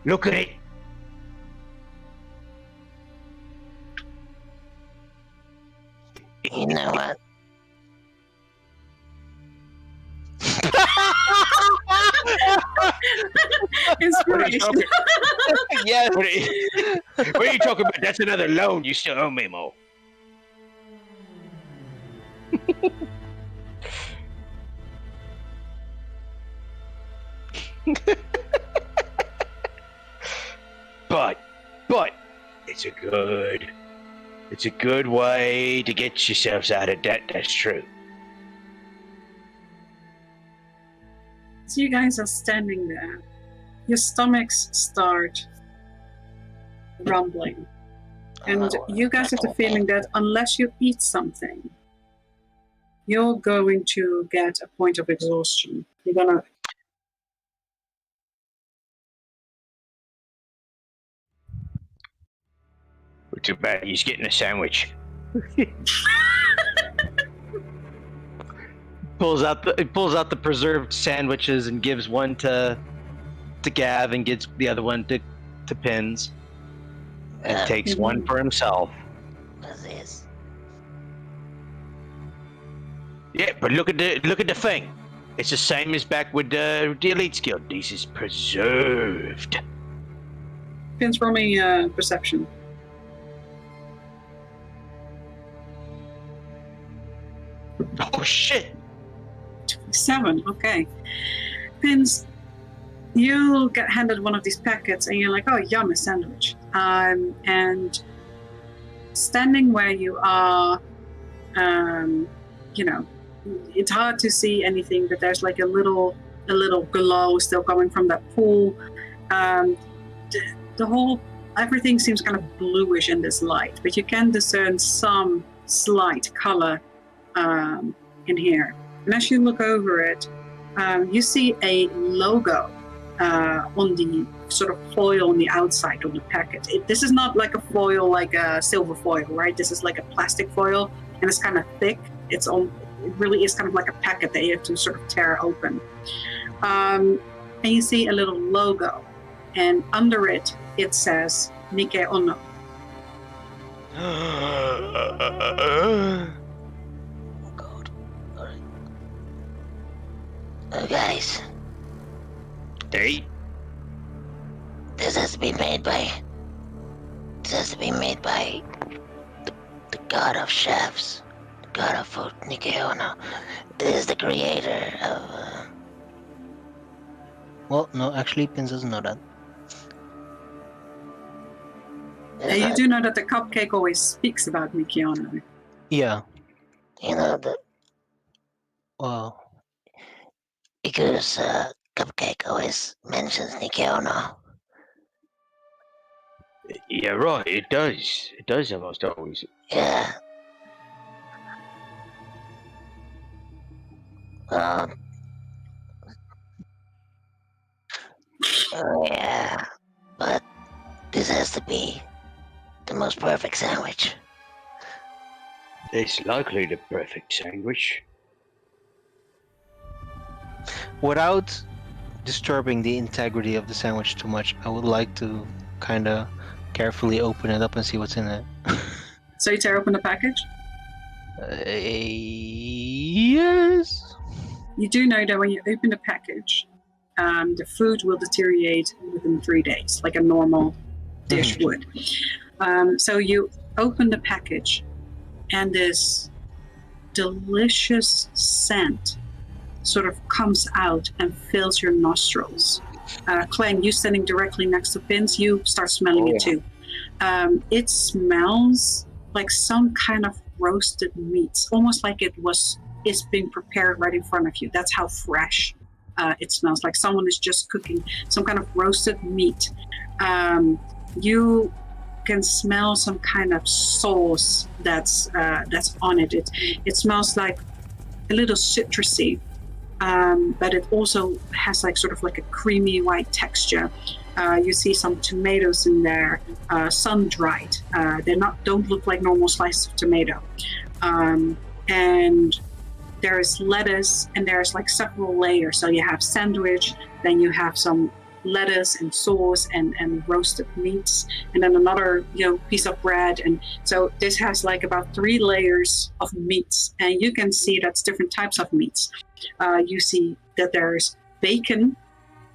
Look at it. You know what? Inspiration. Yes. What are you talking about? That's another loan. You still owe me more. but it's a good way to get yourselves out of debt. That's true. So you guys are standing there. Your stomachs start rumbling. And you guys have the feeling that unless you eat something, you're going to get a point of exhaustion. You're gonna. Too bad he's getting a sandwich. Pulls out the preserved sandwiches and gives one to Gav and gives the other one to Pins, and takes one for himself. What's this? Yeah, but look at the thing. It's the same as back with the Elite Guild. This is preserved. Pins, roll me perception. Oh shit! 7, okay. Pins, you get handed one of these packets and you're like, oh, yum, a sandwich. And standing where you are, you know, it's hard to see anything, but there's like a little glow still coming from that pool. The whole, everything seems kind of bluish in this light, but you can discern some slight color in here. And as you look over it, you see a logo on the sort of foil on the outside of the packet. This is not like a foil, like a silver foil, right? This is like a plastic foil, and it's kind of thick. It really is kind of like a packet that you have to sort of tear open. And you see a little logo, and under it, it says Nike Ono. God. Alright. Oh, guys. Hey, This has to be made by the god of chefs, the god of food, Nike Ono. This is the creator of. Well, no, actually, Pins doesn't know that. And you do know that the cupcake always speaks about Nike Ono. Yeah, You know, well, because Cupcake always mentions Nike Ono. yeah, right. It does. It does almost always. Yeah. Yeah. But this has to be the most perfect sandwich. It's likely the perfect sandwich. without disturbing the integrity of the sandwich too much, I would like to kind of carefully open it up and see what's in it. So you tear open the package. Yes. You do know that when you open the package, the food will deteriorate within 3 days, like a normal dish would. So you open the package, and this delicious scent sort of comes out and fills your nostrils. Clang, you standing directly next to Pins, you start smelling it too. It smells like some kind of roasted meat, almost like it's being prepared right in front of you. That's how fresh it smells, like someone is just cooking some kind of roasted meat. You can smell some kind of sauce that's on it. It smells like a little citrusy, but it also has like sort of like a creamy white texture. You see some tomatoes in there, sun dried. Don't look like normal slices of tomato. And there's lettuce, and there's like several layers. So you have sandwich, then you have some lettuce and sauce and roasted meats, and then another piece of bread. And so this has like about 3 layers of meats, and you can see that's different types of meats. You see that there's bacon,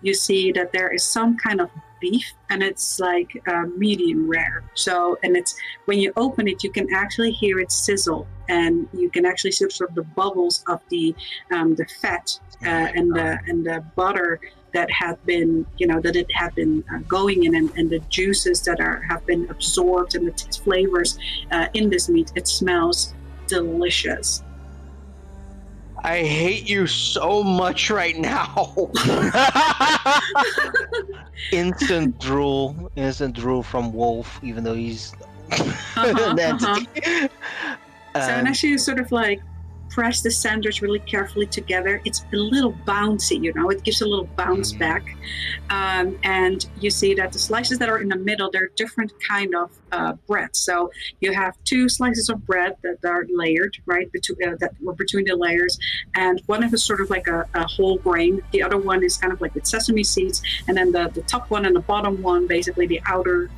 you see that there is some kind of beef, and it's like medium rare. So, and it's when you open it, you can actually hear it sizzle, and you can actually see sort of the bubbles of the fat and the butter that had been going in, and the juices that have been absorbed, and the flavors in this meat. It smells delicious. I hate you so much right now. Instant drool from Wolf, even though he's an entity. So, and as you sort of like press the sandwich really carefully together, it's a little bouncy, it gives a little bounce back. And you see that the slices that are in the middle, they're different kind of bread. So you have 2 slices of bread that are layered, right, that were between the layers. And one of is sort of like a whole grain. The other one is kind of like with sesame seeds. And then the top one and the bottom one, basically the outer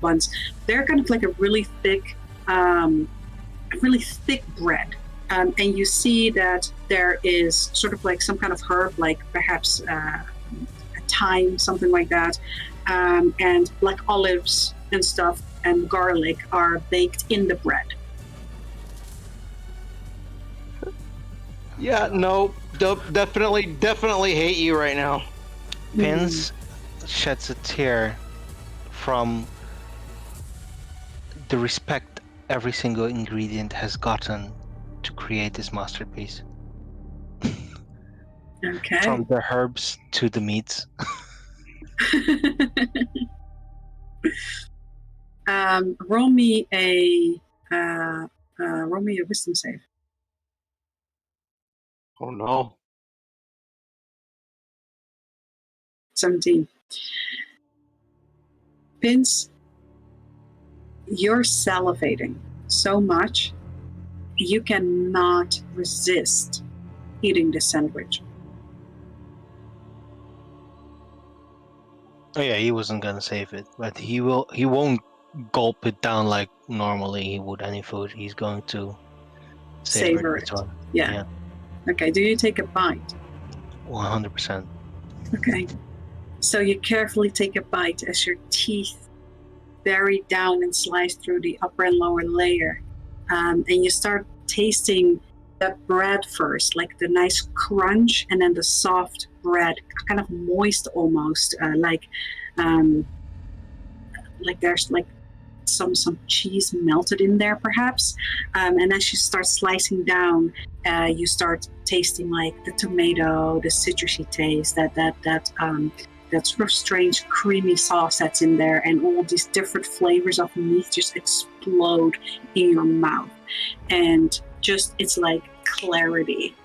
ones, they're kind of like a really thick bread. And you see that there is sort of like some kind of herb, like perhaps a thyme, something like that, and like olives and stuff and garlic are baked in the bread. Yeah, no, definitely hate you right now. Pins sheds a tear from the respect every single ingredient has gotten to create this masterpiece. Okay. From the herbs to the meats. Roll me a wisdom save. Oh no. 17. Vince, you're salivating so much, you cannot resist eating the sandwich. Oh yeah, he wasn't gonna save it, but he won't gulp it down like normally he would any food. He's going to savor it. Yeah. Okay, do you take a bite? 100%. Okay. So you carefully take a bite as your teeth bury down and slice through the upper and lower layer. And you start tasting the bread first, like the nice crunch, and then the soft bread, kind of moist almost, like there's like some cheese melted in there perhaps. And as you start slicing down, you start tasting like the tomato, the citrusy taste, that sort of strange creamy sauce that's in there, and all these different flavors of meat just explode in your mouth. And just, it's like clarity.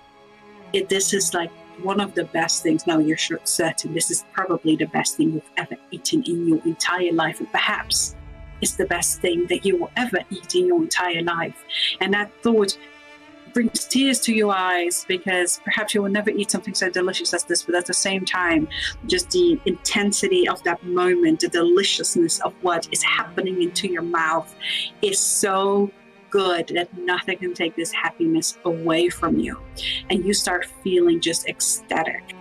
This is like one of the best things. Now you're certain this is probably the best thing you've ever eaten in your entire life, and perhaps it's the best thing that you will ever eat in your entire life. And that thought brings tears to your eyes, because perhaps you will never eat something so delicious as this, but at the same time, just the intensity of that moment, the deliciousness of what is happening into your mouth is so good that nothing can take this happiness away from you. And you start feeling just ecstatic.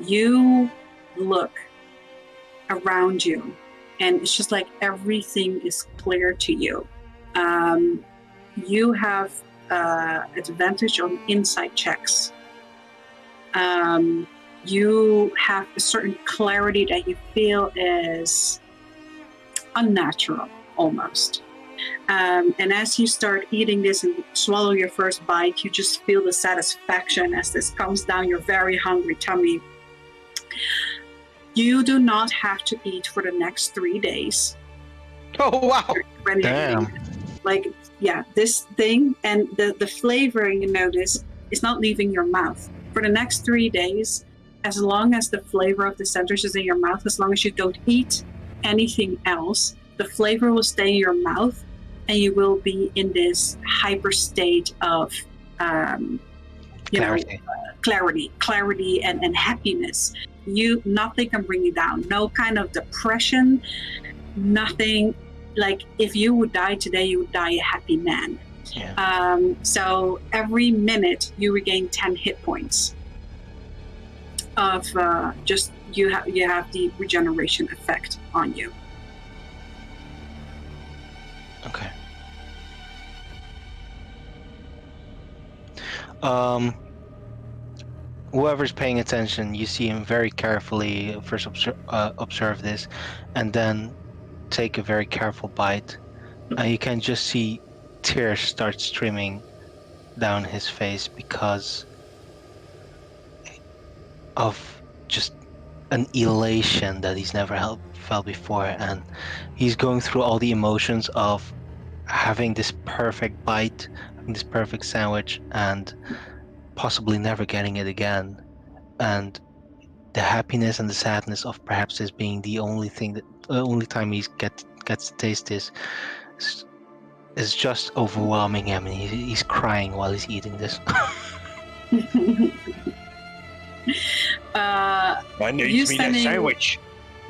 You look around you, and it's just like everything is clear to you. you have advantage on insight checks. You have a certain clarity that you feel is unnatural, almost. And as you start eating this and swallow your first bite, you just feel the satisfaction as this comes down your very hungry tummy. You do not have to eat for the next 3 days. Oh, wow. When you're Damn. eating. Like, yeah, this thing and the flavor, you notice, is not leaving your mouth. For the next 3 days, as long as the flavor of the centers is in your mouth, as long as you don't eat anything else, the flavor will stay in your mouth, and you will be in this hyper state of, clarity and happiness. Nothing can bring you down. No kind of depression, nothing. Like, if you would die today, you would die a happy man. Yeah. So every minute you regain 10 hit points of just you have the regeneration effect on you. Okay. Whoever's paying attention, you see him very carefully first observe this, and then take a very careful bite. You can just see tears start streaming down his face because of just an elation that he's never felt before, and he's going through all the emotions of having this perfect bite, having this perfect sandwich, and possibly never getting it again, and the happiness and the sadness of perhaps this being the only time he gets to taste this is just overwhelming him, and he's crying while he's eating this. I need me that sandwich.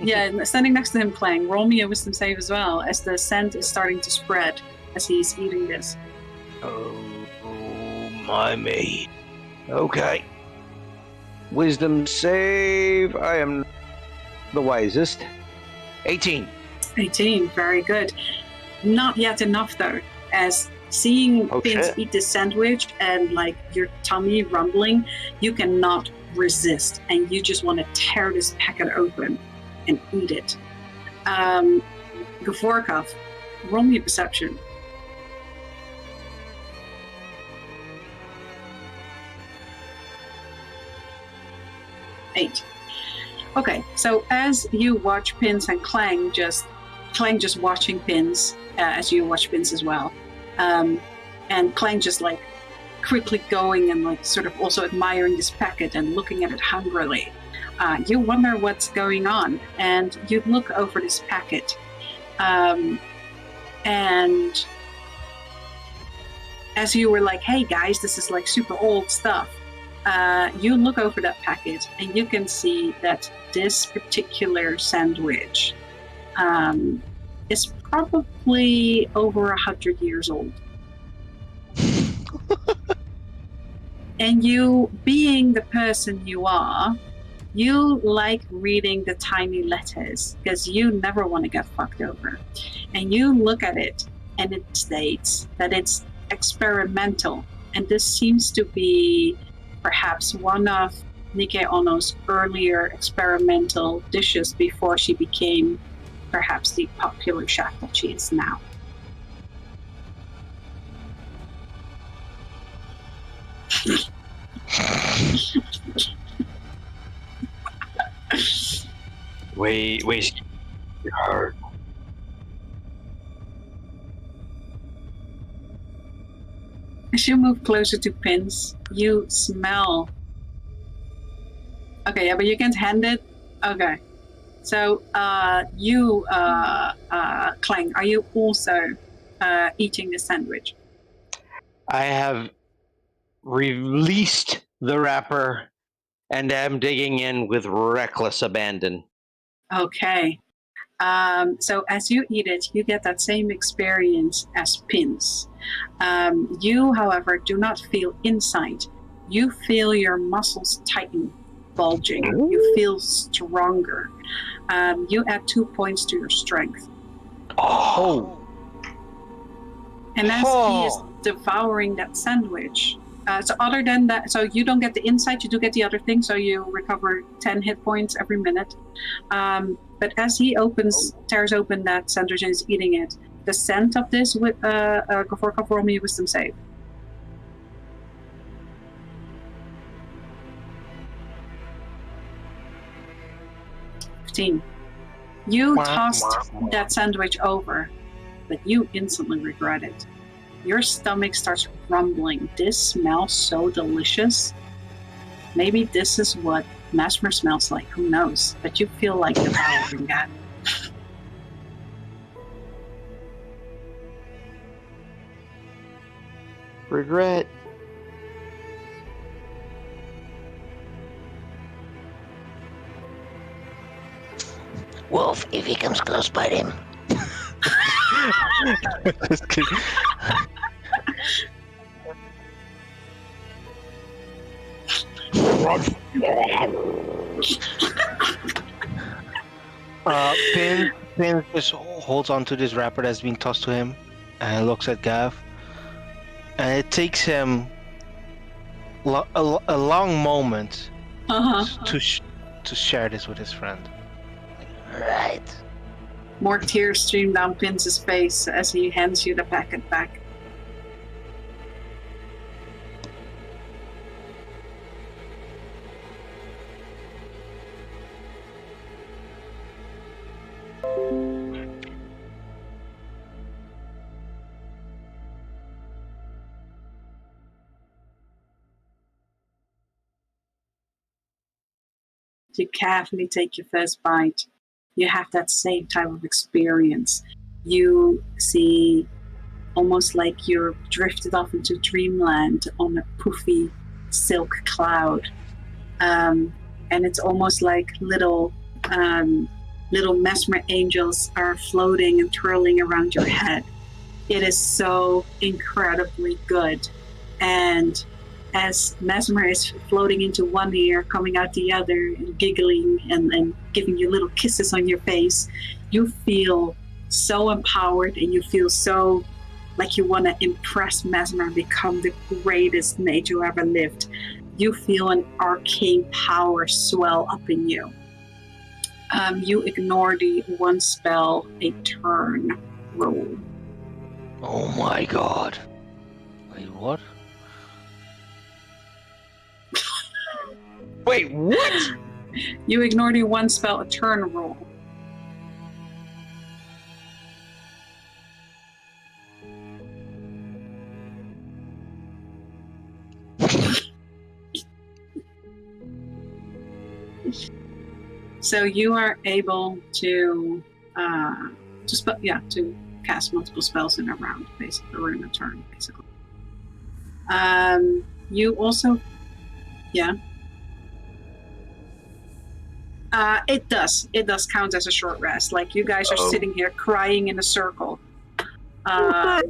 Yeah, standing next to him playing, roll me a wisdom save as well, as the scent is starting to spread as he's eating this. Oh, my me. Okay. Wisdom save. I am the wisest. 18. 18, very good. Not yet enough though, as seeing Pins eat this sandwich and like your tummy rumbling, you cannot resist, and you just want to tear this packet open and eat it. Gavorkov, roll me a perception. Eight. Okay, so as you watch Pins and Clang just watching Pins, as you watch Pins as well, and Clang just like quickly going and like sort of also admiring this packet and looking at it hungrily. You wonder what's going on, and you look over this packet, and as you were like, hey guys, this is like super old stuff, you look over that packet and you can see that this particular sandwich is probably over 100 years old. And you, being the person you are, you like reading the tiny letters because you never want to get fucked over. And you look at it and it states that it's experimental. And this seems to be perhaps one of Nike Ono's earlier experimental dishes before she became perhaps the popular chef that she is now. Wait, hard. As you move closer to Pins, you smell. Okay, yeah, but you can't hand it. Okay, so you, Clang, are you also eating the sandwich? I have released the wrapper and am digging in with reckless abandon. Okay. So as you eat it, you get that same experience as Pins. You, however, do not feel insight. You feel your muscles tighten, bulging. You feel stronger. You add 2 points to your strength. Oh! And as he is devouring that sandwich. So other than that, so you don't get the insight, you do get the other thing, so you recover 10 hit points every minute. But as he tears open that sandwich and is eating it, the scent of this, with roll me a wisdom save. You tossed that sandwich over, but you instantly regret it. Your stomach starts rumbling. This smells so delicious. Maybe this is what Mesmer smells like. Who knows? But you feel like devouring that. Regret. Wolf, if he comes close, bite him. Just kidding. Pin just holds on to this wrapper that's being tossed to him and looks at Gav. And it takes him a long moment to share this with his friend. Right. More tears stream down Pin's face as he hands you the packet back. You carefully take your first bite. You have that same type of experience. You see almost like you're drifted off into dreamland on a poofy silk cloud. And it's almost like little mesmer angels are floating and twirling around your head. It is so incredibly good. And as Mesmer is floating into one ear, coming out the other, and giggling and giving you little kisses on your face, you feel so empowered and you feel so like you want to impress Mesmer and become the greatest mage who ever lived. You feel an arcane power swell up in you. You ignore the one spell a turn rule. Oh my god. Wait, what? Wait, what? You ignore the one spell a turn rule. So you are able to cast multiple spells in a round, basically, or in a turn, basically. You also, it does count as a short rest. Like you guys are sitting here crying in a circle. Yeah.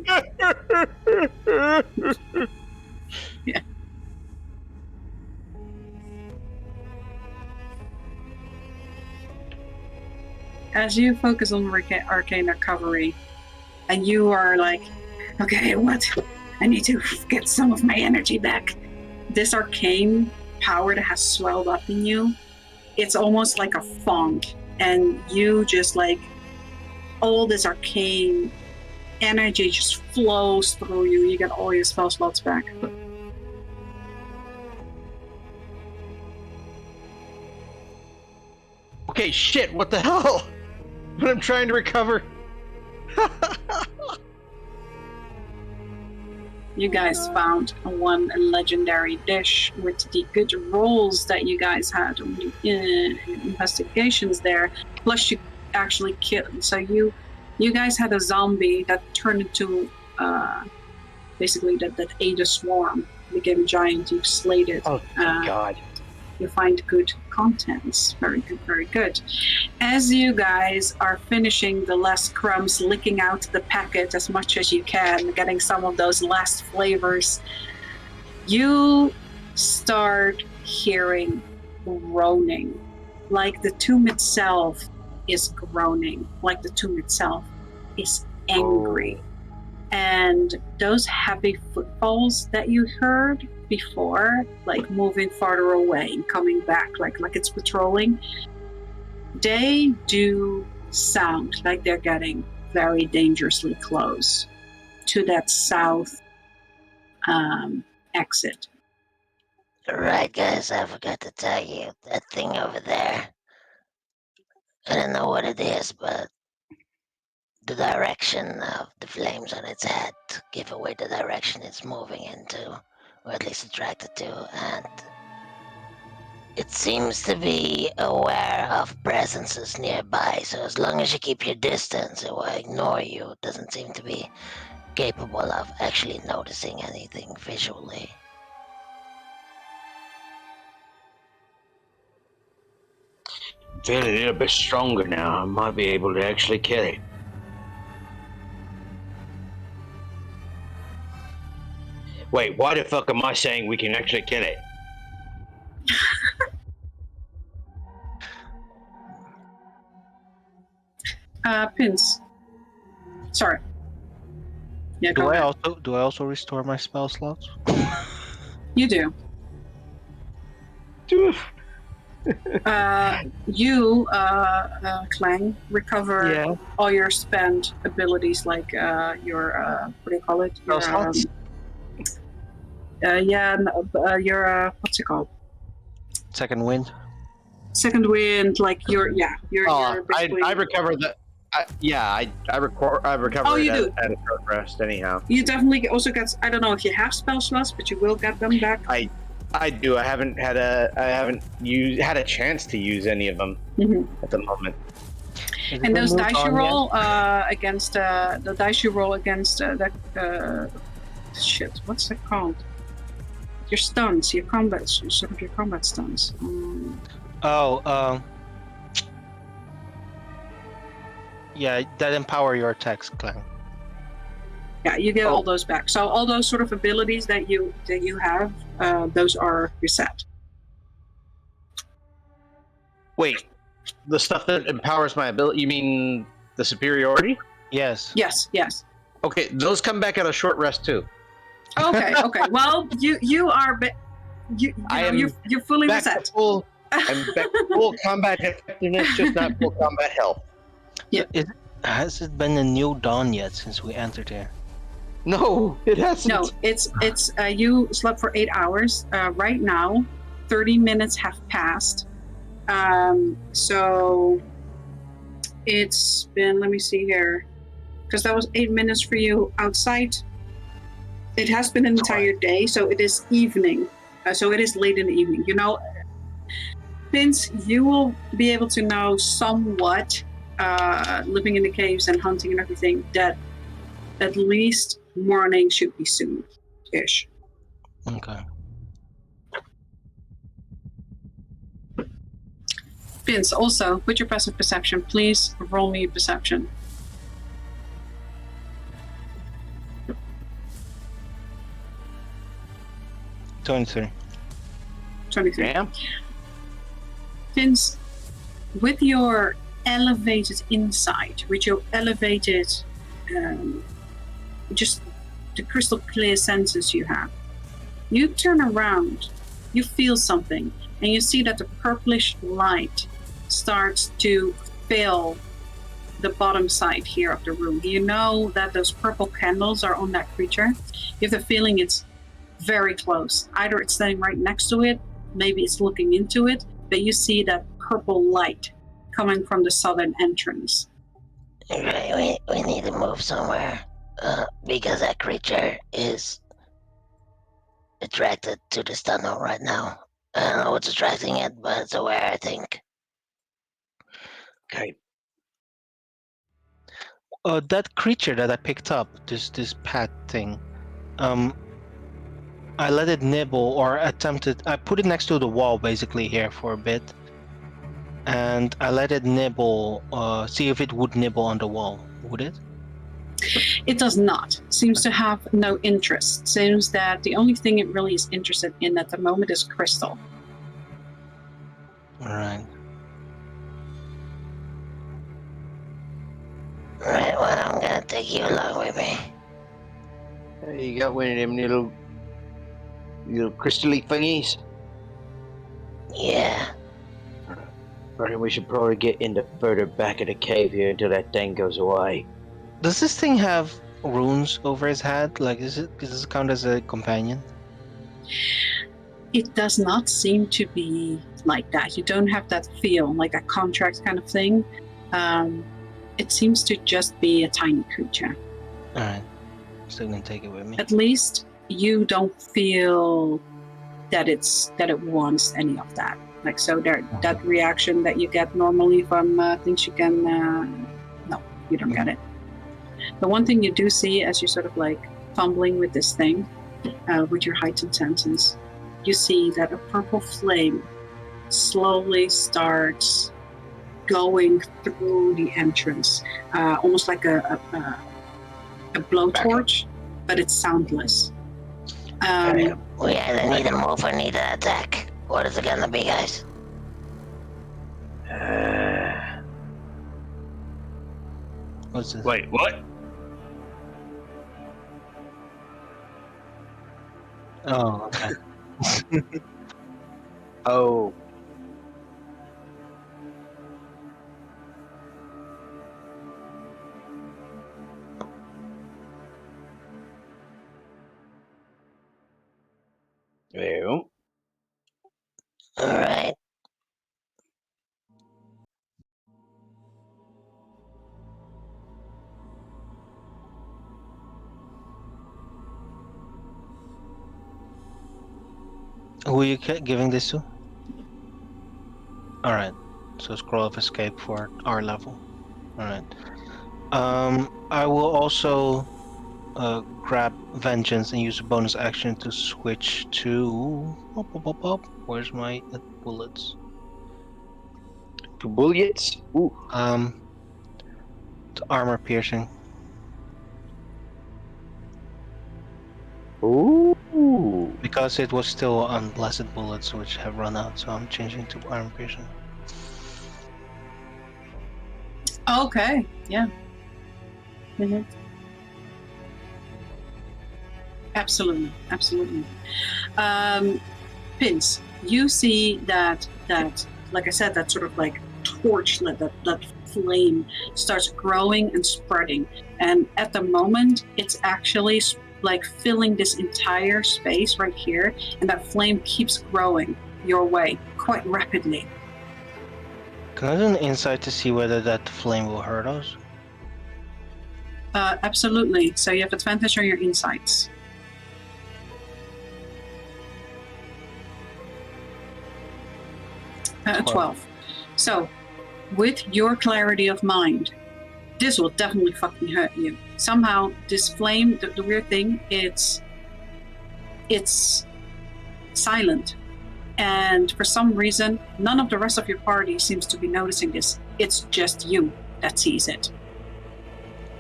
As you focus on arcane recovery, and you are like, okay, what? I need to get some of my energy back. This arcane power that has swelled up in you, it's almost like a funk, and you just like, all this arcane energy just flows through you. You get all your spell slots back. Okay, shit, what the hell? But I'm trying to recover. You guys found one legendary dish with the good rolls that you guys had on the investigations there. Plus, you actually killed. So you guys had a zombie that turned into basically that ate a swarm, became giant. You slayed it. Oh god. You find good contents. Very good, very good. As you guys are finishing the last crumbs, licking out the packet as much as you can, getting some of those last flavors, you start hearing groaning. Like the tomb itself is groaning. Like the tomb itself is angry. And those heavy footfalls that you heard before, like moving farther away and coming back, like it's patrolling, they do sound like they're getting very dangerously close to that south exit. Right, guys, I forgot to tell you, that thing over there, I don't know what it is, but the direction of the flames on its head give away the direction it's moving into, or at least attracted to, and it seems to be aware of presences nearby, so as long as you keep your distance, it will ignore you. It doesn't seem to be capable of actually noticing anything visually. Feeling a little bit stronger now. I might be able to actually kill it. Wait, why the fuck am I saying we can actually kill it? Pins. Sorry. Yeah, Do go I ahead. also restore my spell slots? You do. You, Clang, recover Yeah. all your spent abilities, like your what do you call it? Spell slots? Your what's it called? Second wind. Second wind, like your I basically. recover the. I recover Oh, it you do. at a short rest anyhow. You definitely also get. I don't know if you have spell slots, but you will get them back. I do. I haven't had a chance to use any of them at the moment. And those dice you roll against the dice you roll against shit. What's that called? Your stuns, your combat, sort of your combat stuns. Yeah, that empower your attacks, Clang. Yeah, you get all those back. So all those sort of abilities that you have, those are reset. Wait, the stuff that empowers my ability. You mean the superiority? Yes. Yes. Okay, those come back at a short rest too. Okay. Well, you are. You're fully back reset. to full. I'm back to full combat effectiveness, just not full combat health. Yeah. Has it been a new dawn yet since we entered here? No, it hasn't. No, it's you slept for 8 hours. Right now, 30 minutes have passed. So it's been. Let me see here, because that was 8 minutes for you outside. It has been an entire day, so it is evening. So it is late in the evening. You know, Vince, you will be able to know somewhat, living in the caves and hunting and everything, that at least morning should be soon-ish. Okay. Vince, also, with your passive perception, please roll me perception. $23. 23. Yeah. Vince, with your elevated insight, with your elevated, just the crystal clear senses you have, you turn around, you feel something, and you see that the purplish light starts to fill the bottom side here of the room. You know that those purple candles are on that creature. You have the feeling it's very close. Either it's standing right next to it, maybe it's looking into it, but you see that purple light coming from the southern entrance. Right, we need to move somewhere. Because that creature is attracted to this tunnel right now. I don't know what's attracting it, but it's aware, I think. Okay. That creature that I picked up, this pet thing, I let it nibble or attempted. I put it next to the wall basically here for a bit, and I let it nibble. See if it would nibble on the wall. Would it? It does not. Seems to have no interest. Seems that the only thing it really is interested in at the moment is crystal. All right. Right, well, I'm gonna take you along with me. You got one of them little crystally thingies? Yeah. I reckon we should probably get into further back of the cave here until that thing goes away. Does this thing have runes over his head? Like, does this count as a companion? It does not seem to be like that. You don't have that feel, like a contract kind of thing. It seems to just be a tiny creature. Alright. Still gonna take it with me. At least you don't feel that it wants any of that. Like, so that reaction that you get normally from things you can, no, you don't get it. The one thing you do see as you're sort of like fumbling with this thing, with your heightened senses, you see that a purple flame slowly starts going through the entrance, almost like a blowtorch, but it's soundless. We either need to move or need to attack. What is it gonna be, guys? What's this? Wait, what? Oh, okay. Oh. Well, Alright. Who are you giving this to? Alright. So scroll of escape for our level. Alright. I will also grab vengeance and use a bonus action to switch to where's my bullets? two bullets? Ooh. To armor piercing. Ooh. Because it was still unblessed bullets which have run out, so I'm changing to armor piercing. Okay, yeah. Mm-hmm. Absolutely, absolutely. Vince, you see that like I said, that sort of like torch, that flame starts growing and spreading, and at the moment, it's actually like filling this entire space right here, and that flame keeps growing your way quite rapidly. Can I do an insight to see whether that flame will hurt us? Absolutely. So you have advantage on your insights. Uh, 12. So, with your clarity of mind, this will definitely fucking hurt you. Somehow, this flame, the weird thing, it's silent. And for some reason, none of the rest of your party seems to be noticing this. It's just you that sees it.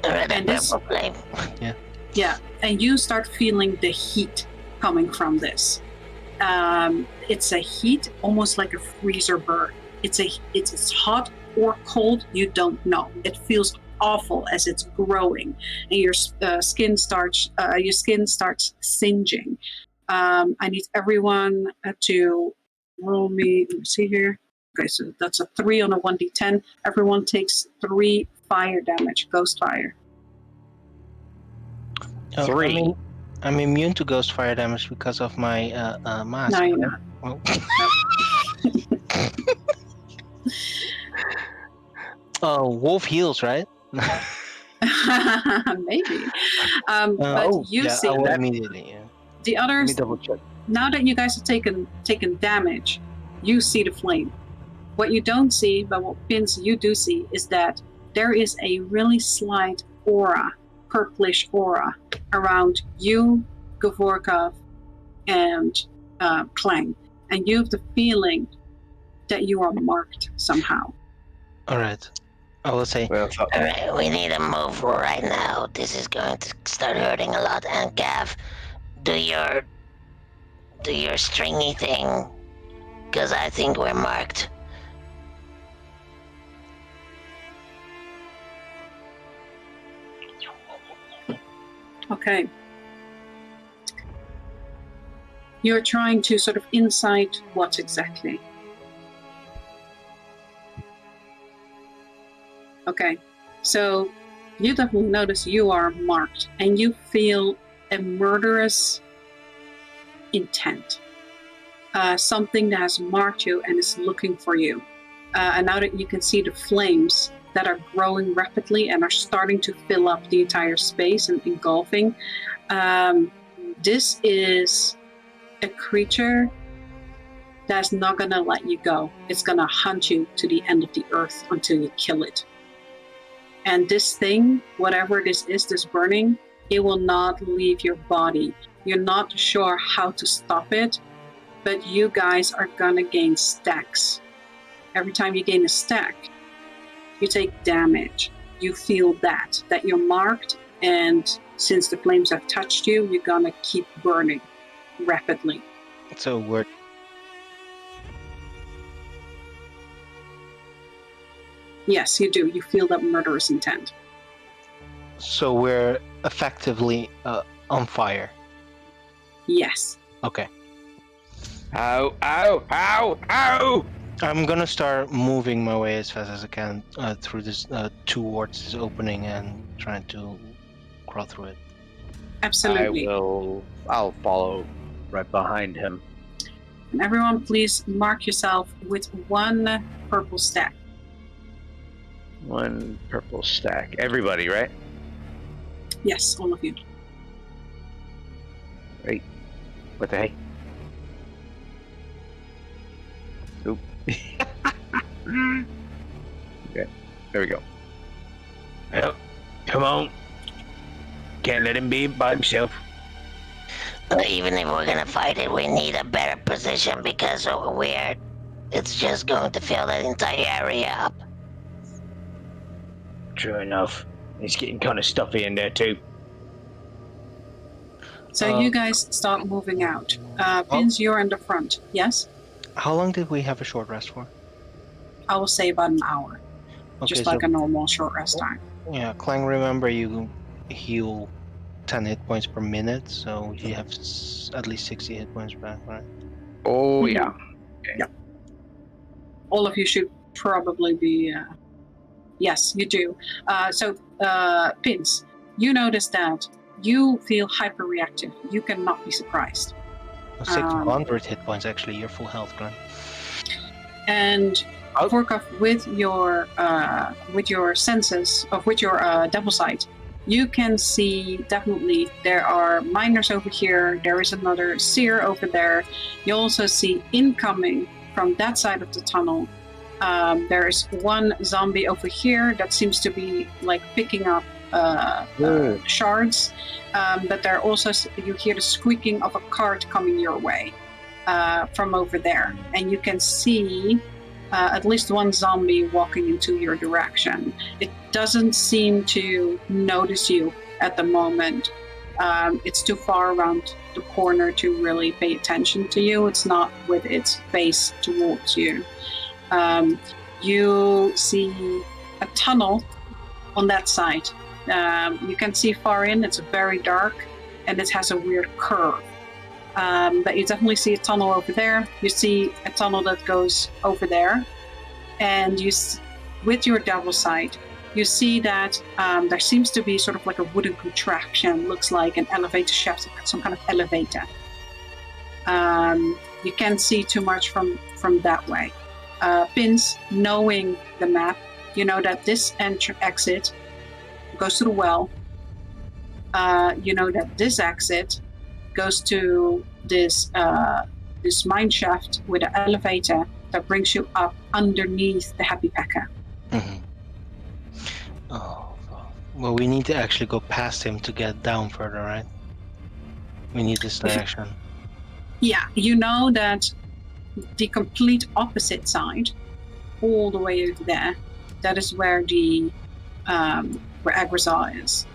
And this flame. Yeah, and you start feeling the heat coming from this. It's a heat almost like a freezer burn. It's hot or cold, you don't know. It feels awful as it's growing, and your skin starts singeing. I need everyone to roll me. Let me see here. Okay, so that's a 3 on a 1d10. Everyone takes 3 fire damage, ghost fire. 3. I'm immune to ghost fire damage because of my mask. No, you're not. Well, oh, wolf heals, right? Maybe. But you see I will that immediately. Yeah. the Let me others, double check. now that you guys have taken damage, you see the flame. What you don't see, but what Vince you do see, is that there is a really slight aura, purplish aura, around you, Gavorkov, and Clang. And you have the feeling that you are marked somehow. All right. I will say. Well, Alright, we need to move right now. This is going to start hurting a lot. And Gav, do your stringy thing, because I think we're marked. Okay. You're trying to sort of insight what exactly? Okay, so you definitely notice you are marked and you feel a murderous intent. Something that has marked you and is looking for you. And now that you can see the flames that are growing rapidly and are starting to fill up the entire space and engulfing, this is a creature that's not going to let you go. It's going to hunt you to the end of the earth until you kill it. And this thing, whatever this is, this burning, it will not leave your body. You're not sure how to stop it, but you guys are going to gain stacks. Every time you gain a stack, you take damage. You feel that you're marked, and since the flames have touched you, you're going to keep burning rapidly. So we're Yes, you do. You feel that murderous intent. effectively on fire. Yes. Okay. Ow, ow, ow, ow! I'm gonna start moving my way as fast as I can through this towards this opening and trying to crawl through it. Absolutely. I'll follow right behind him. And everyone, please mark yourself with 1 purple stack. 1 purple stack. Everybody, right? Yes, all of you. Right. What the heck? Oop. Okay, there we go. Yep. Come on. Can't let him be by himself. Even if we're gonna fight it, we need a better position because it's just going to fill that entire area up. True enough. It's getting kind of stuffy in there too. So you guys start moving out. Pins, you're in the front. Yes? How long did we have a short rest for? I will say about an hour. Okay, Just so like a normal short rest time. yeah, Clang, remember you heal 10 hit points per minute, so you have at least 60 hit points back, right? Oh, Mhm. yeah. Yep. All of you should probably be... yes, you do. Pins, you notice that you feel hyper-reactive. You cannot be surprised. 600 hit points, actually. You're full health, Clang. And Vorkov, with your senses, with your devil sight, you can see definitely there are miners over here. There is another seer over there. You also see incoming from that side of the tunnel. There is 1 zombie over here that seems to be like picking up shards. But there are also, you hear the squeaking of a cart coming your way from over there, and you can see at least 1 zombie walking into your direction. It doesn't seem to notice you at the moment. It's too far around the corner to really pay attention to you. It's not with its face towards you. You see a tunnel on that side. You can see far in, it's very dark, and it has a weird curve. But you definitely see a tunnel over there. You see a tunnel that goes over there. And with your devil sight, you see that there seems to be sort of like a wooden contraption, looks like an elevator shaft, some kind of elevator. You can't see too much from that way. Pins, knowing the map, you know that this exit goes to the well. You know that this exit goes to this mine shaft with an elevator that brings you up underneath the Happy Packer. Mm-hmm. Oh, well, we need to actually go past him to get down further, right? We need this direction. Yeah, you know that the complete opposite side, all the way over there, that is where where Agrazar is.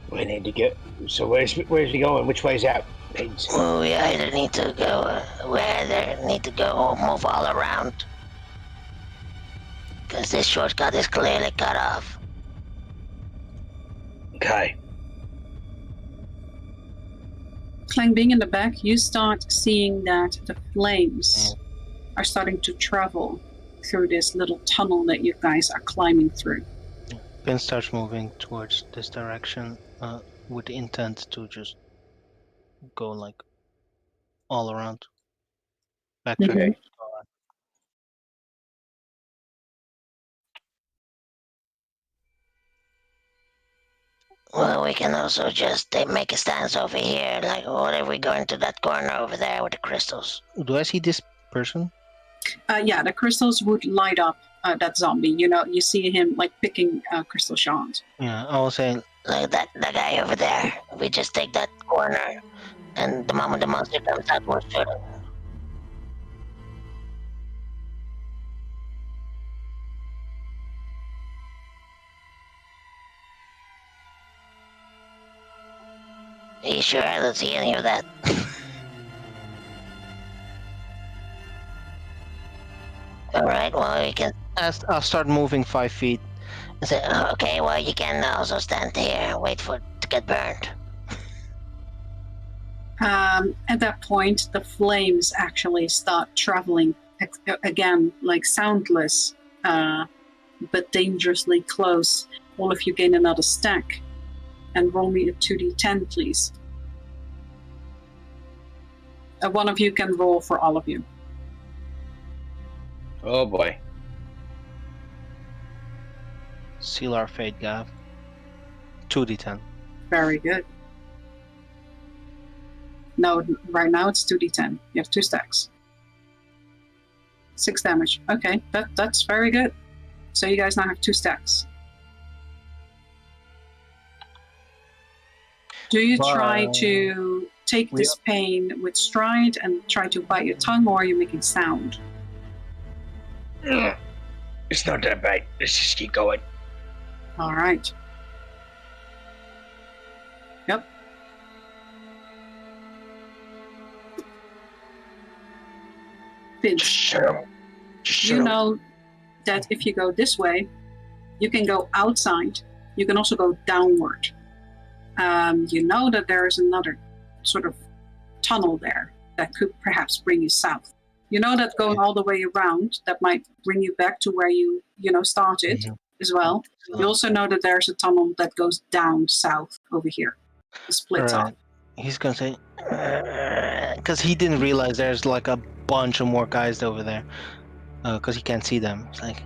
We need to get. So where's he going? Which way's out? Pigs. Well, we either need to go or move all around. Because this shortcut is clearly cut off. Okay. Clang, being in the back, you start seeing that the flames are starting to travel through this little tunnel that you guys are climbing through. Pin starts moving towards this direction with the intent to just go like all around. Back to Mhm. Well, we can also just make a stance over here. Like, what if we go into that corner over there with the crystals? Do I see this person? Yeah, the crystals would light up that zombie. You know, you see him like picking crystal shards. Yeah, I will say. Like that guy over there. We just take that corner, and the moment the monster comes out, we'll shoot him. Are you sure I don't see any of that? Alright, well, you can I'll start moving 5 feet. say, okay, well, you can also stand here and wait for it to get burned. At that point, the flames actually start traveling again, like soundless, but dangerously close. All of you gain another stack. And roll me a 2d10, please. One of you can roll for all of you. Oh boy. Seal our fate, Gav. 2d10. Very good. No, right now it's 2d10. You have 2 stacks. 6 damage. Okay, that's very good. So you guys now have 2 stacks. Do you try to take this pain with stride and try to bite your tongue, or are you making sound? It's not that bad. Let's just keep going. All right. Yep. Vince, Shut up. you know that if you go this way, you can go outside. You can also go downward. You know that there is another sort of tunnel there that could perhaps bring you south. You know that going all the way around, that might bring you back to where you started as well. You also know that there's a tunnel that goes down south over here. It splits off. He's gonna say, because he didn't realize there's like a bunch of more guys over there, because he can't see them. It's like,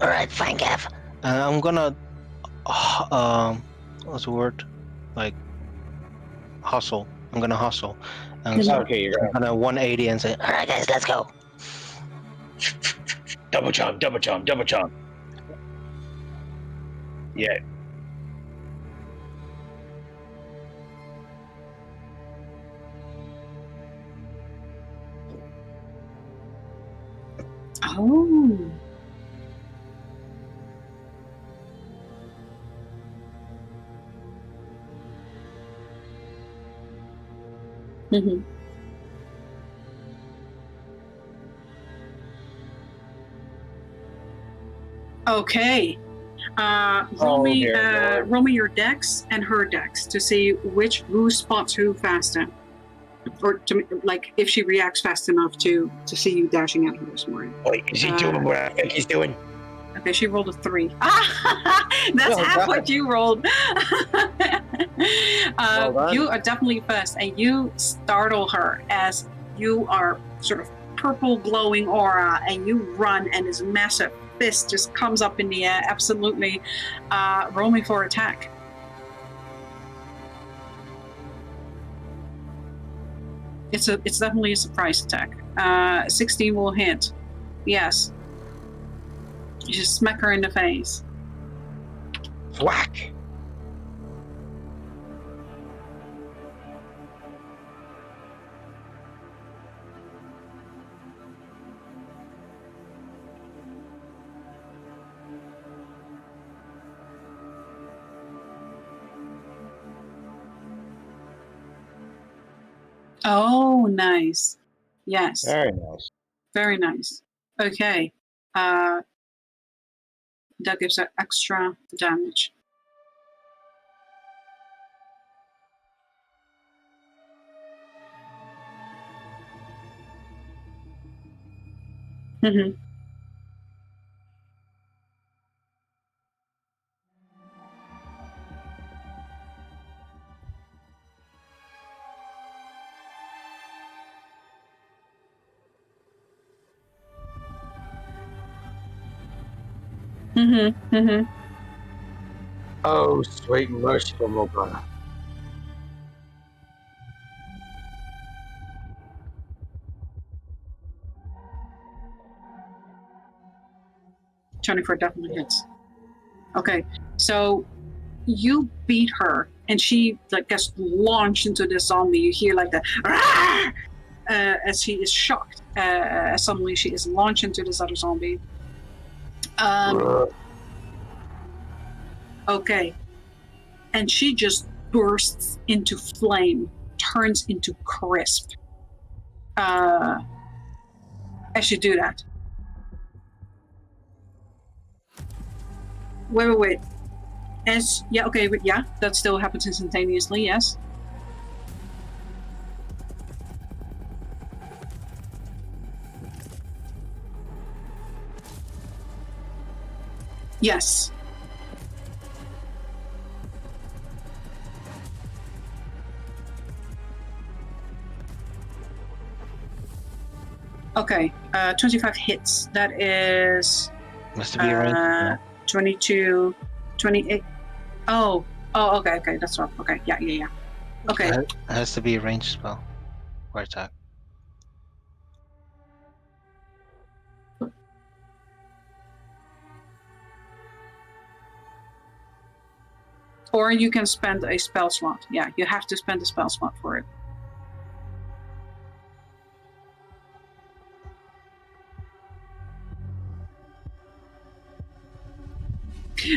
Alright, fine, Gav. I'm gonna, what's the word? Like, hustle. I'm gonna hustle. And so Okay, you're I'm gonna 180 and say, Alright, guys, let's go. double jump, double jump, double jump. Yeah. Oh. Mm-hmm. Okay. Roll me your dex and her dex to see who spots who faster, or to like if she reacts fast enough to see you dashing at her this morning. Wait, is he doing what I think he's doing? Okay, she rolled a 3. That's half what you rolled. You are definitely first, and you startle her as you are sort of purple glowing aura, and you run, and this massive fist just comes up in the air. Absolutely. Roll me for attack. It's definitely a surprise attack. 16 will hit. Yes. You just smack her in the face. Whack. Oh, nice. Yes. Very nice. Very nice. Okay. That gives her extra damage. Mm-hmm. Mm-hmm. Mm-hmm. Oh, sweet merciful Morgana. For definitely hits. Okay, so you beat her, and she like gets launched into the zombie. You hear like the as she is shocked. Suddenly, she is launched into this other zombie. Okay, and she just bursts into flame, turns into crisp. As you do that. Wait. That still happens instantaneously, yes. Yes. Okay, 25 hits. That is Must be range. No? 22, 28. Oh, okay, that's right. Okay, yeah. Okay. It has to be a range spell or attack. Or you can spend a spell slot. Yeah, you have to spend a spell slot for it.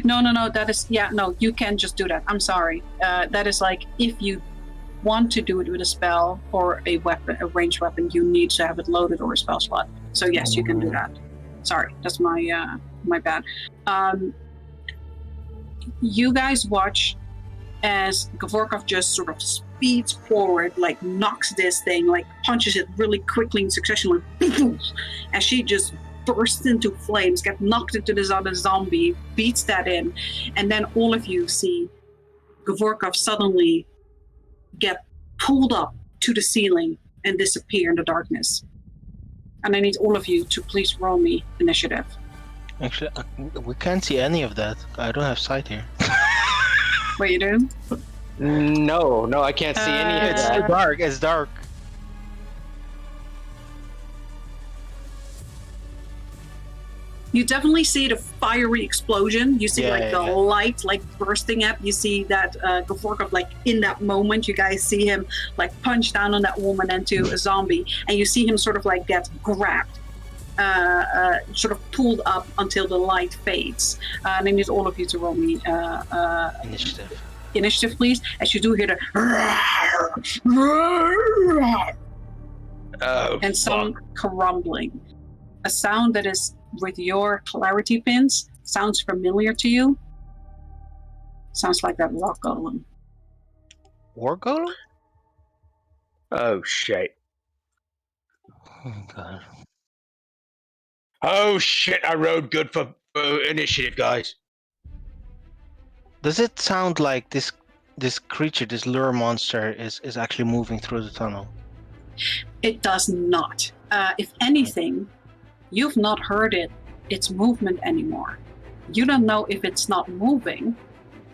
No. That is you can just do that. I'm sorry. That is like if you want to do it with a spell or a weapon, a ranged weapon, you need to have it loaded or a spell slot. So yes, you can do that. Sorry, that's my bad. You guys watch as Gavorkov just sort of speeds forward, like knocks this thing, like punches it really quickly in succession, like as she just bursts into flames, get knocked into this other zombie, beats that in, and then all of you see Gavorkov suddenly get pulled up to the ceiling and disappear in the darkness. And I need all of you to please roll me initiative. Actually, we can't see any of that. I don't have sight here. What you do? No, I can't see any of It's that. dark. It's dark. You definitely see the fiery explosion. You see light like bursting up. You see that Gavorkov, like in that moment, you guys see him like punch down on that woman into a zombie, and you see him sort of like get grabbed, sort of pulled up until the light fades. And I need all of you to roll me initiative, please. As you do hear the and some crumbling, a sound that is, with your clarity pins, sounds familiar to you. Sounds like that rock golem. War golem? Oh, shit. Oh god. Oh, shit. I rolled good for initiative, guys. Does it sound like this creature, this lure monster, is actually moving through the tunnel? It does not. If anything, you've not heard its movement anymore. You don't know if it's not moving,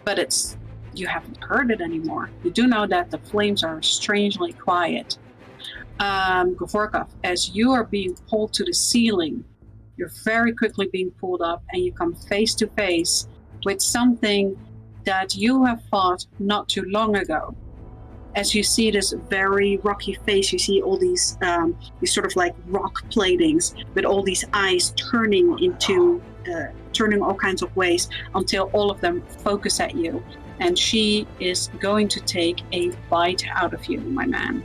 but you haven't heard it anymore. You do know that the flames are strangely quiet. Gavorkov, as you are being pulled to the ceiling, you're very quickly being pulled up, and you come face to face with something that you have fought not too long ago. As you see this very rocky face, you see all these sort of like rock platings with all these eyes turning all kinds of ways until all of them focus at you. And she is going to take a bite out of you, my man.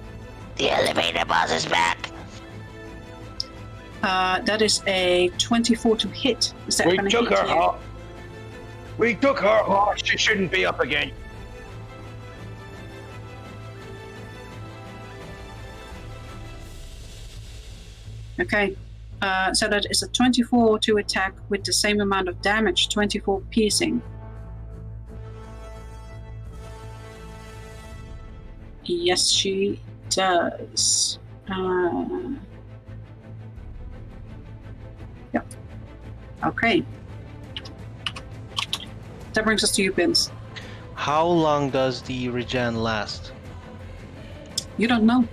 The elevator boss is back. That is a 24 to hit. Is that We gonna took hit her you? heart. We took her heart. She shouldn't be up again. Okay. So that is a 24 to attack with the same amount of damage, 24 piercing. Yes, she does. Yep. Okay. That brings us to you, Pins. How long does the regen last? You don't know.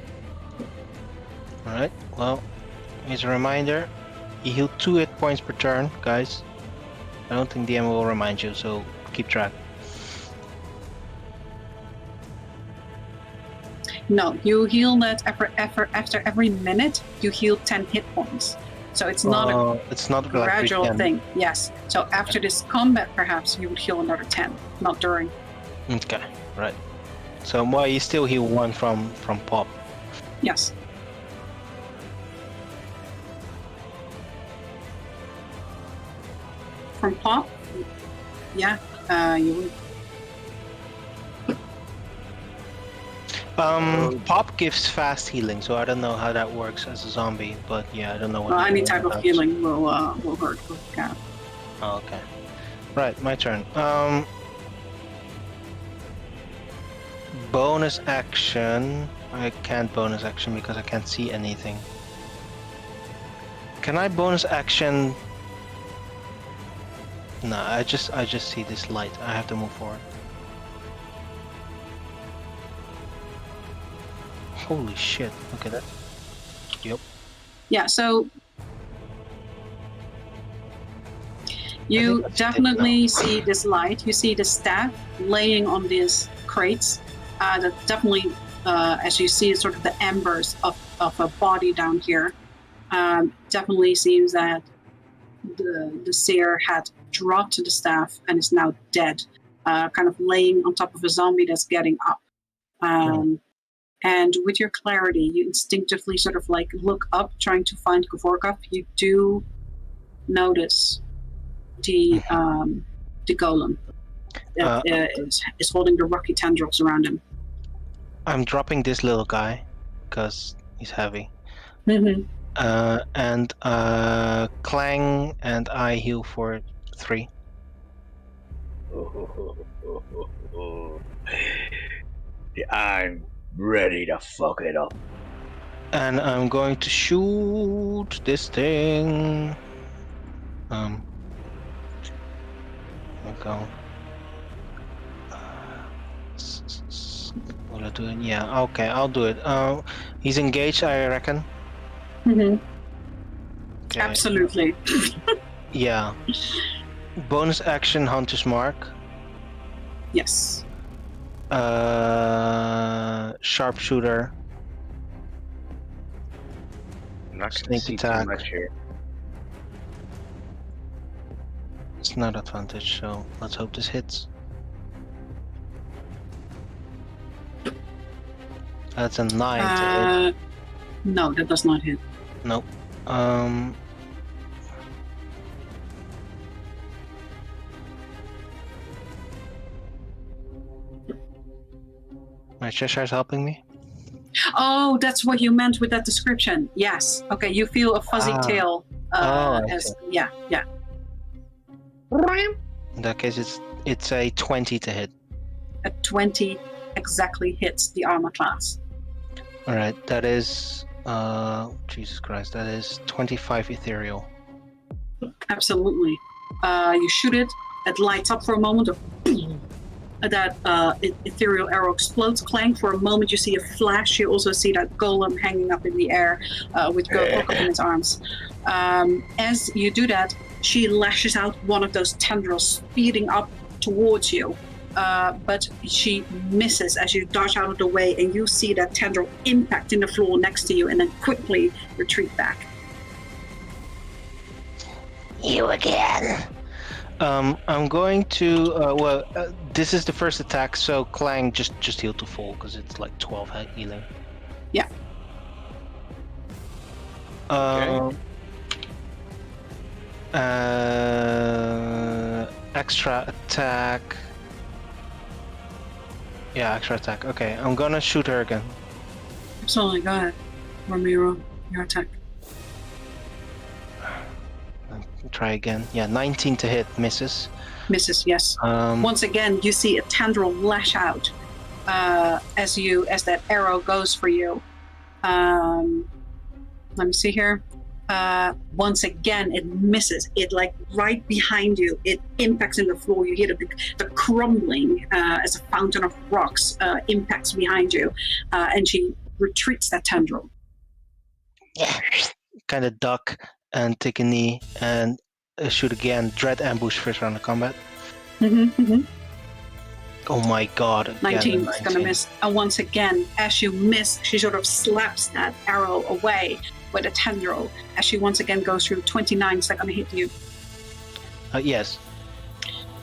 Alright, well, here's a reminder. You heal 2 hit points per turn, guys. I don't think DM will remind you, so keep track. No, you heal that after every minute. You heal 10 hit points. So it's not a it's not gradual like thing. Yes. So after this combat, perhaps you would heal another 10, not during. Okay, right. So well, you still heal 1 from pop. Yes. From pop? Yeah, you would. Pop gives fast healing, so I don't know how that works as a zombie, but yeah, I don't know what. Well, any type of healing will hurt. Yeah. Oh, okay. Right, my turn. Bonus action. I can't bonus action because I can't see anything. Can I bonus action? No, I just see this light. I have to move forward. Holy shit! Look at that. Yep. Yeah. So you definitely see this light. You see the staff laying on these crates. That definitely, as you see, sort of the embers of a body down here. Definitely seems that the seer had dropped the staff and is now dead, kind of laying on top of a zombie that's getting up. And with your clarity, you instinctively sort of like look up, trying to find Kavorkov. You do notice the golem that is holding the rocky tendrils around him. I'm dropping this little guy because he's heavy. Mm-hmm. And Clang and I heal for 3. I'm ready to fuck it up. And I'm going to shoot this thing. There we go. Will I do it? Yeah, okay, I'll do it. He's engaged, I reckon. Mm-hmm. Okay. Absolutely. Yeah. Bonus action, Hunter's Mark. Yes. Sharpshooter. I'm not Sneak gonna see attack. too much here. It's not advantage, so let's hope this hits. That's a 9 to hit. No, that does not hit. Nope. My Cheshire's helping me. Oh, that's what you meant with that description. Yes. Okay, you feel a fuzzy tail. Yeah. In that case, it's a 20 to hit. A 20 exactly hits the armor class. All right, that is Jesus Christ, that is 25 ethereal. Absolutely. You shoot it. It lights up for a moment. That ethereal arrow explodes. Clang. For a moment, you see a flash. You also see that golem hanging up in the air with Goblins in its arms. As you do that, she lashes out one of those tendrils, speeding up towards you. But she misses as you dodge out of the way, and you see that tendril impact in the floor next to you, and then quickly retreat back. You again. I'm going to this is the first attack, so Clang just heal to full because it's like 12 healing. Yeah. Extra attack. Yeah, extra attack. Okay, I'm gonna shoot her again. Absolutely, go ahead. Ramiro, your attack. try again. Yeah, 19 to hit, misses. Misses, yes. Once again, you see a tendril lash out as that arrow goes for you. Let me see here. Once again, it misses. It like right behind you. It impacts in the floor. You hear the crumbling as a fountain of rocks impacts behind you, and she retreats that tendril. Yeah. Kind of duck and take a knee and shoot again. Dread ambush first round of combat. Oh my god. Again, 19 is going to miss. And once again, as you miss, she sort of slaps that arrow away with a tendril. As she once again goes through 29, is that going to hit you? Yes.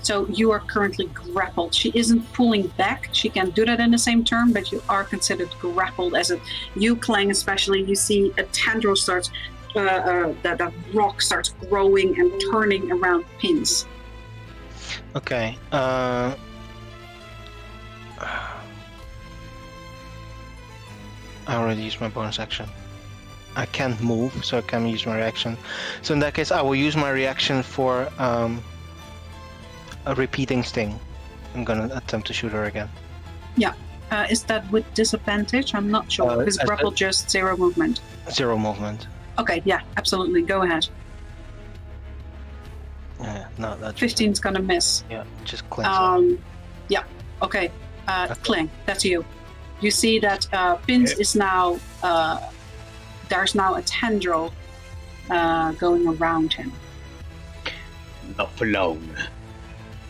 So you are currently grappled. She isn't pulling back. She can do that in the same turn, but you are considered grappled. You, Clang especially, you see a tendril starts, that rock starts growing and turning around pins. Okay. I already used my bonus action. I can't move, so I can use my reaction. So in that case, I will use my reaction for a repeating sting. I'm gonna attempt to shoot her again. Yeah. Is that with disadvantage? I'm not sure. Because grapple just 0 movement. 0 movement. Okay, yeah, absolutely. Go ahead. Yeah, no, that's 15's gonna miss. Yeah, just cleanse. Yeah. Okay. Clang, that's you. You see that Pins is now. There's now a tendril going around him. Not for long.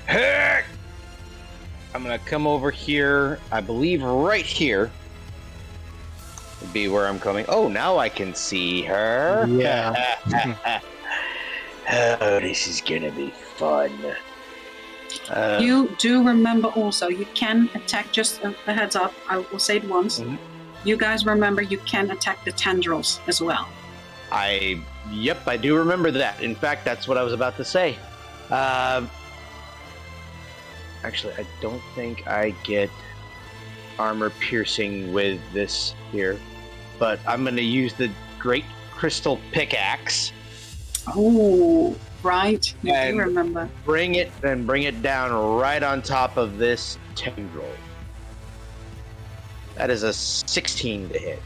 Heck! I'm gonna come over here. I believe right here would be where I'm coming. Oh, now I can see her. Yeah. Oh, this is gonna be fun. You do remember also, you can attack, just a heads up, I will say it once. Mm-hmm. You guys remember you can attack the tendrils as well. Yep, I do remember that. In fact, that's what I was about to say. Actually, I don't think I get armor piercing with this here, but I'm going to use the Great Crystal Pickaxe. Oh, right. You do remember. Bring it down right on top of this tendril. That is a 16 to hit.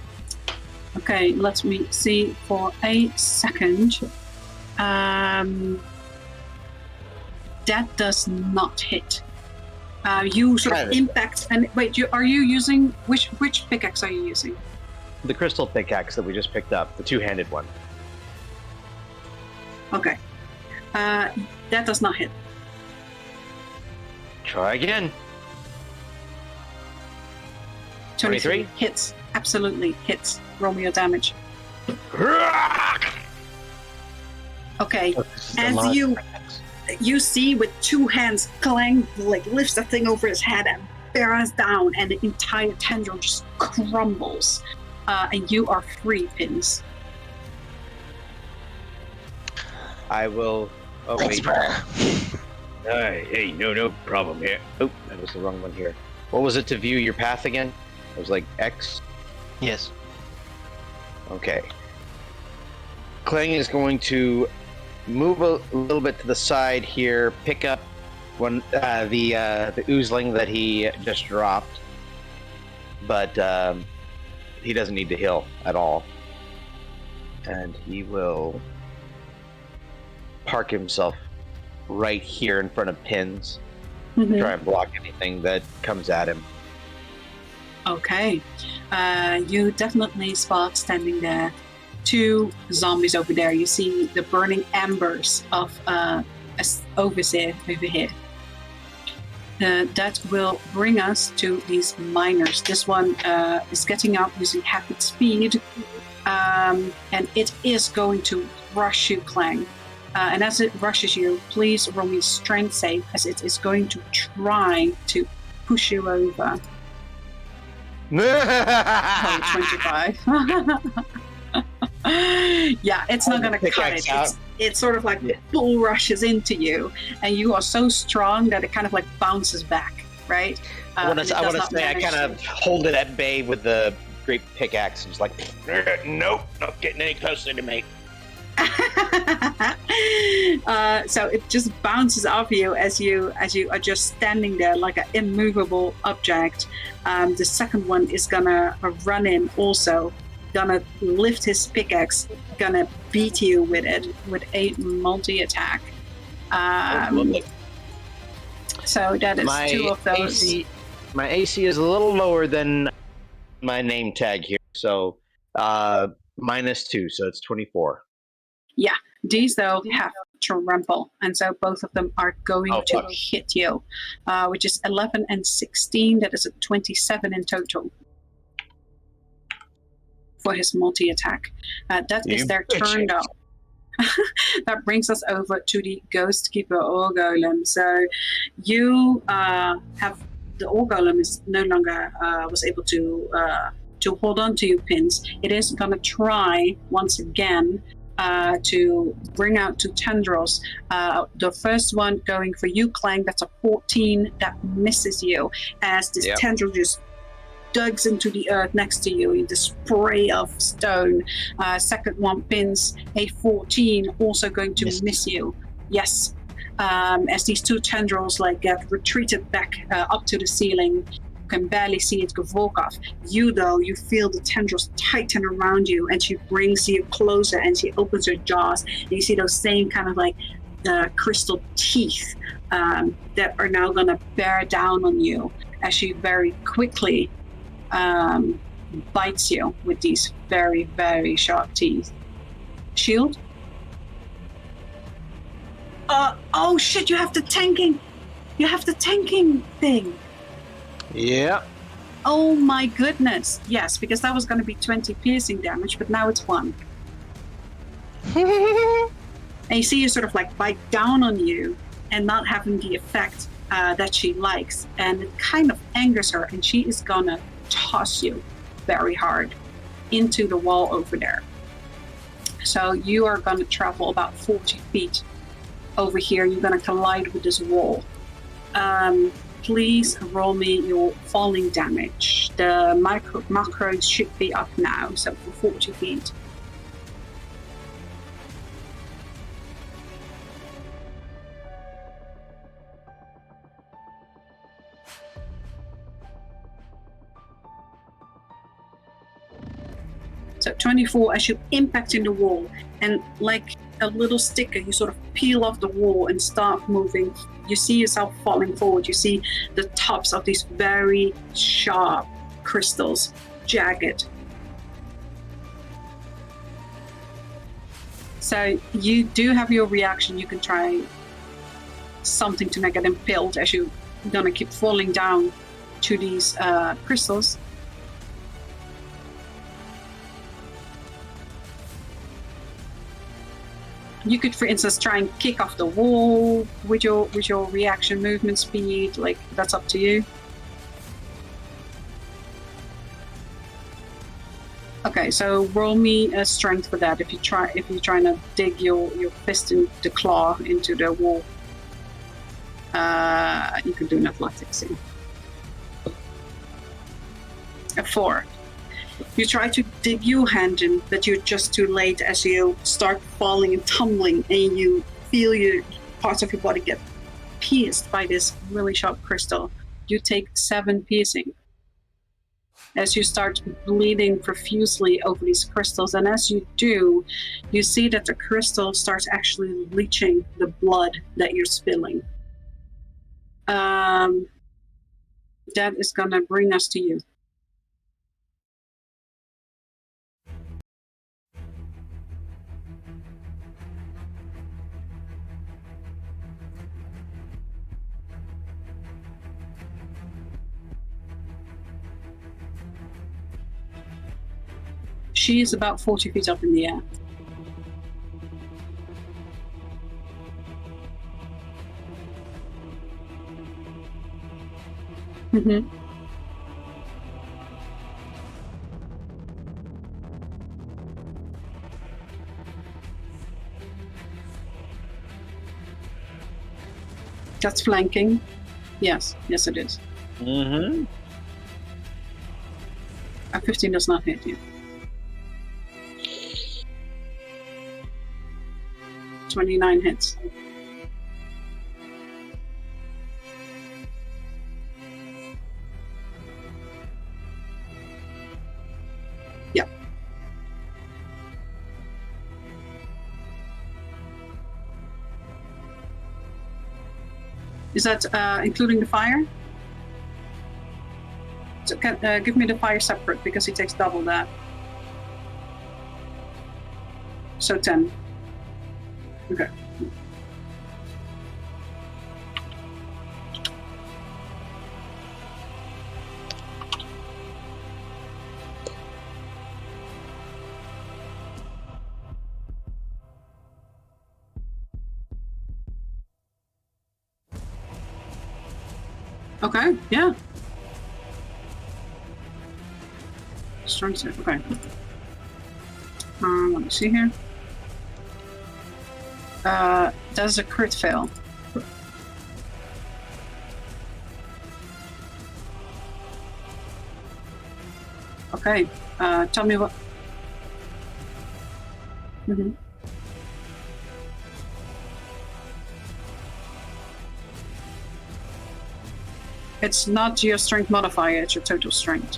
Okay, let me see for a second. That does not hit. You sort of impact, and wait, are you using which pickaxe are you using? The crystal pickaxe that we just picked up, the two-handed one. Okay, that does not hit. Try again. 23 hits, absolutely hits. Roll me your damage. Okay, as you see with two hands, Clang like lifts the thing over his head and bears down, and the entire tendril just crumbles, and you are free, Pins. I will. Oh Thanks, wait. Hey, no problem here. Oh, that was the wrong one here. What was it to view your path again? It was like X. Yes. Okay. Clang is going to move a little bit to the side here, pick up the oozling that he just dropped, but he doesn't need to heal at all, and he will park himself right here in front of Pins, to try and block anything that comes at him. Okay, you definitely spot standing there 2 zombies over there. You see the burning embers of a overseer over here. That will bring us to these miners. This one is getting up using rapid speed, and it is going to rush you, Clang. And as it rushes you, please roll me a strength save, as it is going to try to push you over. 25. Yeah, it's not going to cut it. It's sort of like bull rushes into you, and you are so strong that it kind of like bounces back, right? I want to say I kind of hold it at bay with the great pickaxe and just like, nope, not getting any closer to me. So it just bounces off you as you are just standing there like an immovable object. The second one is gonna run in, also gonna lift his pickaxe, gonna beat you with it with a multi-attack. So that is two of those. My AC is a little lower than my name tag here, so -2, so it's 24. Yeah, these though have trample, and so both of them are going to hit you, which is 11 and 16. That is a 27 in total for his multi-attack. That is their turn though. That brings us over to the Ghost Keeper Ore Golem. So you have the Ore Golem is no longer was able to hold on to you, Pins. It is going to try once again to bring out two tendrils. The first one going for you, Clang. That's a 14. That misses you as this tendril just digs into the earth next to you in the spray of stone. Second one, Pins, a 14, also going to miss you. Yes. As these two tendrils like get retreated back up to the ceiling. Can barely see it, Volkov. You though, you feel the tendrils tighten around you, and she brings you closer, and she opens her jaws, and you see those same kind of like crystal teeth that are now gonna bear down on you as she very quickly bites you with these very, very sharp teeth. Shield? Oh shit, you have the tanking thing. Yeah. Oh my goodness. Yes, because that was going to be 20 piercing damage, but now it's 1. And you see you sort of like bite down on you and not having the effect that she likes. And it kind of angers her, and she is going to toss you very hard into the wall over there. So you are going to travel about 40 feet over here. You're going to collide with this wall. Please roll me your falling damage. The macros should be up now, so for 40 feet. So 24 as you impact in the wall, and like a little sticker, you sort of peel off the wall and start moving. You see yourself falling forward. You see the tops of these very sharp crystals, jagged. So you do have your reaction. You can try something to make it impaled as you're gonna keep falling down to these crystals. You could, for instance, try and kick off the wall with your reaction movement speed. Like, that's up to you. Okay, so roll me a strength for that. If you're trying to dig your fist in the claw into the wall, you can do an athletics. A 4. You try to dig your hand in, but you're just too late as you start falling and tumbling, and you feel your parts of your body get pierced by this really sharp crystal. You take 7 piercing as you start bleeding profusely over these crystals. And as you do, you see that the crystal starts actually leaching the blood that you're spilling. That is going to bring us to you. She is about 40 feet up in the air. Mm-hmm. That's flanking. Yes, it is. Mm-hmm. A 15 does not hit you. 29 hits. Yeah. Is that including the fire? So give me the fire separate because he takes double that. So 10. Okay. Okay, yeah. Strong save, okay. Let me see here. Does a crit fail? Okay, tell me what. Mm-hmm. It's not your strength modifier, it's your total strength.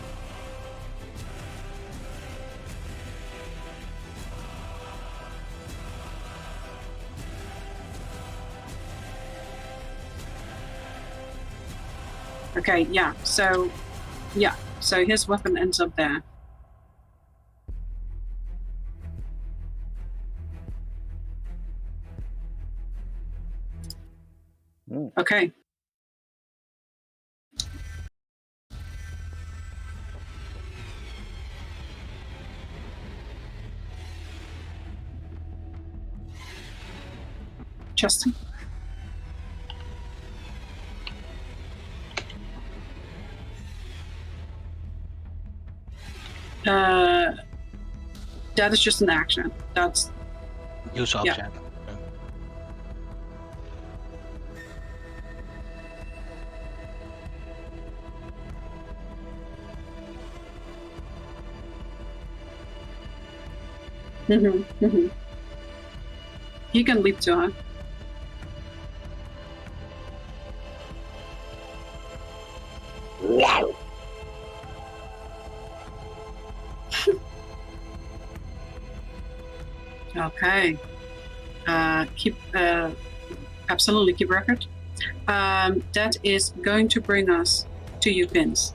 Okay, yeah, so his weapon ends up there. Okay. Justin? That is just an action. That's Use object. You can leap to her. Okay. Absolutely keep record. That is going to bring us to you, Pins.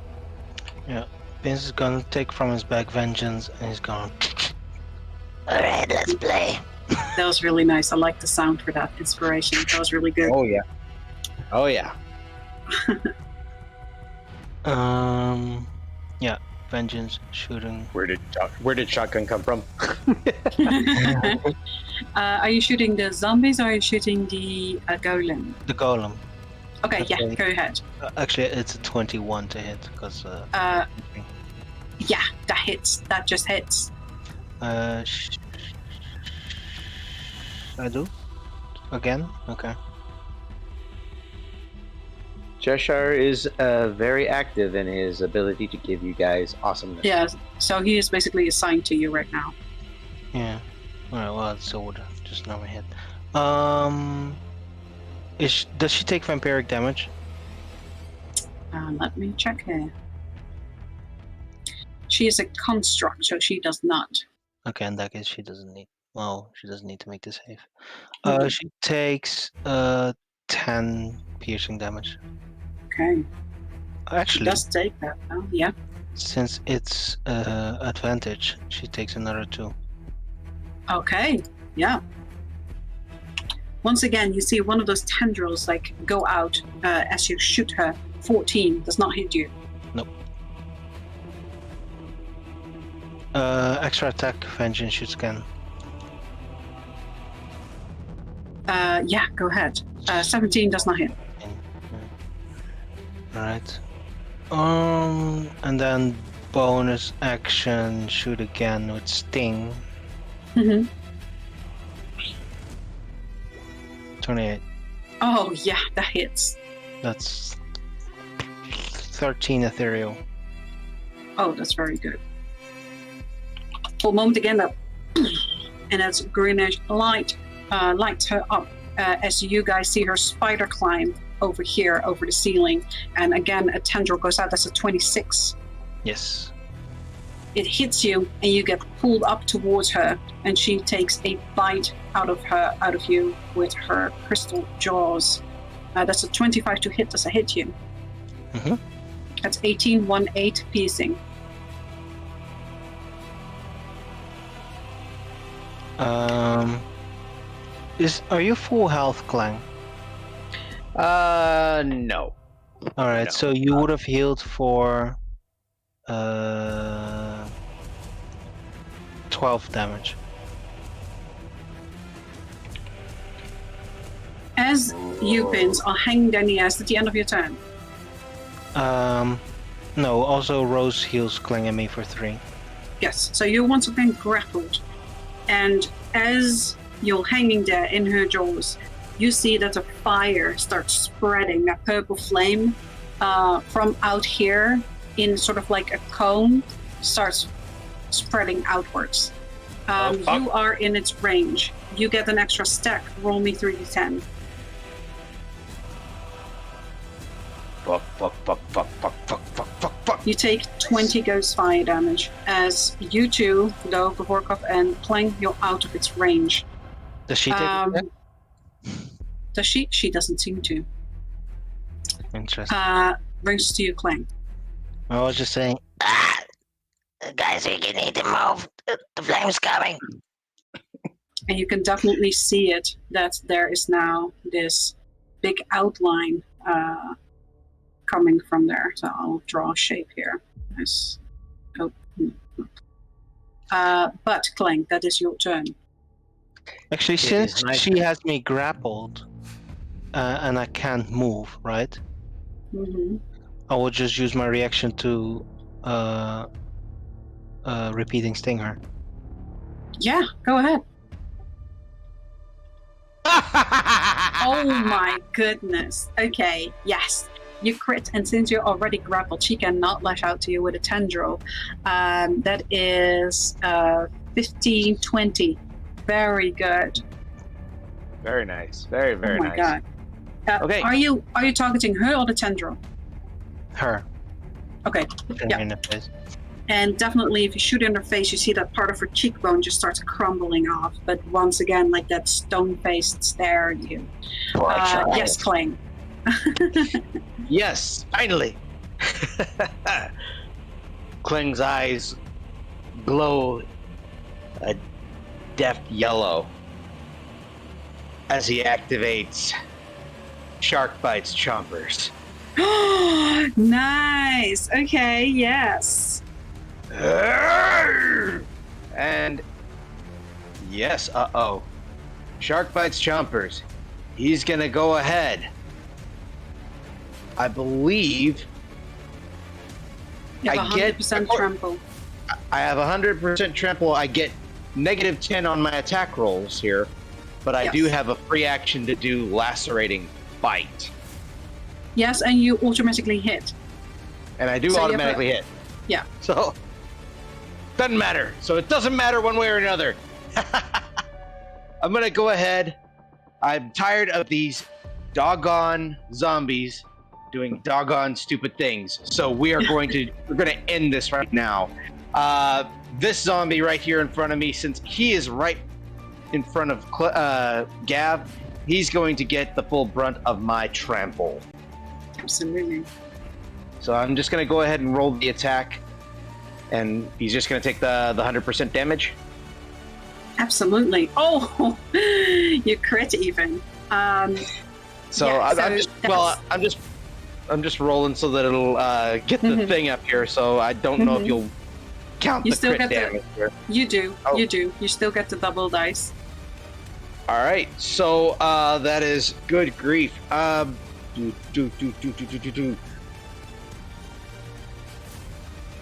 Yeah. Pins is gonna take from his bag vengeance and he's gonna. Alright, let's play. That was really nice. I like the sound for that inspiration. That was really good. Oh yeah. Oh yeah. Yeah. Vengeance shooting. Where did shotgun come from? Are you shooting the zombies or are you shooting the golem? The golem. Okay, yeah, Okay. go ahead. Actually, it's a 21 to hit because. Yeah, that hits. That just hits. I do. Again. Okay. Cheshire is very active in his ability to give you guys awesomeness. Yeah, so he is basically assigned to you right now. Yeah. Alright. Well, so would just now my hit. Does she take vampiric damage? Let me check here. She is a construct, so she does not. Okay, in that case, she doesn't need. Well, she doesn't need to make the save. Mhm. She takes 10 piercing damage. Okay. She Actually, does take that, though. Yeah. since it's advantage, she takes another 2. Okay. Yeah. Once again, you see one of those tendrils like go out as you shoot her. 14 does not hit you. Nope. Extra attack, vengeance shoots again. Yeah, go ahead. 17 does not hit. Alright. And then bonus action, shoot again with sting. Mm-hmm. 28. Oh, yeah, that hits. That's 13 ethereal. Oh, that's very good. For a moment again, that and as greenish light lights her up as you guys see her spider climb over here, over the ceiling. And again, a tendril goes out. That's a 26. Yes. It hits you, and you get pulled up towards her, and she takes a bite out of you with her crystal jaws. That's a 25 to hit. Does it hit you? Mm-hmm. That's 18, 1-8 piercing. Are you full health, Clang? No. All right, No. so you would have healed for 12 damage. As you, Pins, are hanging down the ass at the end of your turn. No, also Rose heals Clang and me for 3. Yes, so you're once again grappled. And as you're hanging there in her jaws, you see that the fire starts spreading, that purple flame from out here in sort of like a cone starts spreading outwards. You are in its range. You get an extra stack. Roll me 3d10. Fuck. You take 20 ghost fire damage as you two, though Gavorkov and Clang, you're out of its range. Does she take it? Does she? She doesn't seem to. Interesting. Brings to you, Clang. I was just saying. Guys, you need to move. The flame's coming. And you can definitely see it, that there is now this big outline coming from there. So I'll draw a shape here. Nice. But Clang, that is your turn. Actually, since she has me grappled and I can't move, right? Mm-hmm. I will just use my reaction to repeating sting her. Yeah, go ahead. Oh my goodness. Okay, yes. You crit, and since you're already grappled, she cannot lash out to you with a tendril. That is 15, 20. Very good. Very nice. Very Oh my nice. god. Okay. Are you targeting her or the tendril? Her. Okay. Hitting Yeah. her in the face. And definitely, if you shoot in her face, you see that part of her cheekbone just starts crumbling off. But once again, like that stone-faced stare at you. Yes, Clang. Yes, finally. Kling's eyes glow a deft yellow as he activates Shark Bites Chompers. Nice. Okay. Yes. And yes, Shark Bites Chompers. He's gonna go ahead. I believe You have I get 100% trample. I have 100% trample. I get -10 on my attack rolls here, but I do Yes. have a free action to do lacerating bite, Yes, and you automatically hit. and I do So you have automatically hit. Yeah. So doesn't matter. So it doesn't matter one way or another. I'm gonna go ahead. I'm tired of these doggone zombies doing doggone stupid things. So we're going to end this right now. This zombie right here in front of me, since he is right in front of Gav, he's going to get the full brunt of my trample. Absolutely. So I'm just going to go ahead and roll the attack, and he's just going to take the 100% damage. Absolutely. Oh, you crit even. So Yeah, I'm just rolling so that it'll get the thing up here. So I don't know if you'll count You the still crit get damage here. You do. Oh. You do. You still get the double dice. All right. So that is good grief.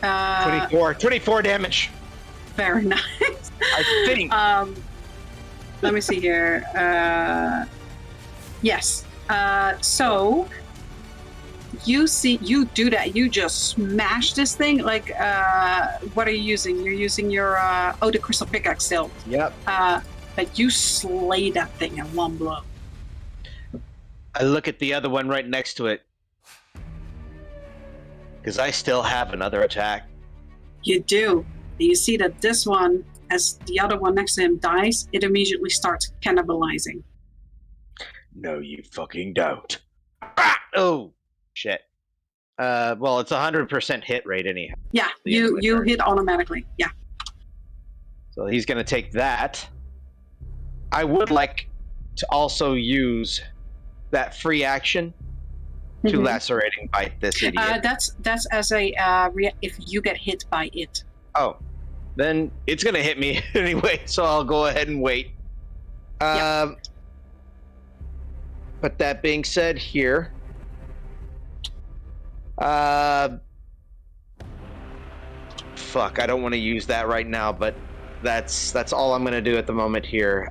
24 damage. Very nice. I think. Let me see here. Yes. So you do that. You just smash this thing. Like, what are you using? You're using your the crystal pickaxe still. Yep. But you slay that thing in one blow. I look at the other one right next to it. Because I still have another attack. You do. You see that this one, as the other one next to him dies, it immediately starts cannibalizing. No, you fucking don't. Ah! Oh, shit. Well, it's 100% hit rate anyhow. Yeah, The end of you the you turn. hit automatically. Yeah. So he's going to take that. I would like to also use that free action to Mhm. lacerating bite this idiot. That's as a if you get hit by it. Oh, then it's going to hit me anyway, so I'll go ahead and wait. Yep. But that being said, here. Fuck, I don't want to use that right now, but that's all I'm going to do at the moment here.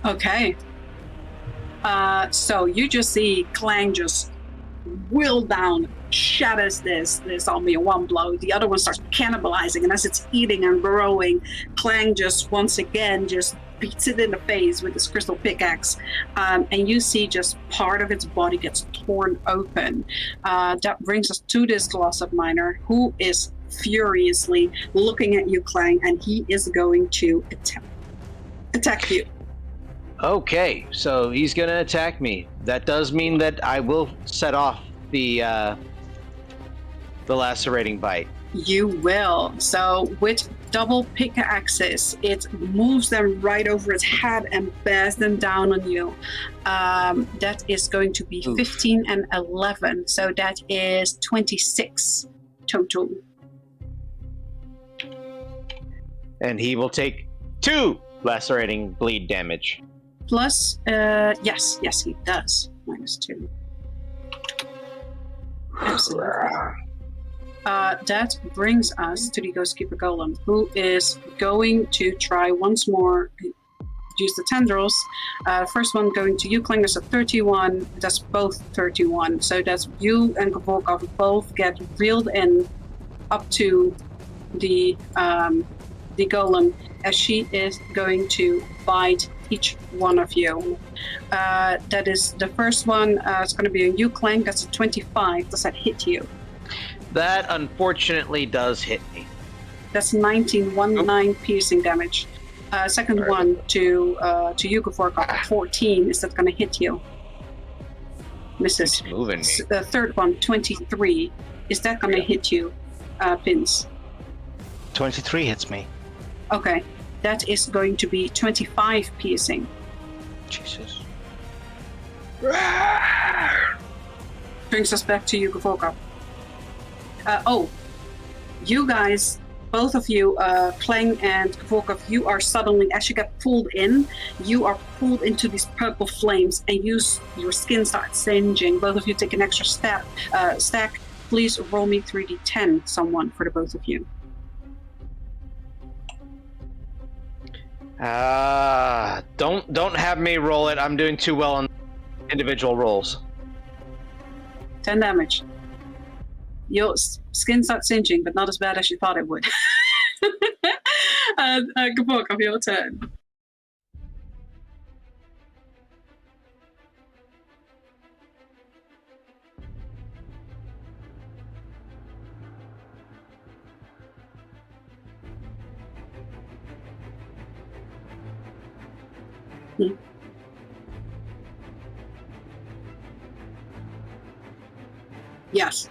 Okay. So you just see Clang just will down, shatters this zombie in one blow. The other one starts cannibalizing, and as it's eating and growing, Clang just once again just beats it in the face with this crystal pickaxe, and you see just part of its body gets torn open. That brings us to this Glossop Miner, who is furiously looking at you, Clang, and he is going to attack you. Okay, so he's going to attack me. That does mean that I will set off the lacerating bite. You will. So with double pickaxes, it moves them right over its head and bears them down on you. That is going to be Oof. 15 and 11. So that is 26 total. And he will take 2 lacerating bleed damage. Plus, yes, he does. -2. Absolutely. That brings us to the Ghostkeeper Golem, who is going to try once more, use the tendrils. First one going to you, Kling, is a 31. That's both 31. So that's you and Gavorkov both get reeled in up to the golem, as she is going to bite each one of you. That is the first one. It's going to be a you, Kling. That's a 25. Does that hit you? That unfortunately does hit me. That's 19 piercing damage. Second Right. one to you, Gavorkov, 14. Is that going to hit you? Misses. It's moving me. The third one, 23. Is that going to hit you, Pins? 23 hits me. Okay. That is going to be 25 piercing. Jesus. Brings us back to you, Gavorkov. You guys, both of you, Klang and Gavorkov, you are suddenly, as you get pulled in, you are pulled into these purple flames, and your skin starts singeing. Both of you take an extra stack. Please roll me 3d10, someone, for the both of you. Don't have me roll it. I'm doing too well on individual rolls. 10 damage. Your skin starts singeing, but not as bad as you thought it would. Gavorkov, your turn. Yes.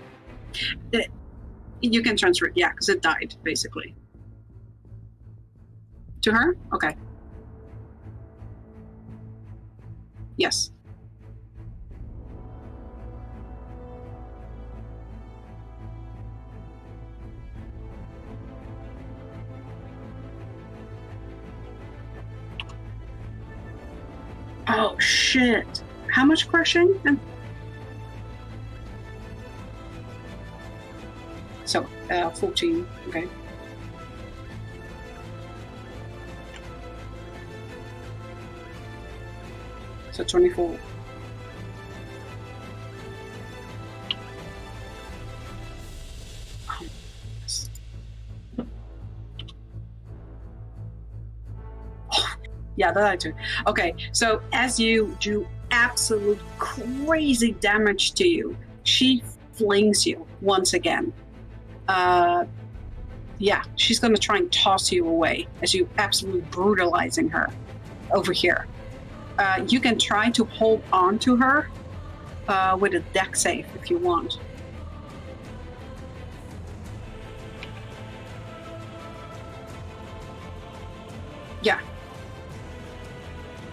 You can transfer it, yeah, because it died, basically. To her? Okay. Yes. Oh, shit. How much crushing? So, 14, okay. So 24. Oh, yes. Yeah, that I do. Okay, so as you do absolute crazy damage to you, she flings you once again. Yeah, she's going to try and toss you away as you absolutely brutalizing her over here. You can try to hold on to her with a deck save if you want. Yeah.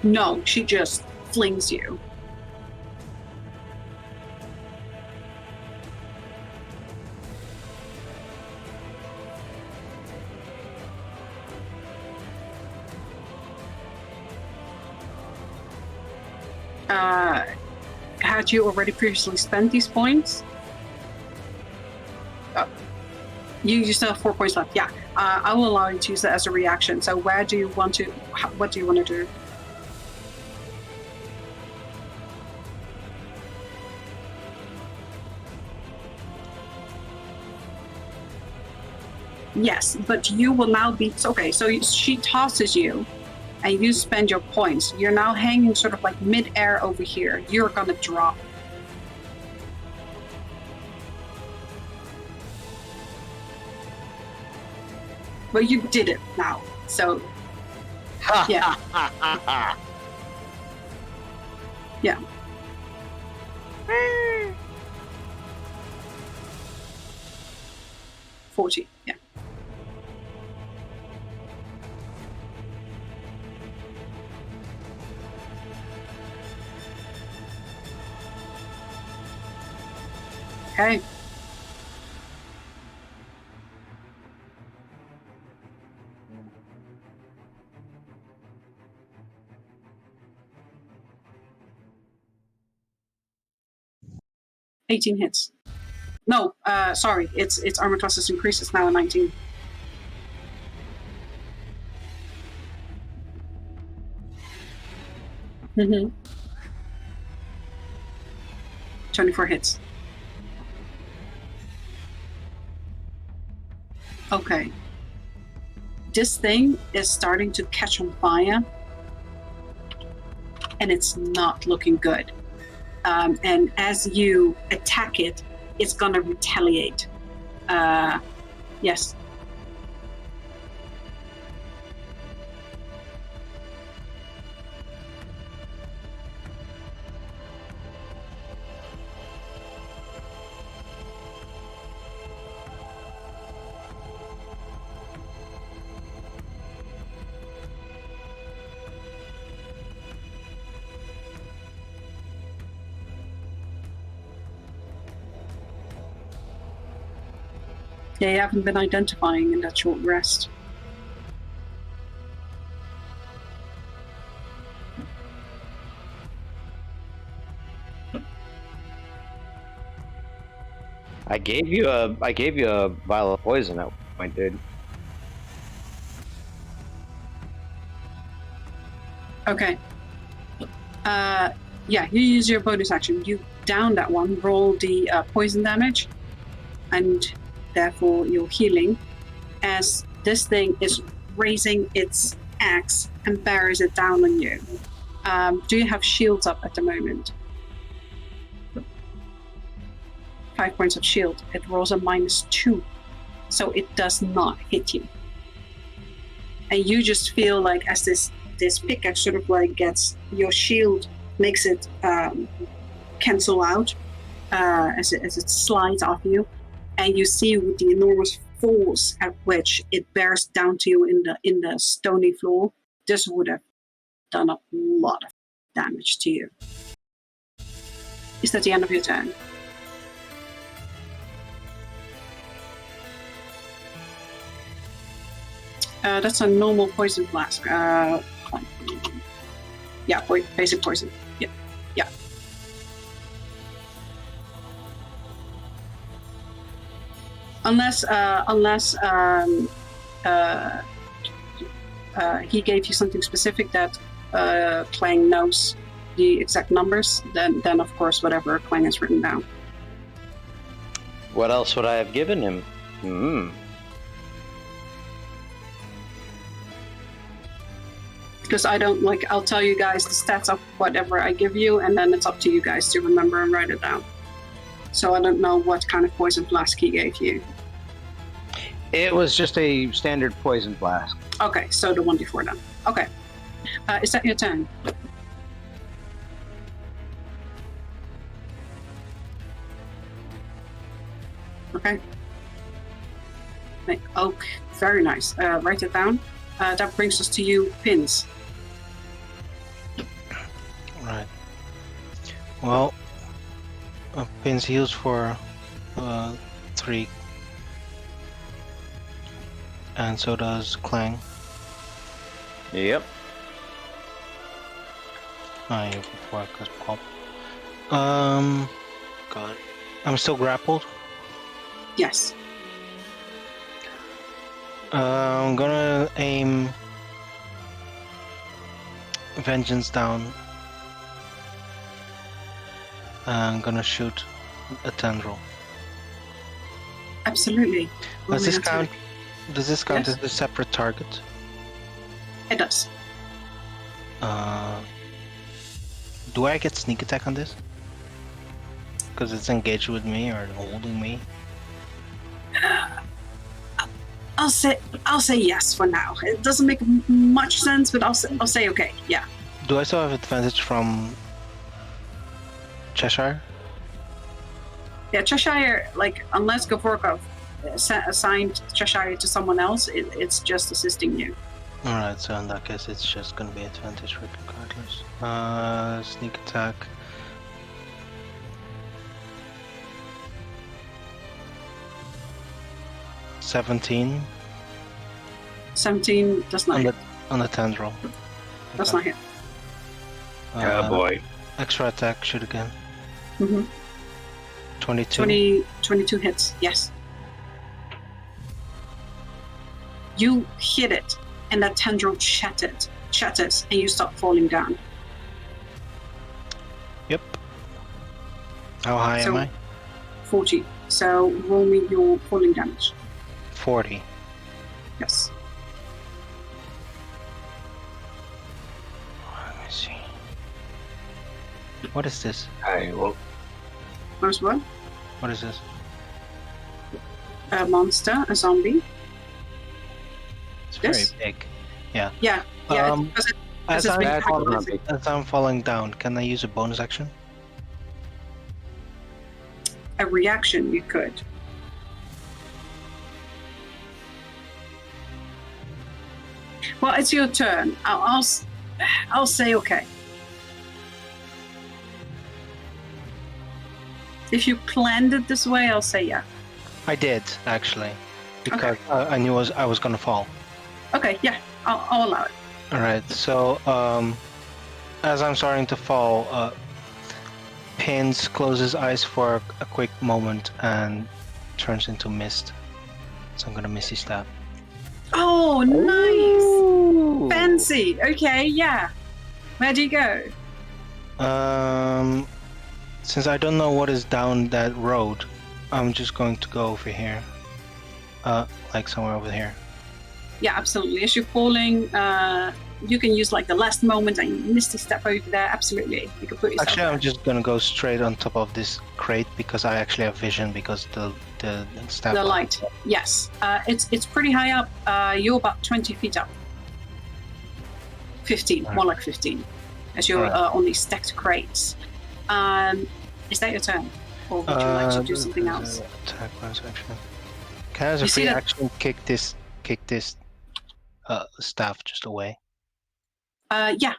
No, she just flings you. Had you already previously spent these points? You still have 4 points left. Yeah, I will allow you to use that as a reaction. So where do you want to? What do you want to do? Yes, but you will now be okay. So she tosses you, and you spend your points. You're now hanging sort of like mid-air over here. You're gonna drop. Well, you did it now. So yeah. Yeah. 40. Yeah. Okay. $18 hits. No, sorry, its armor classes increases now at 19. Mm-hmm. 24 hits. Okay. This thing is starting to catch on fire, and it's not looking good. And as you attack it, it's gonna retaliate. Yes. Yeah, you haven't been identifying in that short rest. I gave you a vial of poison at one point, dude. Okay. Yeah, you use your bonus action. You down that one, roll the poison damage, and therefore your healing, as this thing is raising its axe and bears it down on you. Do you have shields up at the moment? 5 points of shield. It rolls a -2, so it does not hit you. And you just feel like as this pickaxe sort of like gets your shield, makes it cancel out as it slides off you, and you see with the enormous force at which it bears down to you in the stony floor, this would have done a lot of damage to you. Is that the end of your turn? That's a normal poison flask. Yeah, basic poison. Yeah, yeah. Unless he gave you something specific that Clang knows the exact numbers, then of course whatever Clang has written down. What else would I have given him? Because I don't I'll tell you guys the stats of whatever I give you, and then it's up to you guys to remember and write it down. So I don't know what kind of poison flask he gave you. It was just a standard poison flask. Okay, so the 1d4 then. Okay. Is that your turn? Okay. Okay, very nice. Write it down. That brings us to you, Pins. Right. Well, Pins heals for 3. And so does Clang. Yep. Before I could pop. God. I'm still grappled. Yes. I'm gonna aim Vengeance down. I'm gonna shoot a tendril. Absolutely. Does this count? Attack. Does this count Yes. as a separate target? It does. Do I get sneak attack on this? Because it's engaged with me or holding me. I'll say yes for now. It doesn't make much sense, but I'll say okay. Yeah. Do I still have advantage from Cheshire? Yeah, Cheshire, unless Gavorkov assigned Cheshire to someone else, it's just assisting you. Alright, so in that case it's just gonna be advantage regardless. Sneak attack. $17 17 does not hit. on the tendril. Does Okay. not hit. Oh boy. Extra attack, shoot again. Mm-hmm. 22. 22 hits, yes. You hit it, and that tendril shatters, and you start falling down. Yep. How high am So- I? 40. So roll me your falling damage. 40. Yes. Let me see. What is this? Alright, well, First one, What is this? a monster, a zombie. It's This? very big. Yeah, Um, because it As it's I'm, been that's tackled. not big. as I'm falling down, can I use a bonus action? A reaction you could. Well, it's your turn. I'll say okay. If you planned it this way, I'll say yeah. I did, actually. Because I knew I was gonna fall. Okay, yeah, I'll allow it. Alright, so as I'm starting to fall, Pins closes his eyes for a quick moment and turns into mist. So I'm gonna misty stab. Oh, nice! Fancy! Okay, yeah. Where do you go? Since I don't know what is down that road, I'm just going to go over here. Like somewhere over here. Yeah, absolutely. As you're falling, you can use the last moment and misty step over there. Absolutely. You can put yourself Actually, I'm there. just gonna go straight on top of this crate because I actually have vision because the stab. The light. Yes. It's pretty high up. You're about 20 feet up. 15, more like 15. As you're Alright. on these stacked crates. Is that your turn? Or would you like to do something else? Attack bonus action. Can I as a You see free that- action kick this staff just away? Yeah,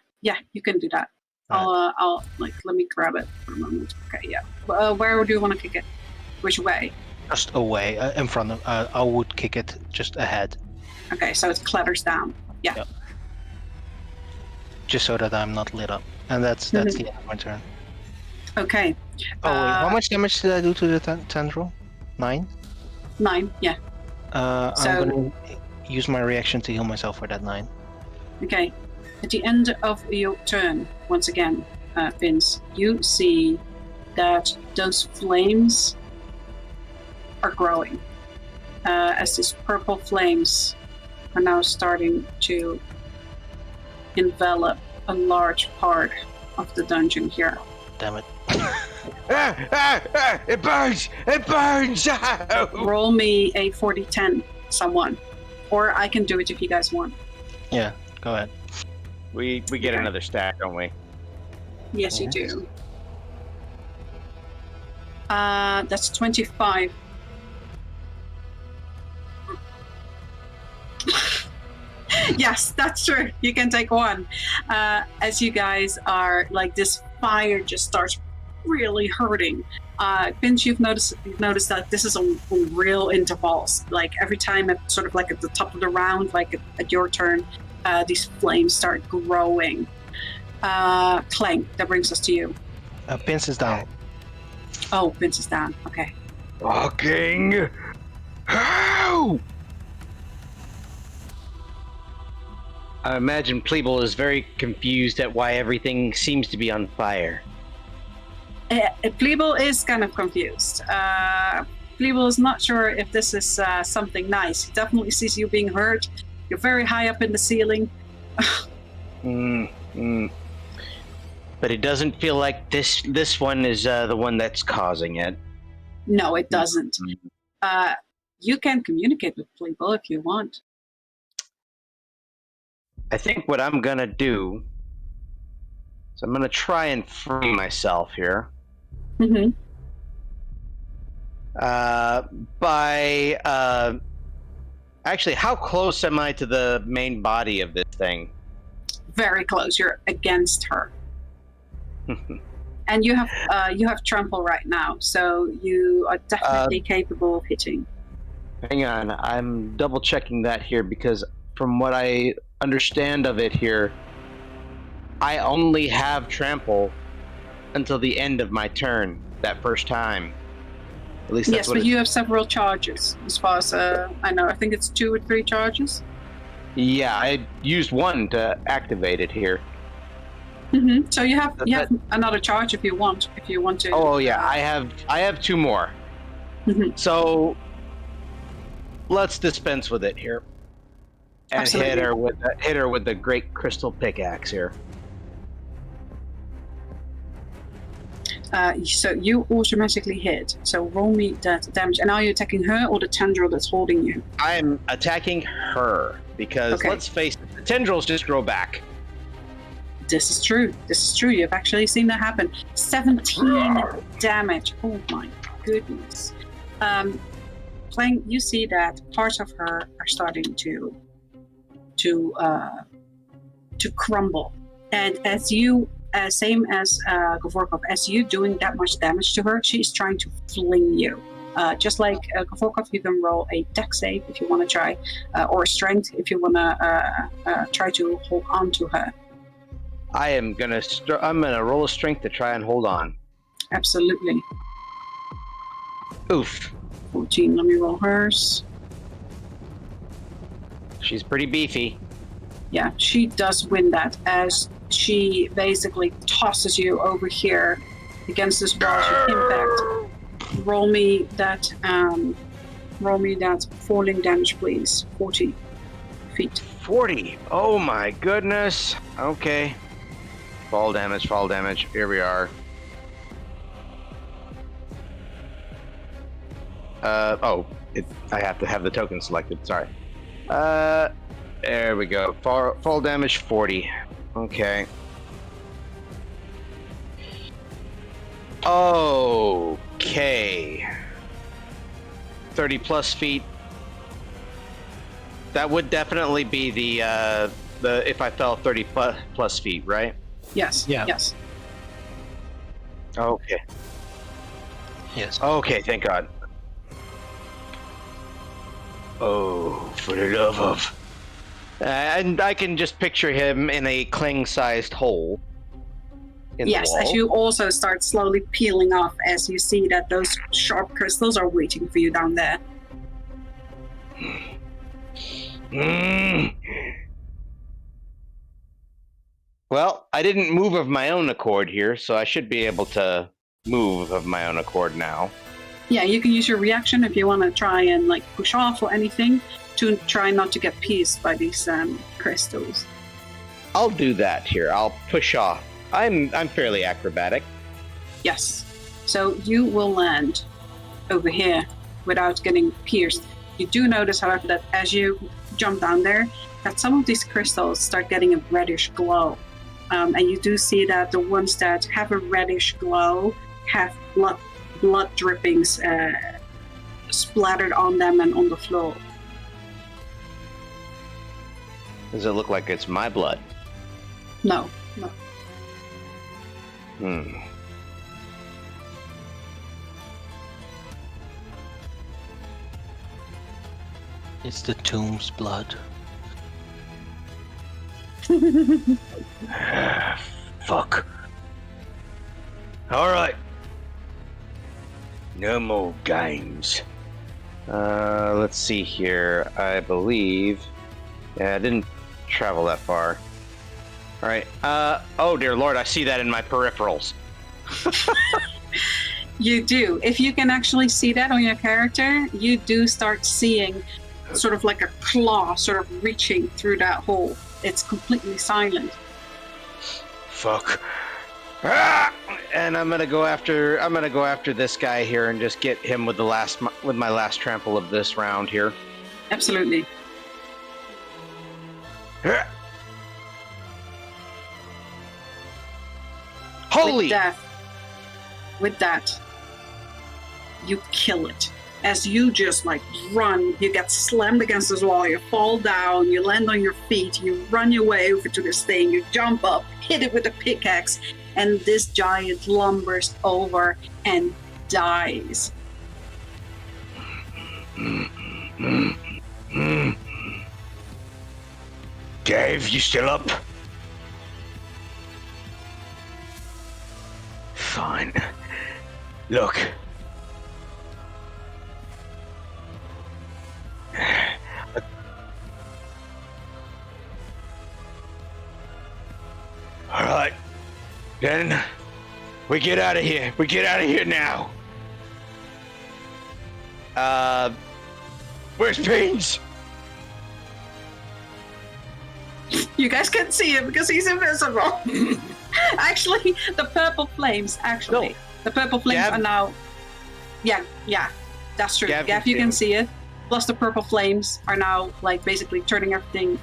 you can do that. I'll let me grab it for a moment. Okay, yeah. Where do you want to kick it? Which way? Just away, in front of. I would kick it just ahead, Okay, so it clatters down. Yeah. Yep. just so that I'm not lit up. And that's the end of my turn. Okay. Oh wait, how much damage did I do to the tendril? 9. 9. Yeah. I'm So- gonna use my reaction to heal myself for that 9. Okay. At the end of your turn, once again, Vince, you see that those flames are growing. As these purple flames are now starting to envelop a large part of the dungeon here. Damn it. It burns! It burns! Roll me a 40-10, someone. Or I can do it if you guys want. Yeah, go ahead. We get another stack, don't we? Yes, you Yes. do. That's 25. Yes, that's true. You can take one. As you guys are like, this fire just starts really hurting. Pinch, you've noticed that this is on real intervals. Like every time, sort of like at the top of the round, like at your turn, these flames start growing. Clank, that brings us to you. Pince is down. Oh, Vince is down. Okay. Fucking hell! I imagine Pleeble is very confused at why everything seems to be on fire. Pleeble is kind of confused. Pleeble is not sure if this is something nice. He definitely sees you being hurt. You're very high up in the ceiling. But it doesn't feel like this one is the one that's causing it. No, it doesn't. You can communicate with Pleeble if you want. I think what I'm gonna do is I'm gonna try and free myself here. Mm-hmm. Actually, how close am I to the main body of this thing? Very close. You're against her. And you have trample right now, so you are definitely capable of hitting. Hang on, I'm double checking that here because from what I understand of it here, I only have trample until the end of my turn that first time. At least that's Yes, what but you have several charges, as far as I know. I think it's 2 or 3 charges. Yeah, I used one to activate it here. Mm-hmm. So you have another charge if you want to. Oh yeah, I have 2 more. Mhm. So let's dispense with it here. And Absolutely. hit her with the great crystal pickaxe here. So you automatically hit. So roll me that damage. And are you attacking her or the tendril that's holding you? I'm attacking her because Okay. let's face it, the tendrils just grow back. This is true. You've actually seen that happen. 17 damage. Oh my goodness. Clank, you see that parts of her are starting to crumble. And as you, same as Govorkov, as you doing that much damage to her, she's trying to fling you. Just like Govorkov, you can roll a dex save if you want to try, or strength if you want to try to hold on to her. I'm gonna roll a strength to try and hold on. Absolutely. Oof. 14, let me roll hers. She's pretty beefy. Yeah, she does win that as she basically tosses you over here against this wall of impact. Roll me that falling damage, please. 40 feet. 40. Oh my goodness. Okay. Fall damage. Here we are. I have to have the token selected. Sorry. There we go. Fall damage 40. Okay. Okay. 30 plus feet. That would definitely be the if I fell 30 plus feet, right? Yes. Yeah. Yes. Okay. Yes. Okay, thank God. Oh, for the love of... and I can just picture him in a cling-sized hole in the Yes, wall. as you also start slowly peeling off as you see that those sharp crystals are waiting for you down there. Well, I didn't move of my own accord here, so I should be able to move of my own accord now. Yeah, you can use your reaction if you want to try and like push off or anything to try not to get pieced by these crystals. I'll do that here. I'll push off. I'm fairly acrobatic. Yes. So you will land over here without getting pierced. You do notice, however, that as you jump down there, that some of these crystals start getting a reddish glow. And you do see that the ones that have a reddish glow have blood drippings splattered on them and on the floor. Does it look like it's my blood? No. It's the tomb's blood. Fuck. Alright. No more games. Let's see here. I believe... Yeah, I didn't travel that far. Alright. Oh dear lord, I see that in my peripherals. You do. If you can actually see that on your character, you do start seeing sort of like a claw sort of reaching through that hole. It's completely silent. Fuck. Ah! And I'm gonna go after this guy here and just get him with my last trample of this round here. Absolutely. Holy! With that, you kill it. As you just like run, you get slammed against this wall, you fall down, you land on your feet, you run your way over to this thing, you jump up, hit it with a pickaxe, and this giant lumbers over and dies. Dave, you still up? Fine. Look. Alright. Then we get out of here. We get out of here now. Where's Beans? You guys can't see him because he's invisible. Actually, the purple flames, the purple flames Gav? are now... Yeah, that's true. Gav, You can see it. Plus the purple flames are now like basically turning everything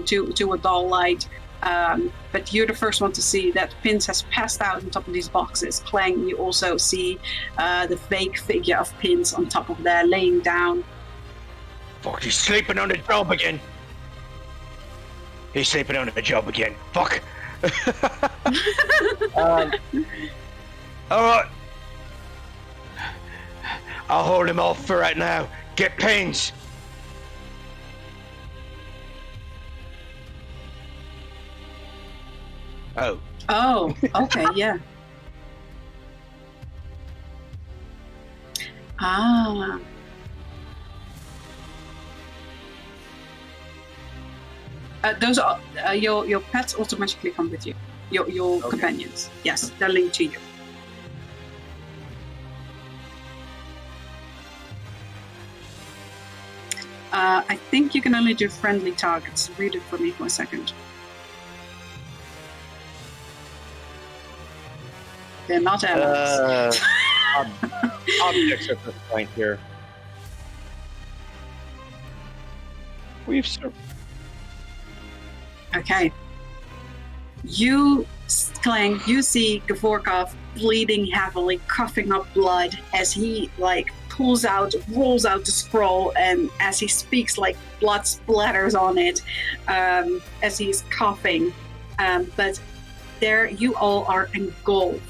to a dull light. But you're the first one to see that Pins has passed out on top of these boxes. Clang, you also see the fake figure of Pins on top of there, laying down. Fuck, he's sleeping on the job again. He's sleeping on the job again. Fuck. Alright. I'll hold him off for right now. Get Pins. Oh, okay, yeah. Ah. Those are your pets automatically come with you. Your companions. Yes, they're linked to you. I think you can only do friendly targets. Read it for me for a second. They're not allies. Objects at this point here. Okay. You, Clang, you see Gavorkov bleeding heavily, coughing up blood as he rolls out the scroll, and as he speaks, blood splatters on it as he's coughing. But there you all are engulfed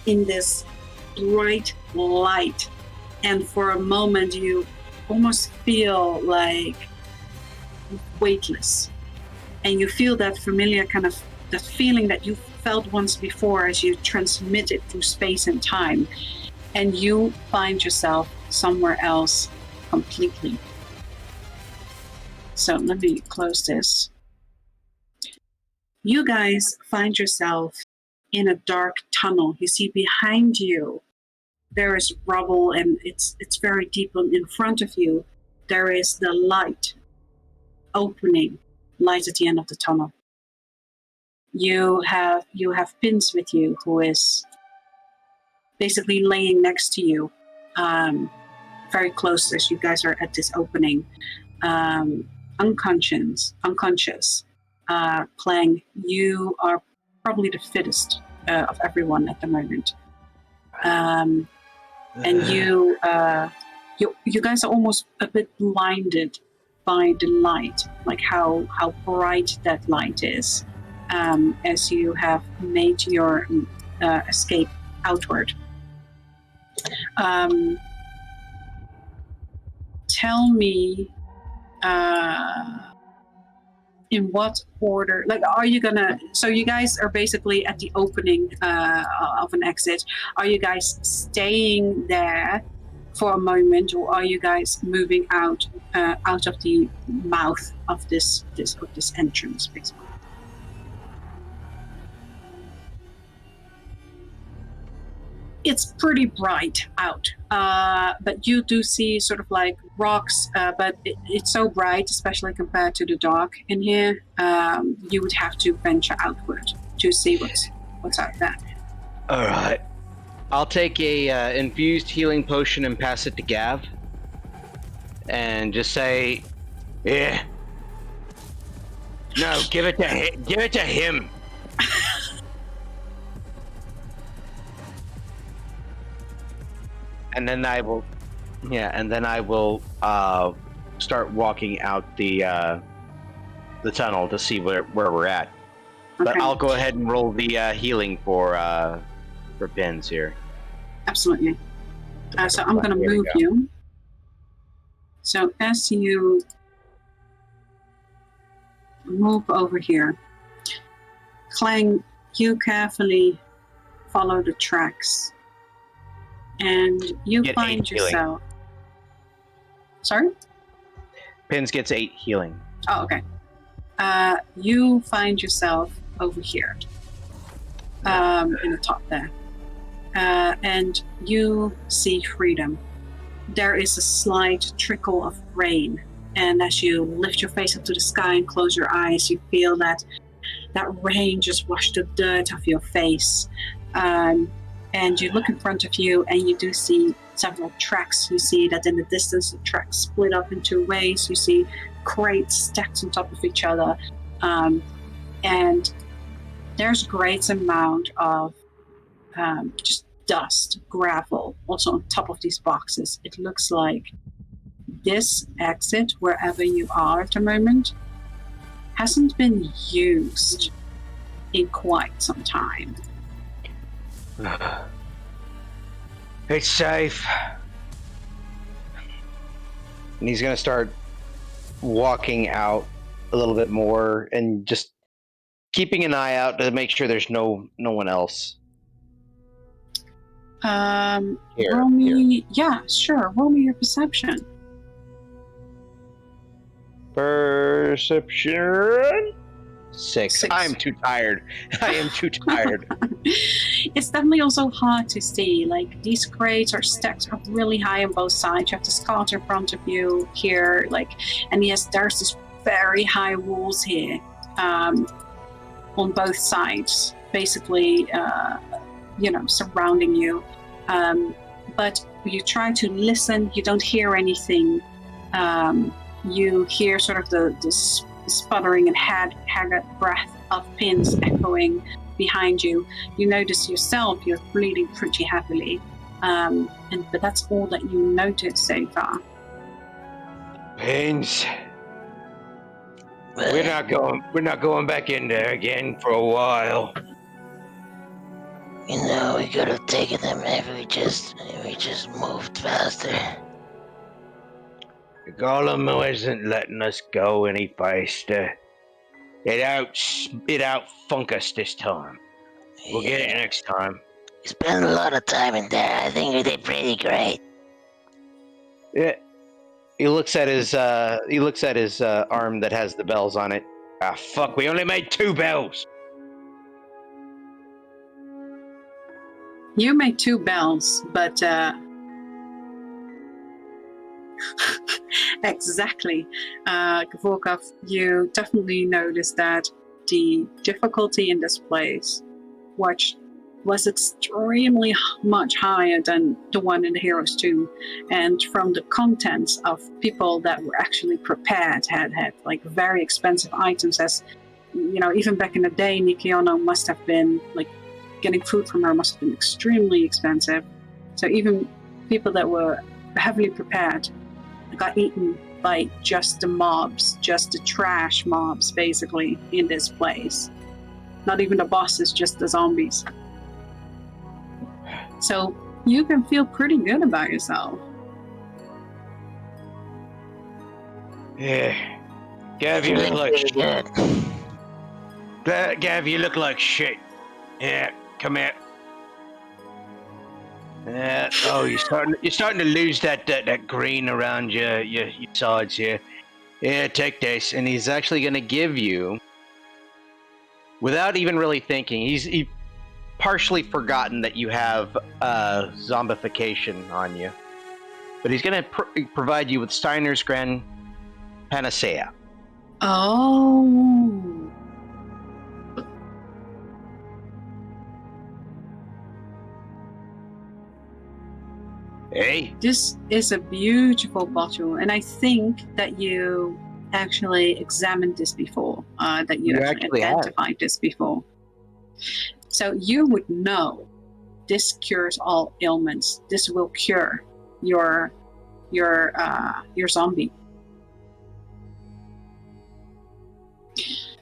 in this bright light, and for a moment you almost feel like weightless, and you feel that familiar kind of that feeling that you felt once before as you transmit it through space and time, and you find yourself somewhere else completely. So let me close this. You guys find yourself in a dark tunnel. You see behind you there is rubble, and it's very deep. In front of you there is the light at the end of the tunnel. you have Pins with you, who is basically laying next to you, very close as you guys are at this opening, unconscious. Playing, you are probably the fittest of everyone at the moment, and you guys are almost a bit blinded by the light, like how bright that light is, as you have made your escape outward. Tell me, in what order, like, are you gonna, so you guys are basically at the opening of an exit. Are you guys staying there for a moment, or are you guys moving out of the mouth of this entrance, basically? It's pretty bright out, but you do see sort of like rocks, but it's so bright, especially compared to the dark in here, you would have to venture outward to see what's out there. All right. I'll take a infused healing potion and pass it to Gav, and just say, Yeah. No, give it to him. and then I will, start walking out the tunnel to see where we're at. But Okay. I'll go ahead and roll the healing for Pins here. Absolutely. So I'm going to Here we move go. you. So as you move over here, Clang, you carefully follow the tracks, and you Get find 8 healing. yourself. Sorry? Pins gets 8 healing. Oh, okay. You find yourself over here, in the top there, and you see freedom. There is a slight trickle of rain, and as you lift your face up to the sky and close your eyes, you feel that rain just wash the dirt off your face. And you look in front of you, and you do see several tracks. You see that in the distance, the tracks split up in 2 ways. You see crates stacked on top of each other, and there's a great amount of just dust, gravel, also on top of these boxes. It looks like this exit, wherever you are at the moment, hasn't been used in quite some time. It's safe. And he's gonna start walking out a little bit more and just keeping an eye out to make sure there's no one else. Roll me, yeah, sure. Roll me your perception. Perception 6. 6. I'm too tired. I am too tired. It's definitely also hard to see. Like, these crates are stacked up really high on both sides. You have this cart in front of you here, like, and yes, there's this very high walls here, on both sides, basically, surrounding you. But you try to listen. You don't hear anything. You hear sort of the sputtering and haggard breath of Pins echoing behind you. You notice yourself, you're bleeding pretty heavily, but that's all that you notice so far. Pins. We're not going back in there again for a while. You know, we could have taken them if we just moved faster. The golem isn't letting us go any faster. It outfunk us this time. We'll get it next time. We spent a lot of time in there. I think we did pretty great. Yeah. He looks at his arm that has the bells on it. Ah, fuck, we only made 2 bells. You made 2 bells, but exactly, Kvorkov, you definitely notice that the difficulty in this place was extremely much higher than the one in the Heroes 2. And from the contents of people that were actually prepared, had like very expensive items, as you know, even back in the day, Nikiono must have been like getting food from her must have been extremely expensive. So even people that were heavily prepared got eaten by just the mobs, just the trash mobs, basically, in this place. Not even the bosses, just the zombies. So you can feel pretty good about yourself. Yeah. Gav, you look like shit. Gav, you look like shit. Yeah, come here. Yeah. Oh, you're starting to lose that green around your sides here. Yeah, take this. And he's actually going to give you, without even really thinking, he partially forgotten that you have zombification on you. But he's going to provide you with Steiner's Grand Panacea. Oh. Hey? This is a beautiful bottle, and I think that you actually examined this before, that you actually identified this before. So you would know this cures all ailments. This will cure your zombie.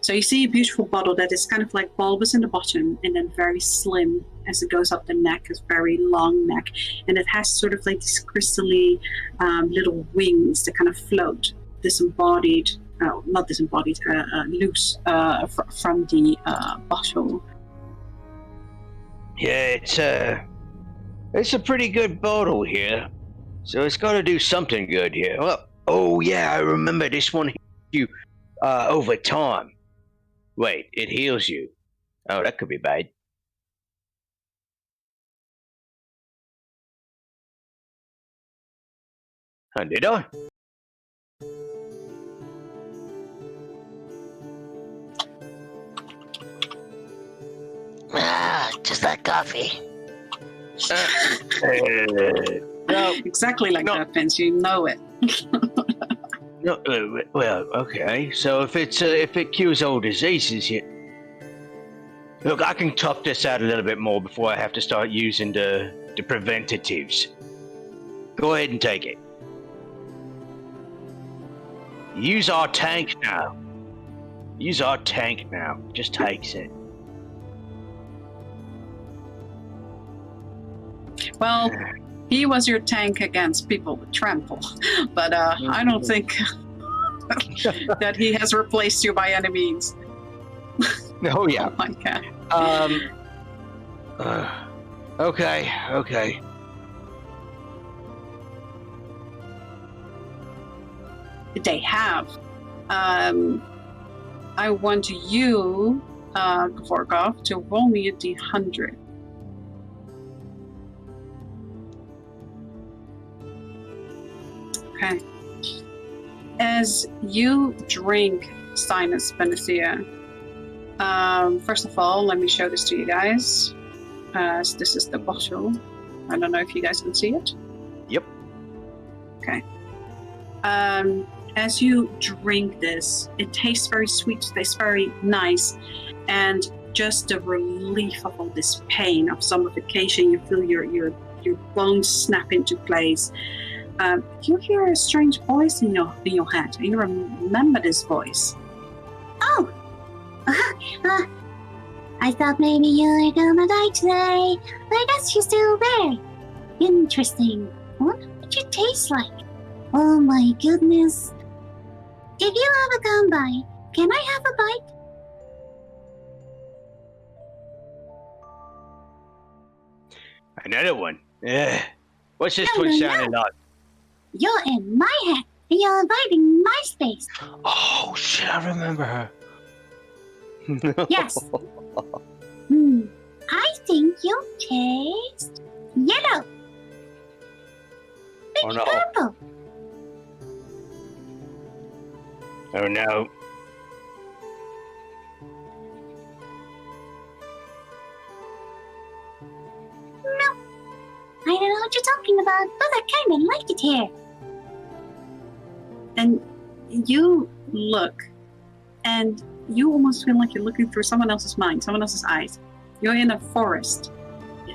So you see a beautiful bottle that is kind of like bulbous in the bottom and then very slim as it goes up the neck, a very long neck. And it has sort of like these crystally little wings that kind of float disembodied, not disembodied, loose from the bottle. Yeah, it's a pretty good bottle here. So it's got to do something good here. Well, oh yeah, I remember this one heals you over time. Wait, it heals you. Oh, that could be bad. Oh, did I? Just like coffee. No, Exactly like no. that, Vince. You know it. No, well, okay. So if it cures all diseases, look, I can tough this out a little bit more before I have to start using the preventatives. Go ahead and take it. Use our tank now. Just takes it. Well, he was your tank against people with trample, but I don't think that he has replaced you by any means. Oh yeah. Oh my god. Okay. They have. I want you, Vorkov, to roll me a d100. Okay. As you drink Steiner's Panacea, first of all, let me show this to you guys. So this is the bottle. I don't know if you guys can see it. Yep. Okay. As you drink this, it tastes very sweet, it tastes very nice, and just the relief of all this pain of zombification, you feel your bones snap into place. You hear a strange voice in your head, and you remember this voice. Oh! I thought maybe you were gonna die today, but I guess you're still there. Interesting. What did you taste like? Oh my goodness. If you ever come by, can I have a bite? Another one. What's this No, one no, sounding no. like? You're in my head, and you're invading my space. Oh shit! I remember her. Yes. I think you taste yellow. Oh Maybe no. purple. Oh no. about, but I kind of like it here. And you look, and you almost feel like you're looking through someone else's mind, someone else's eyes. You're in a forest,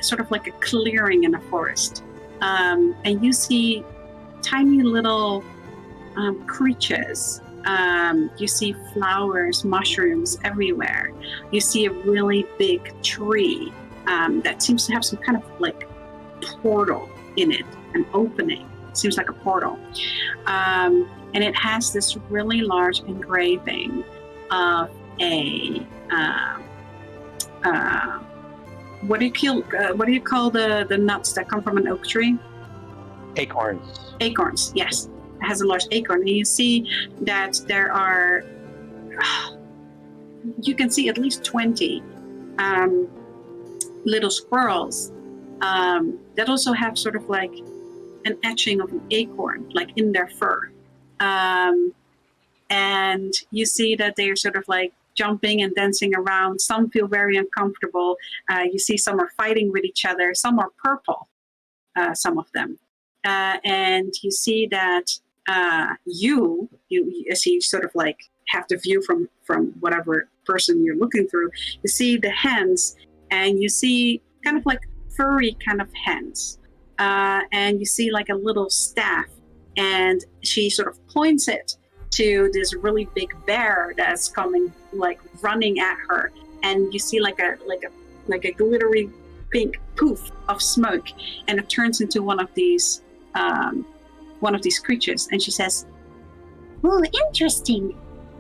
sort of like a clearing in a forest. And you see tiny little creatures. You see flowers, mushrooms everywhere. You see a really big tree that seems to have some kind of like portal in it, an opening. Seems like a portal. And it has this really large engraving of a what do you call the nuts that come from an oak tree? Acorns. Acorns, yes. It has a large acorn, and you see that there are, you can see at least 20 little squirrels that also have sort of like an etching of an acorn, like in their fur. And you see that they are sort of like jumping and dancing around. Some feel very uncomfortable. You see some are fighting with each other. Some are purple, some of them. And you see that you as you sort of like have the view from whatever person you're looking through, you see the hands, and you see kind of like furry kind of hands. And you see like a little staff, and she sort of points it to this really big bear that's coming, like running at her, and you see like a glittery pink poof of smoke, and it turns into one of these creatures, and she says, Ooh, interesting.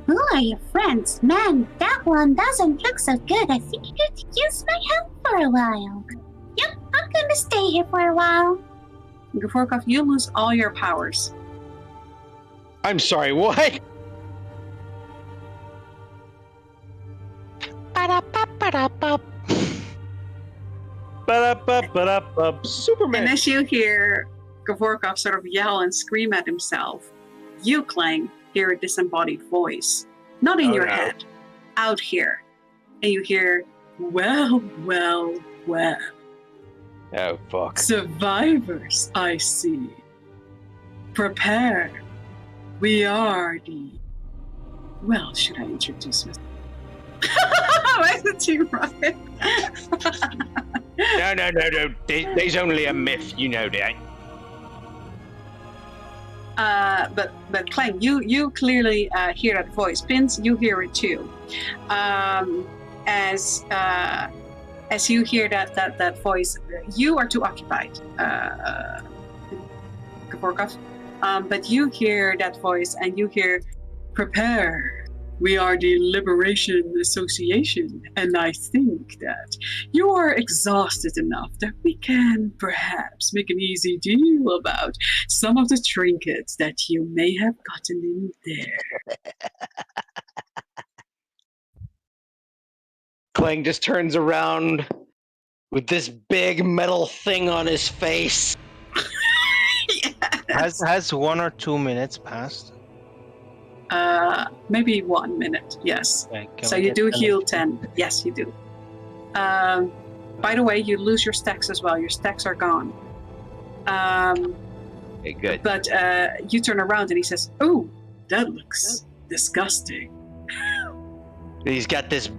Who are your friends? Man, that one doesn't look so good. I think you could use my help for a while. Yep, I'm gonna stay here for a while. Gavorkov, you lose all your powers. I'm sorry, what? Superman. And as you hear Gavorkov sort of yell and scream at himself, you, Clang, hear a disembodied voice. Not in your head, out here. And you hear, well, well, well. Oh, fuck. Survivors, I see. Prepare. We are the... Well, should I introduce myself? Why is it too right? No. There's only a myth, you know that. But Clang, you clearly hear that voice. Pins, you hear it too. As you hear that voice, you are too occupied, Gavorkov. But you hear that voice, and you hear, prepare. We are the Liberation Association, and I think that you are exhausted enough that we can perhaps make an easy deal about some of the trinkets that you may have gotten in there. Clang just turns around with this big metal thing on his face. Yes. Has 1 or 2 minutes passed? Maybe 1 minute, yes. Okay, So you do heal 10. Yes, you do. By the way, you lose your stacks as well. Your stacks are gone. Okay, good. But you turn around and he says, "Oh, that looks disgusting." He's got this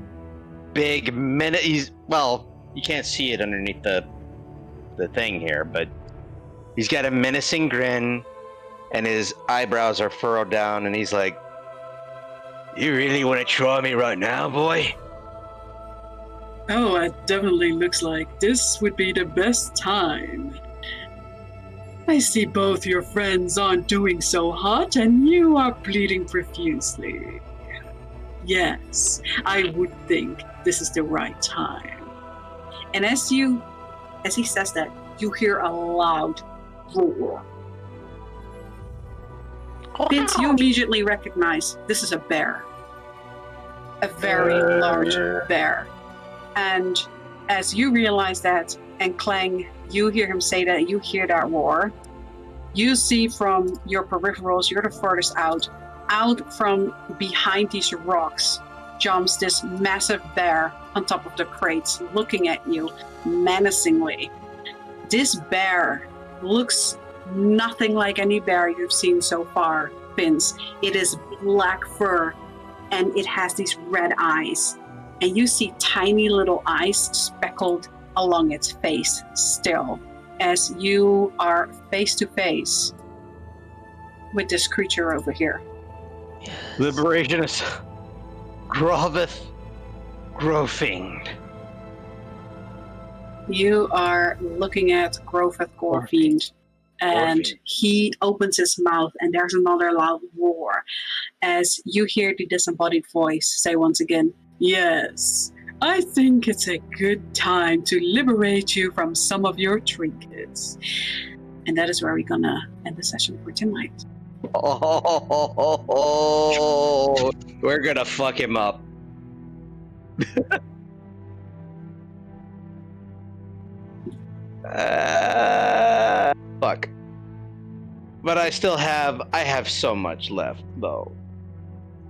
big well, you can't see it underneath the thing here, but he's got a menacing grin, and his eyebrows are furrowed down, and he's like, "You really want to try me right now, boy?" Oh, it definitely looks like this would be the best time. I see both your friends aren't doing so hot, and you are bleeding profusely. Yes, I would think this is the right time. And as he says that, you hear a loud roar. Vince, you immediately recognize this is a bear. A very large bear. And as you realize that, and Clang, you hear him say that, you hear that roar, you see from your peripherals, you're the furthest out from behind these rocks jumps this massive bear on top of the crates, looking at you menacingly. This bear looks nothing like any bear you've seen so far, Vince. It is black fur, and it has these red eyes. And you see tiny little eyes speckled along its face still, as you are face to face with this creature over here. Liberation is Groveth Grofing. You are looking at Groveth Gorfiend, and Gorfiend. he opens his mouth, and there's another loud roar as you hear the disembodied voice say once again, "Yes, I think it's a good time to liberate you from some of your trinkets." And that is where we're gonna end the session for tonight. Oh, we're gonna fuck him up. Fuck. But I have so much left, though.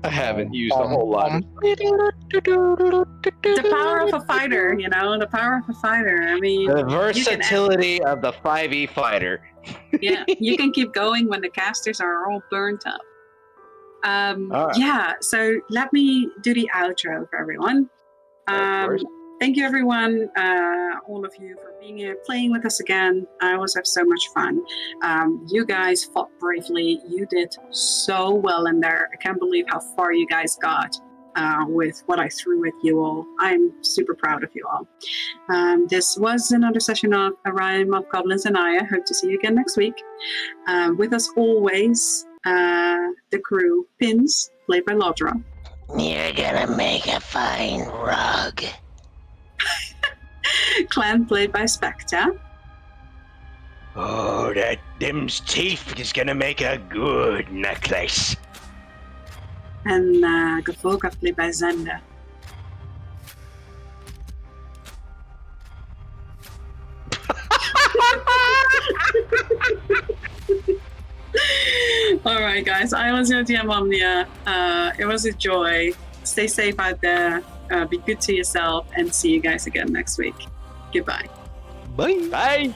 I haven't used a whole lot of The power of a fighter, the power of a fighter. I mean, the versatility of the 5e fighter. yeah, you can keep going when the casters are all burnt up. right. Yeah, so let me do the outro for everyone. Thank you, everyone, all of you, for being here, playing with us again. I always have so much fun. You guys fought bravely. You did so well in there. I can't believe how far you guys got with what I threw at you all. I'm super proud of you all. This was another session of A Rhyme of Goblins and I hope to see you again next week. With us always, the crew, Pins, played by Laudra. You're gonna make a fine rug. Clan, played by Spectre. Oh, them's teeth is gonna make a good necklace. And Gavolka, played by Zenda. All right, guys. I was your DM Omnia. It was a joy. Stay safe out there. Be good to yourself, and see you guys again next week. Goodbye. Bye. Bye.